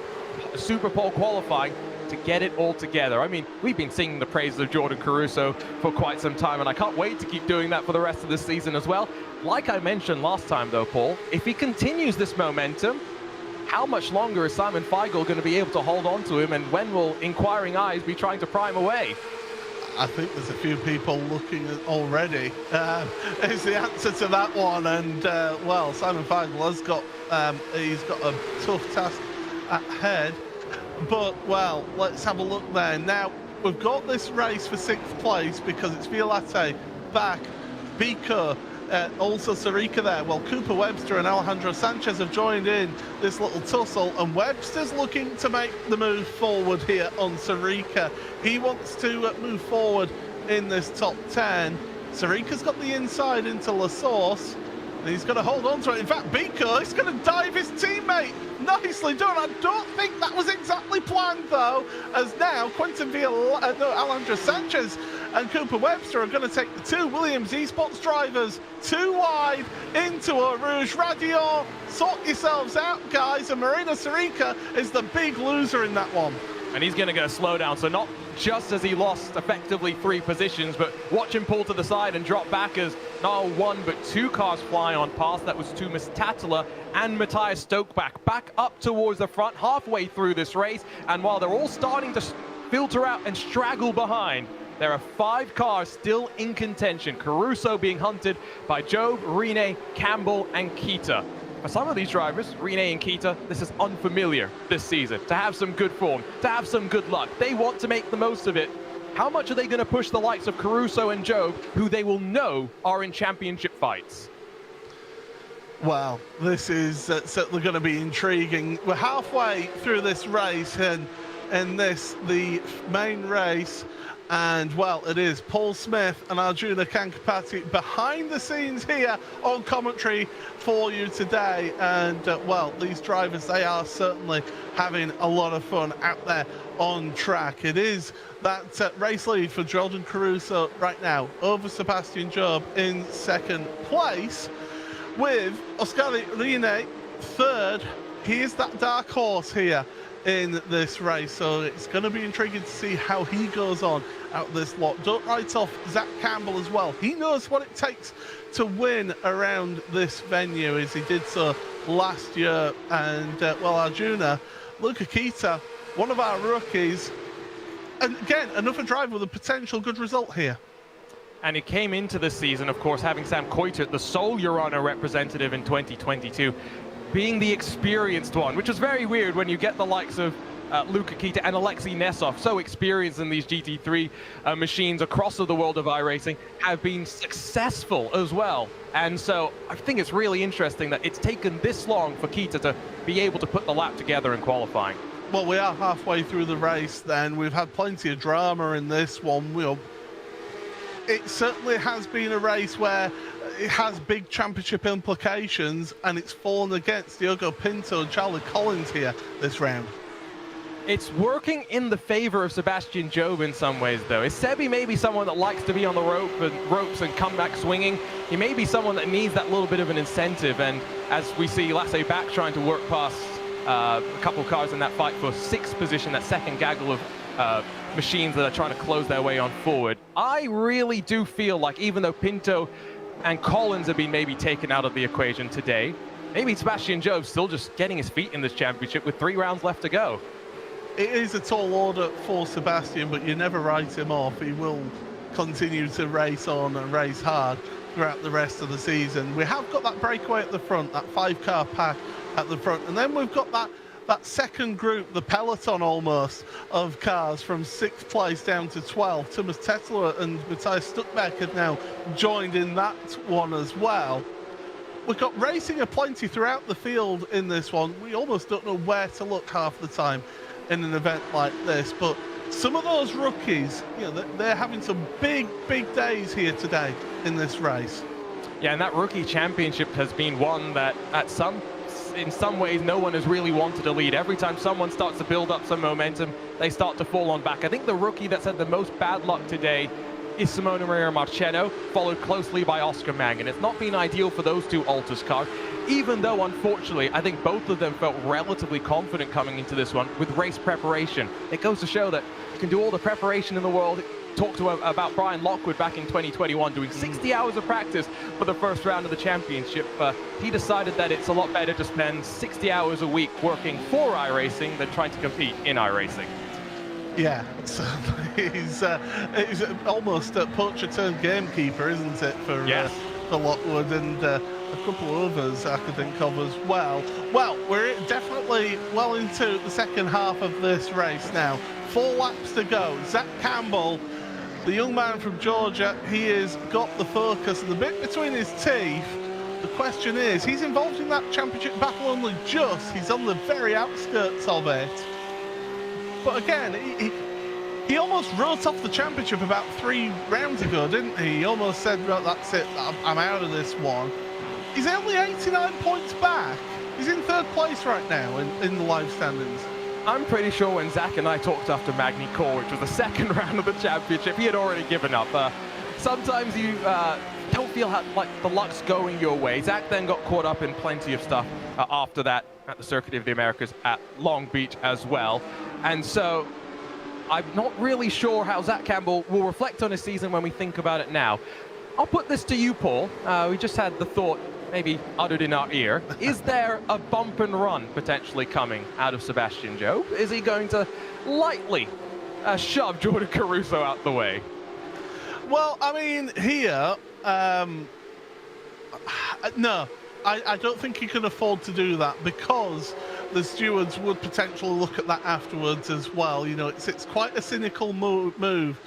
Super Pole qualifying, to get it all together. I mean, we've been singing the praises of Jordan Caruso for quite some time, and I can't wait to keep doing that for the rest of the season as well. Like I mentioned last time though, Paul, if he continues this momentum, how much longer is Simon Feigl going to be able to hold on to him, and when will inquiring eyes be trying to pry him away? I think there's a few people looking at already is the answer to that one, and well, Simon Feigl has got he's got a tough task ahead. But, well, let's have a look there. Now, we've got this race for 6th place because it's Violate, Bach, Bico, also Sarika there. Well, Cooper Webster and Alejandro Sanchez have joined in this little tussle, and Webster's looking to make the move forward here on Sarika. He wants to move forward in this top 10. Sarika's got the inside into La Source, and he's going to hold on to it. In fact, Bico is going to dive his teammate. Nicely done. I don't think that was exactly planned, though, as now Quentin Alejandro Sanchez and Cooper Webster are going to take the two Williams eSports drivers too wide into a Rouge Radio. Sort yourselves out, guys, and Marina Sarika is the big loser in that one. And he's going to get a slowdown, so not just as he lost effectively 3 positions, but watch him pull to the side and drop back as not 1 but 2 cars fly on past. That was Tumas Tatala and Matthias Stokeback back up towards the front halfway through this race. And while they're all starting to filter out and straggle behind, there are 5 cars still in contention. Caruso being hunted by Job, Rene, Campbell, and Kita. For some of these drivers, Rene and Kita, this is unfamiliar this season. To have some good form, to have some good luck, they want to make the most of it. How much are they going to push the likes of Caruso and Job, who they will know are in championship fights? Well, this is certainly going to be intriguing. We're halfway through this race, and in this, the main race, and well, it is Paul Smith and Arjuna Kankapati behind the scenes here on commentary for you today. And well, these drivers, they are certainly having a lot of fun out there on track. It is that race lead for Jordan Caruso right now over Sebastian Job in 2nd place, with Oscar Rene 3rd. He is that dark horse here in this race, so it's going to be intriguing to see how he goes on out this lot. Don't write off Zach Campbell as well. He knows what it takes to win around this venue, as he did so last year. And well, Arjuna, Luca Kita, one of our rookies, and again, another driver with a potential good result here. And he came into this season, of course, having Sam Coitert, the sole Urano representative in 2022, being the experienced one, which is very weird when you get the likes of Luca Kita and Alexei Nesov, so experienced in these GT3 machines across the world of iRacing, have been successful as well. And so I think it's really interesting that it's taken this long for Kita to be able to put the lap together in qualifying. Well, we are halfway through the race then. We've had plenty of drama in this one. It certainly has been a race where it has big championship implications, and it's fallen against Diogo Pinto and Charlie Collins here this round. It's working in the favor of Sebastian Job in some ways, though. Is Sebi maybe someone that likes to be on the ropes and come back swinging? He may be someone that needs that little bit of an incentive, and as we see Lasse back trying to work past a couple of cars in that fight for 6th position, that second gaggle of machines that are trying to close their way on forward. I really do feel like, even though Pinto and Collins have been maybe taken out of the equation today, maybe Sebastian Job's still just getting his feet in this championship with 3 rounds left to go. It is a tall order for Sebastian, but you never write him off. He will continue to race on and race hard. throughout the rest of the season. We have got that breakaway at the front, that 5-car pack at the front, and then we've got that second group, the peloton almost, of cars from 6th place down to 12th. Thomas Tetteler and Matthias Stuckbeck have now joined in that one as well. We've got racing aplenty throughout the field in this one. We almost don't know where to look half the time in an event like this, but some of those rookies, you know, they're having some big days here today in this race. Yeah, and that rookie championship has been one that in some ways no one has really wanted to lead. Every time someone starts to build up some momentum, they start to fall on back. I think the rookie that's had the most bad luck today is Simona Maria Marcheno, followed closely by Oscar Mangan. It's not been ideal for those two Altus cars, even though unfortunately I think both of them felt relatively confident coming into this one with race preparation. It goes to show that you can do all the preparation in the world. Talked about Brian Lockwood back in 2021 doing 60 hours of practice for the first round of the championship. He decided that it's a lot better to spend 60 hours a week working for iRacing than trying to compete in iRacing. Yeah, so he's almost a poacher turned gamekeeper, isn't it, for Lockwood, and a couple of others I could think of as well. Well, we're definitely well into the second half of this race now. 4 laps to go. Zach Campbell, the young man from Georgia, he has got the focus and the bit between his teeth. The question is, he's involved in that championship battle only just. He's on the very outskirts of it. But again, he almost wrote off the championship about 3 rounds ago, didn't he? He almost said, well, that's it, I'm out of this one. He's only 89 points back. He's in 3rd place right now in the live standings. I'm pretty sure when Zach and I talked after Magny Core, which was the 2nd round of the championship, he had already given up. Sometimes you don't feel like the luck's going your way. Zach then got caught up in plenty of stuff after that at the Circuit of the Americas at Long Beach as well. And so I'm not really sure how Zach Campbell will reflect on his season when we think about it now. I'll put this to you, Paul. We just had the thought maybe uttered in our ear. Is there a bump and run potentially coming out of Sebastian Joe? Is he going to lightly shove Jordan Caruso out the way? Well, I mean, here, no, I don't think he can afford to do that, because the stewards would potentially look at that afterwards as well. You know, it's quite a cynical move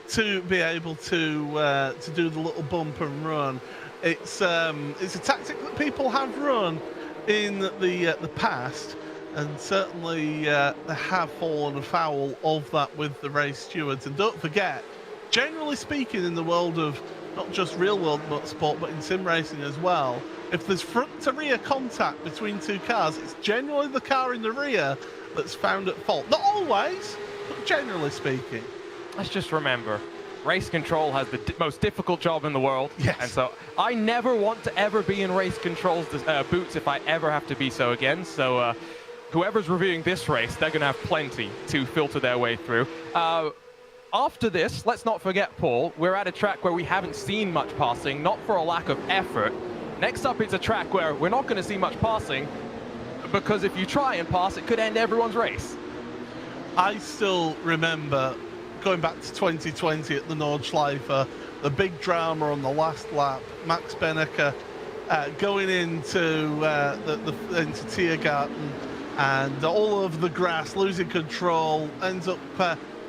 to be able to do the little bump and run. It's a tactic that people have run in the past, and certainly they have fallen afoul of that with the race stewards. And don't forget, generally speaking, in the world of not just real world motorsport but in sim racing as well, if there's front to rear contact between 2 cars, it's generally the car in the rear that's found at fault. Not always, but generally speaking. Let's just remember, race control has the most difficult job in the world. Yes. And so I never want to ever be in race control's boots if I ever have to be so again. So whoever's reviewing this race, they're going to have plenty to filter their way through. After this, let's not forget, Paul, we're at a track where we haven't seen much passing, not for a lack of effort. Next up, it's a track where we're not going to see much passing, because if you try and pass, it could end everyone's race. I still remember going back to 2020 at the Nordschleife, the big drama on the last lap, Max Benneker going into into Tiergarten and all over the grass, losing control, ends up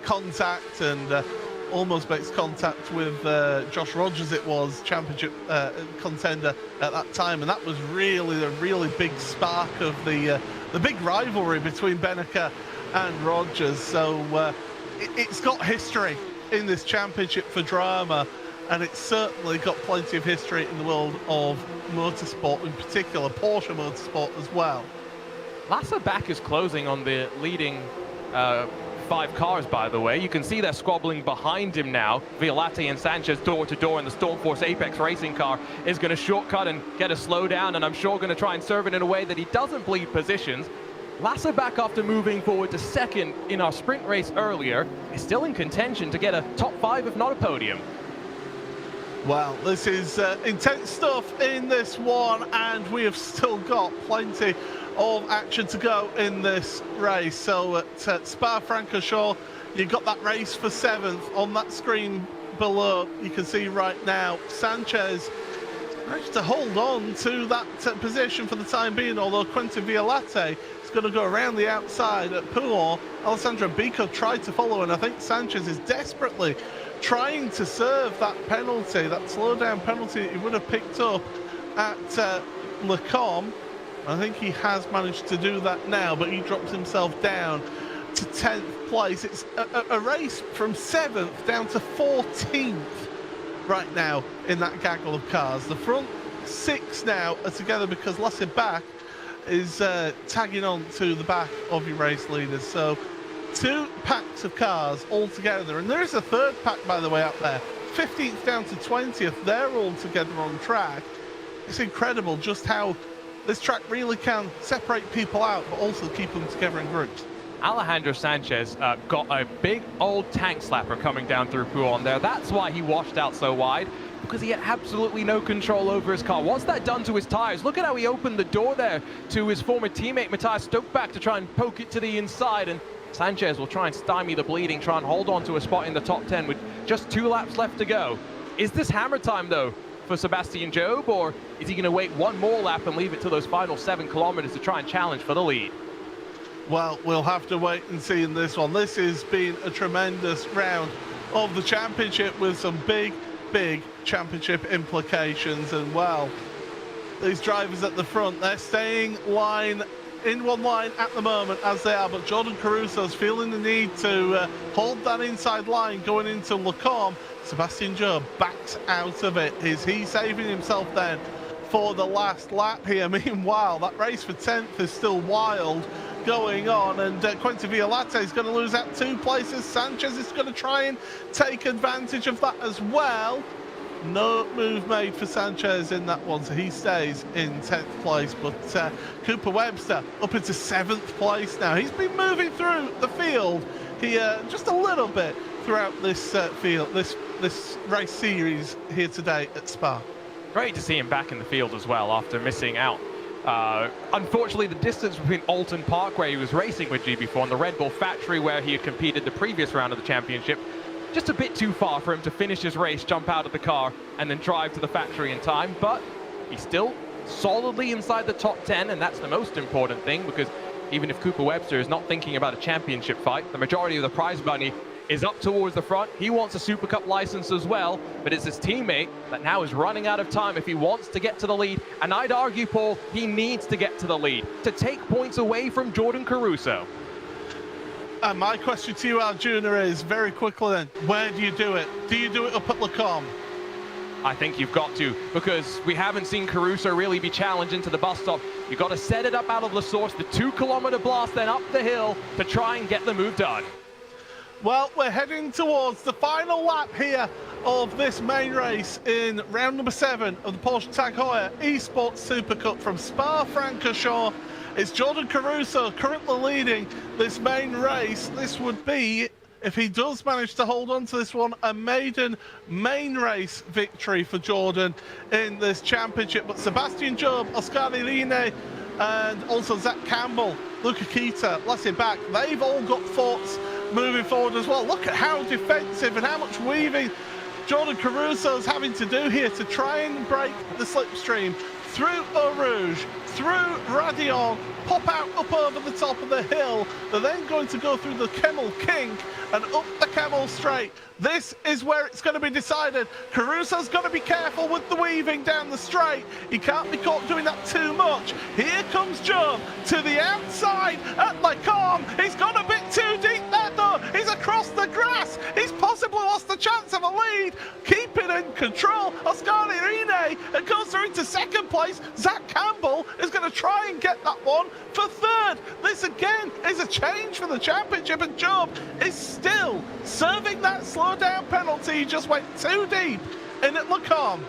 contact and almost makes contact with Josh Rogers. It was championship contender at that time, and that was really a really big spark of the big rivalry between Benneker and Rogers. So it's got history in this championship for drama, and it's certainly got plenty of history in the world of motorsport, in particular Porsche motorsport as well. Lasse back is closing on the leading 5 cars, by the way. You can see they're squabbling behind him now. Violatti and Sanchez door to door, and the Stormforce Apex racing car is going to shortcut and get a slowdown, and I'm sure going to try and serve it in a way that he doesn't bleed positions. Lasse back, after moving forward to 2nd in our sprint race earlier, is still in contention to get a top 5, if not a podium. Well, this is intense stuff in this one, and we have still got plenty of action to go in this race. So at Spa-Francorchamps, you've got that race for 7th on that screen below. You can see right now Sanchez managed to hold on to that position for the time being, although Quentin Violate is going to go around the outside at Poulon. Alessandro Bico tried to follow, and I think Sanchez is desperately trying to serve that penalty, that slowdown penalty he would have picked up at Le Combe. I think he has managed to do that now, but he drops himself down to 10th place. It's a race from 7th down to 14th right now in that gaggle of cars. The front 6 now are together because Lasse Bach is tagging on to the back of your race leaders. So 2 packs of cars all together, and there is a third pack, by the way, up there. 15th down to 20th, they're all together on track. It's incredible just how this track really can separate people out, but also keep them together in groups. Alejandro Sanchez got a big old tank slapper coming down through Poulon there. That's why he washed out so wide, because he had absolutely no control over his car. What's that done to his tires? Look at how he opened the door there to his former teammate Matthias Stokeback to try and poke it to the inside, and Sanchez will try and stymie the bleeding, try and hold on to a spot in the top 10 with just 2 laps left to go. Is this hammer time, though, for Sebastian Job, or is he going to wait 1 more lap and leave it to those final 7 kilometers to try and challenge for the lead? Well, we'll have to wait and see in this one. This has been a tremendous round of the championship with some big championship implications. And, well, these drivers at the front, they're staying in one line at the moment as they are, but Jordan Caruso's feeling the need to hold that inside line going into Le Combe. Sebastian Job backs out of it. Is he saving himself then for the last lap here? Meanwhile, that race for 10th is still wild going on, and Quentin Violate is going to lose out 2 places. Sanchez is going to try and take advantage of that as well. No move made for Sanchez in that one, so he stays in 10th place. But Cooper Webster up into 7th place now. He's been moving through the field here just a little bit throughout this field, this race series here today at Spa. Great to see him back in the field as well after missing out. Unfortunately, the distance between Alton Park, where he was racing with GB4, and the Red Bull factory where he had competed the previous round of the championship, just a bit too far for him to finish his race, jump out of the car, and then drive to the factory in time. But he's still solidly inside the top 10, and that's the most important thing, because even if Cooper Webster is not thinking about a championship fight, the majority of the prize money is up towards the front. He wants a Super Cup license as well, but it's his teammate that now is running out of time if he wants to get to the lead. And I'd argue, Paul, he needs to get to the lead to take points away from Jordan Caruso. And my question to you, Arjuna, is very quickly then, where do you do it? Do you do it up at Le Combe? I think you've got to, because we haven't seen Caruso really be challenged into the bus stop. You've got to set it up out of La Source, the 2-kilometer blast, then up the hill to try and get the move done. Well, we're heading towards the final lap here of this main race in round number 7 of the Porsche Tag Heuer eSports Super Cup from Spa-Francorchamps. It's Jordan Caruso currently leading this main race. This would be, if he does manage to hold on to this one, a maiden main race victory for Jordan in this championship. But Sebastian Job, Oscar Irene, and also Zach Campbell, Luca Kita, Lasse Bach, they've all got thoughts moving forward as well. Look at how defensive and how much weaving Jordan Caruso's having to do here to try and break the slipstream through Eau Rouge, through Radion, pop out up over the top of the hill. They're then going to go through the Kemmel Kink and up the Kemmel Straight. This is where it's going to be decided. Caruso's got to be careful with the weaving down the straight. He can't be caught doing that too much. Here comes Job to the outside at Le Combe. He's gone a bit too deep there though. He's across the grass. He's possibly lost the chance of a lead. Keep it in control. Oscar Irene goes through into 2nd place. Zach Campbell is going to try and get that one for 3rd. This again is a change for the championship, and Job is still serving that slowdown penalty. He just went too deep in at Le Combe.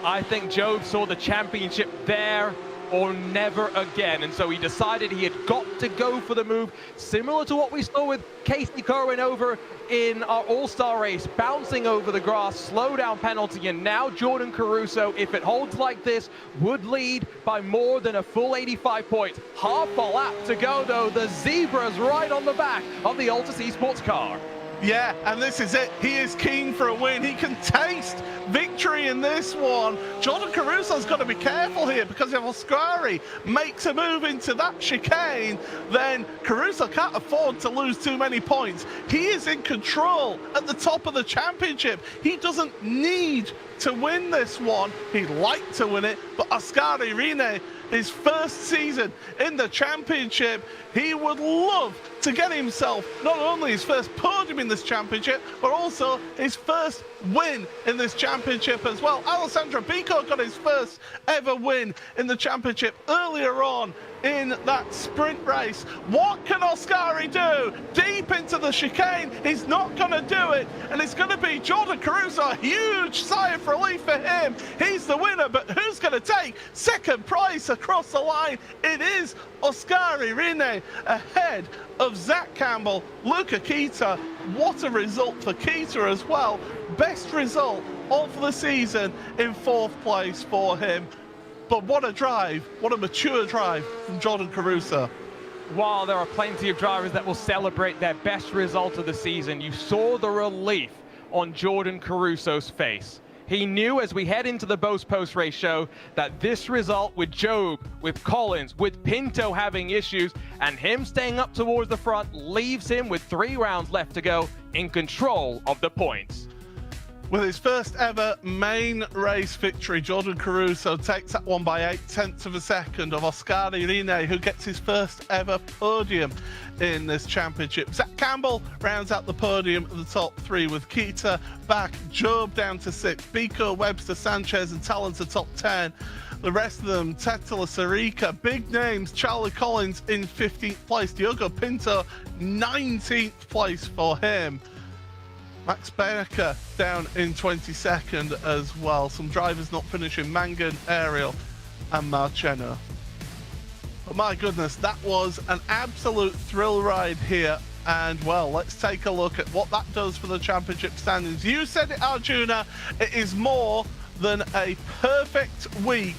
I think Job saw the championship there or never again, and so he decided he had got to go for the move, similar to what we saw with Casey Kerwin over in our All-Star race, bouncing over the grass, slow down penalty, and now Jordan Caruso, if it holds like this, would lead by more than a full 85 points. Half a lap to go though. The Zebra's right on the back of the Altus eSports car. Yeah, and this is it. He is keen for a win. He can taste victory in this one. Jordan Caruso's got to be careful here, because if Oscari makes a move into that chicane, then Caruso can't afford to lose too many points. He is in control at the top of the championship. He doesn't need to win this one. He'd like to win it, but Oscari Rine, his first season in the championship, he would love to get himself not only his first podium in this championship, but also his first win in this championship as well. Alessandro Pico got his first ever win in the championship earlier on in that sprint race. What can Oscari do? Deep into the chicane, he's not going to do it, and it's going to be Jordan Caruso. A huge sigh of relief for him. He's the winner, but who's going to take second prize across the line? It is Oscari Rine ahead of Zach Campbell, Luca Kita. What a result for Kita as well. Best result of the season in 4th place for him. But what a drive, what a mature drive from Jordan Caruso. While there are plenty of drivers that will celebrate their best result of the season, you saw the relief on Jordan Caruso's face. He knew as we head into the Beauce post-race show that this result with Job, with Collins, with Pinto having issues, and him staying up towards the front leaves him with 3 rounds left to go in control of the points. With his first ever main race victory, Jordan Caruso takes that one by 0.8 of a second of Oscari Rine, who gets his first ever podium in this championship. Zach Campbell rounds out the podium at the top 3 with Kita back, Job down to 6, Pico, Webster, Sanchez and Talent are top 10. The rest of them, Tetela, Sarika, big names, Charlie Collins in 15th place, Diogo Pinto 19th place for him. Max Becker down in 22nd as well. Some drivers not finishing, Mangan, Ariel and Marcheno. But my goodness, that was an absolute thrill ride here. And well, let's take a look at what that does for the championship standings. You said it, Arjuna, it is more than a perfect week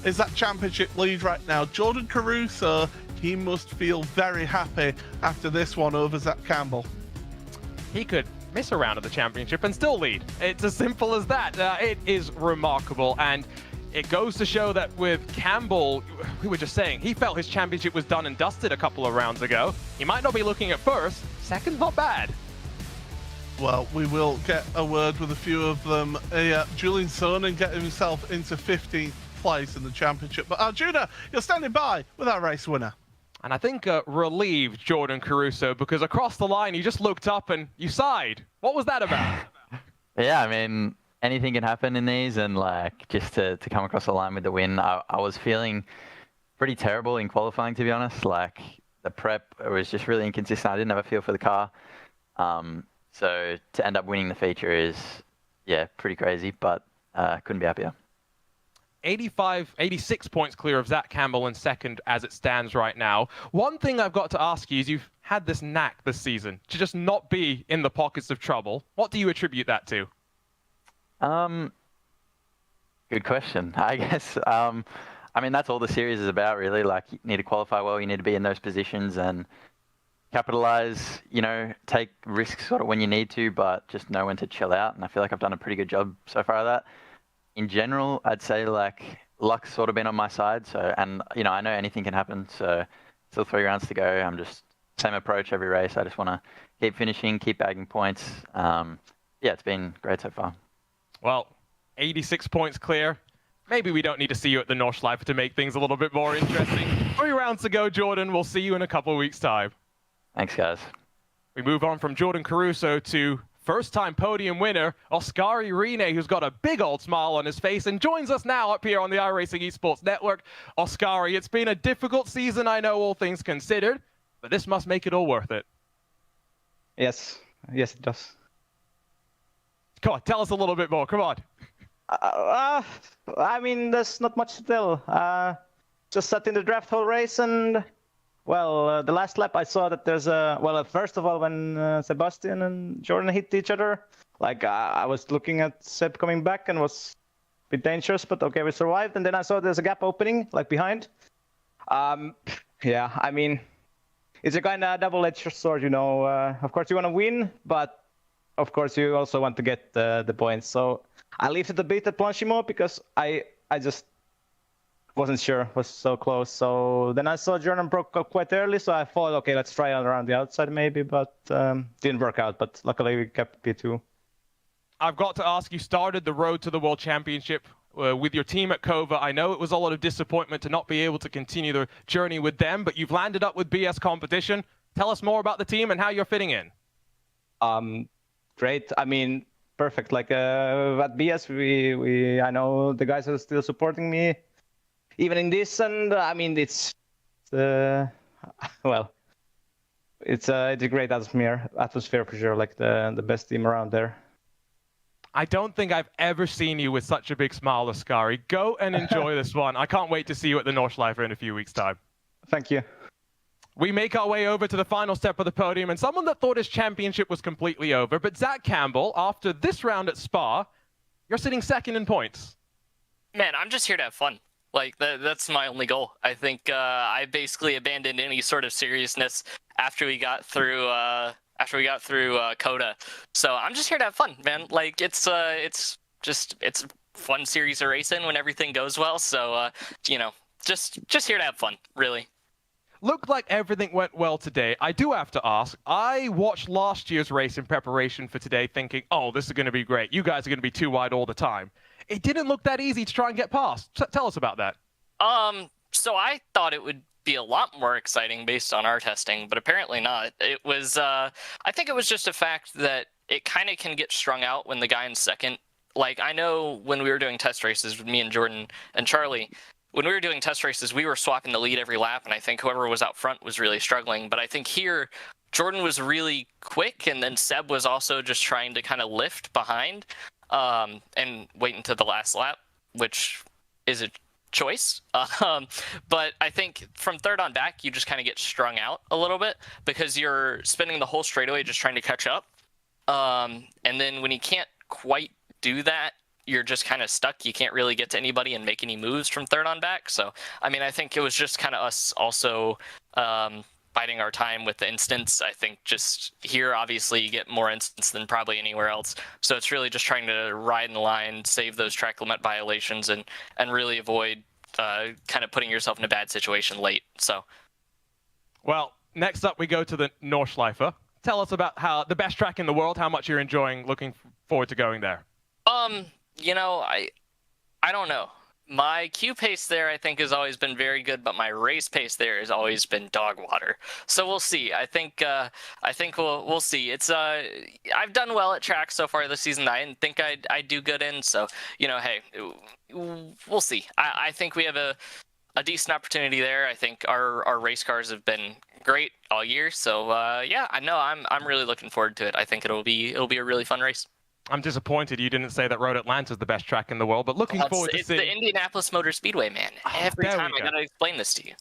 is that championship lead right now. Jordan Caruso, he must feel very happy after this one over Zach Campbell. He could miss a round of the championship and still lead. It's as simple as that. It is remarkable, and it goes to show that with Campbell, we were just saying, he felt his championship was done and dusted a couple of rounds ago. He might not be looking at first. Second's not bad. Well, we will get a word with a few of them. Julian Sonnen getting himself into 15th place in the championship. But Arjuna, you're standing by with our race winner. And I think relieved Jordan Caruso, because across the line, you just looked up and you sighed. What was that about? Yeah, I mean, anything can happen in these, and like just to come across the line with the win, I was feeling pretty terrible in qualifying, to be honest. Like the prep was just really inconsistent. I didn't have a feel for the car. So to end up winning the feature is, yeah, pretty crazy, but couldn't be happier. 86 points clear of Zach Campbell in second as it stands right now. One thing I've got to ask you is you've had this knack this season to just not be in the pockets of trouble. What do you attribute that to? Good question. I guess, I mean, that's all the series is about, really. Like, you need to qualify well, you need to be in those positions and capitalize, you know, take risks sort of when you need to, but just know when to chill out. And I feel like I've done a pretty good job so far of that. In general, I'd say like luck's sort of been on my side. So, and you know, I know anything can happen. So still 3 rounds to go. I'm just same approach every race. I just want to keep finishing, keep bagging points. Yeah, it's been great so far. Well, 86 points clear. Maybe we don't need to see you at the Nordschleife to make things a little bit more interesting. 3 rounds to go, Jordan. We'll see you in a couple of weeks' time. Thanks, guys. We move on from Jordan Caruso to first-time podium winner, Oscari Rine, who's got a big old smile on his face and joins us now up here on the iRacing Esports Network. Oscari, it's been a difficult season, I know, all things considered, but this must make it all worth it. Yes, it does. Come on, tell us a little bit more, come on. I mean, there's not much to tell. Just sat in the draft whole race, and well, the last lap I saw that there's a, well, first of all, when Sebastian and Jordan hit each other, like I was looking at Seb coming back and was a bit dangerous, but okay, we survived. And then I saw there's a gap opening, like behind. Yeah, I mean, it's a kind of double-edged sword, you know. Of course you want to win, but of course, you also want to get the points. So I left it a bit at Blanchimont because I just wasn't sure. Was so close. So then I saw Jordan broke up quite early, so I thought, okay, let's try around the outside maybe, but didn't work out. But luckily we kept P2. I've got to ask, you started the road to the World Championship with your team at Kova. I know it was a lot of disappointment to not be able to continue the journey with them, but you've landed up with BS Competition. Tell us more about the team and how you're fitting in. Great. I mean, perfect. Like at BS, I know the guys are still supporting me, even in this. And I mean, it's well, it's a great atmosphere for sure. Like the best team around there. I don't think I've ever seen you with such a big smile, Ascari. Go and enjoy this one. I can't wait to see you at the Nordschleife in a few weeks' time. Thank you. We make our way over to the final step of the podium, and someone that thought his championship was completely over, but Zach Campbell, after this round at Spa, you're sitting second in points. Man, I'm just here to have fun. Like, that's my only goal. I think I basically abandoned any sort of seriousness after we got through Coda. So I'm just here to have fun, man. Like, it's a fun series of racing when everything goes well. So, you know, just here to have fun, really. Looked like everything went well today. I do have to ask, I watched last year's race in preparation for today thinking, oh, this is going to be great. You guys are going to be too wide all the time. It didn't look that easy to try and get past. Tell us about that. So I thought it would be a lot more exciting based on our testing, but apparently not. It was, I think it was just a fact that it kind of can get strung out when the guy in second, like I know when we were doing test races with me and Jordan and Charlie, when we were doing test races, we were swapping the lead every lap, and I think whoever was out front was really struggling. But I think here, Jordan was really quick, and then Seb was also just trying to kind of lift behind and wait until the last lap, which is a choice. But I think from third on back, you just kind of get strung out a little bit because you're spinning the whole straightaway just trying to catch up. And then when you can't quite do that, you're just kind of stuck. You can't really get to anybody and make any moves from third on back. So, I mean, I think it was just kind of us also biding our time with the instance. I think just here, obviously, you get more instance than probably anywhere else. So it's really just trying to ride in the line, save those track limit violations, and really avoid kind of putting yourself in a bad situation late. So, well, next up we go to the Nordschleife. Tell us about how the best track in the world, how much you're enjoying, looking forward to going there. You know, I don't know. My Q pace there, I think, has always been very good, but my race pace there has always been dog water. So we'll see. I think we'll see. It's I've done well at tracks so far this season. I didn't think I'd do good in. So, you know, hey, we'll see. I think we have a decent opportunity there. I think our race cars have been great all year. So yeah, I know I'm really looking forward to it. I think it'll be a really fun race. I'm disappointed you didn't say that Road Atlanta is the best track in the world, but looking forward to seeing... It's the Indianapolis Motor Speedway, man. Every time I got to explain this to you.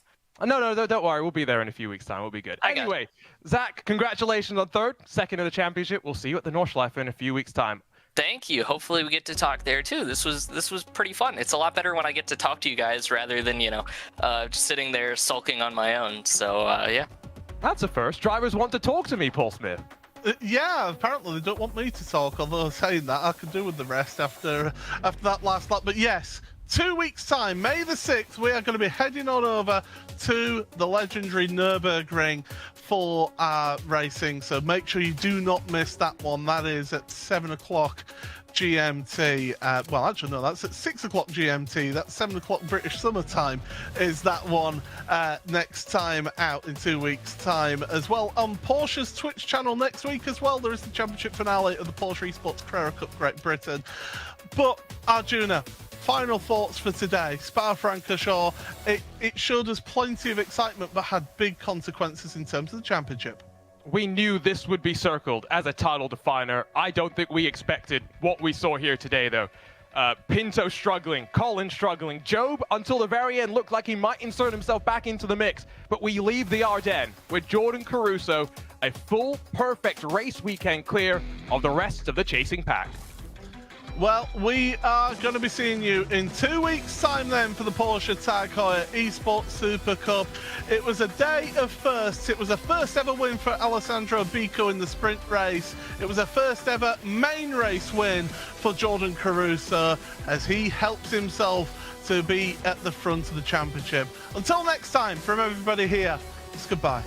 No, don't worry. We'll be there in a few weeks' time. We'll be good. Anyway, Zach, congratulations on second in the championship. We'll see you at the Nordschleife in a few weeks' time. Thank you. Hopefully we get to talk there too. This was pretty fun. It's a lot better when I get to talk to you guys rather than, you know, just sitting there sulking on my own. So, yeah. That's a first. Drivers want to talk to me, Paul Smith. Yeah, apparently they don't want me to talk, although saying that I could do with the rest after that last lap. But yes, 2 weeks' time, May the 6th, we are going to be heading on over to the legendary Nürburgring for our racing. So make sure you do not miss that one. That is at 7 o'clock GMT. Well, actually, no, that's at 6 o'clock GMT. That's 7 o'clock British Summer Time is that one next time out in 2 weeks' time. As well, on Porsche's Twitch channel next week as well, there is the championship finale of the Porsche eSports Carrera Cup Great Britain. But, Arjuna, final thoughts for today. Spa-Francorchamps, it showed us plenty of excitement, but had big consequences in terms of the championship. We knew this would be circled as a title definer. I don't think we expected what we saw here today, though. Pinto struggling, Colin struggling. Job, until the very end, looked like he might insert himself back into the mix. But we leave the Ardennes with Jordan Caruso, a full, perfect race weekend clear of the rest of the chasing pack. Well, we are going to be seeing you in 2 weeks' time then for the Porsche Heuer eSports Super Cup. It was a day of firsts. It was a first ever win for Alessandro Bico in the sprint race. It was a first ever main race win for Jordan Caruso as he helps himself to be at the front of the championship. Until next time, from everybody here, it's goodbye.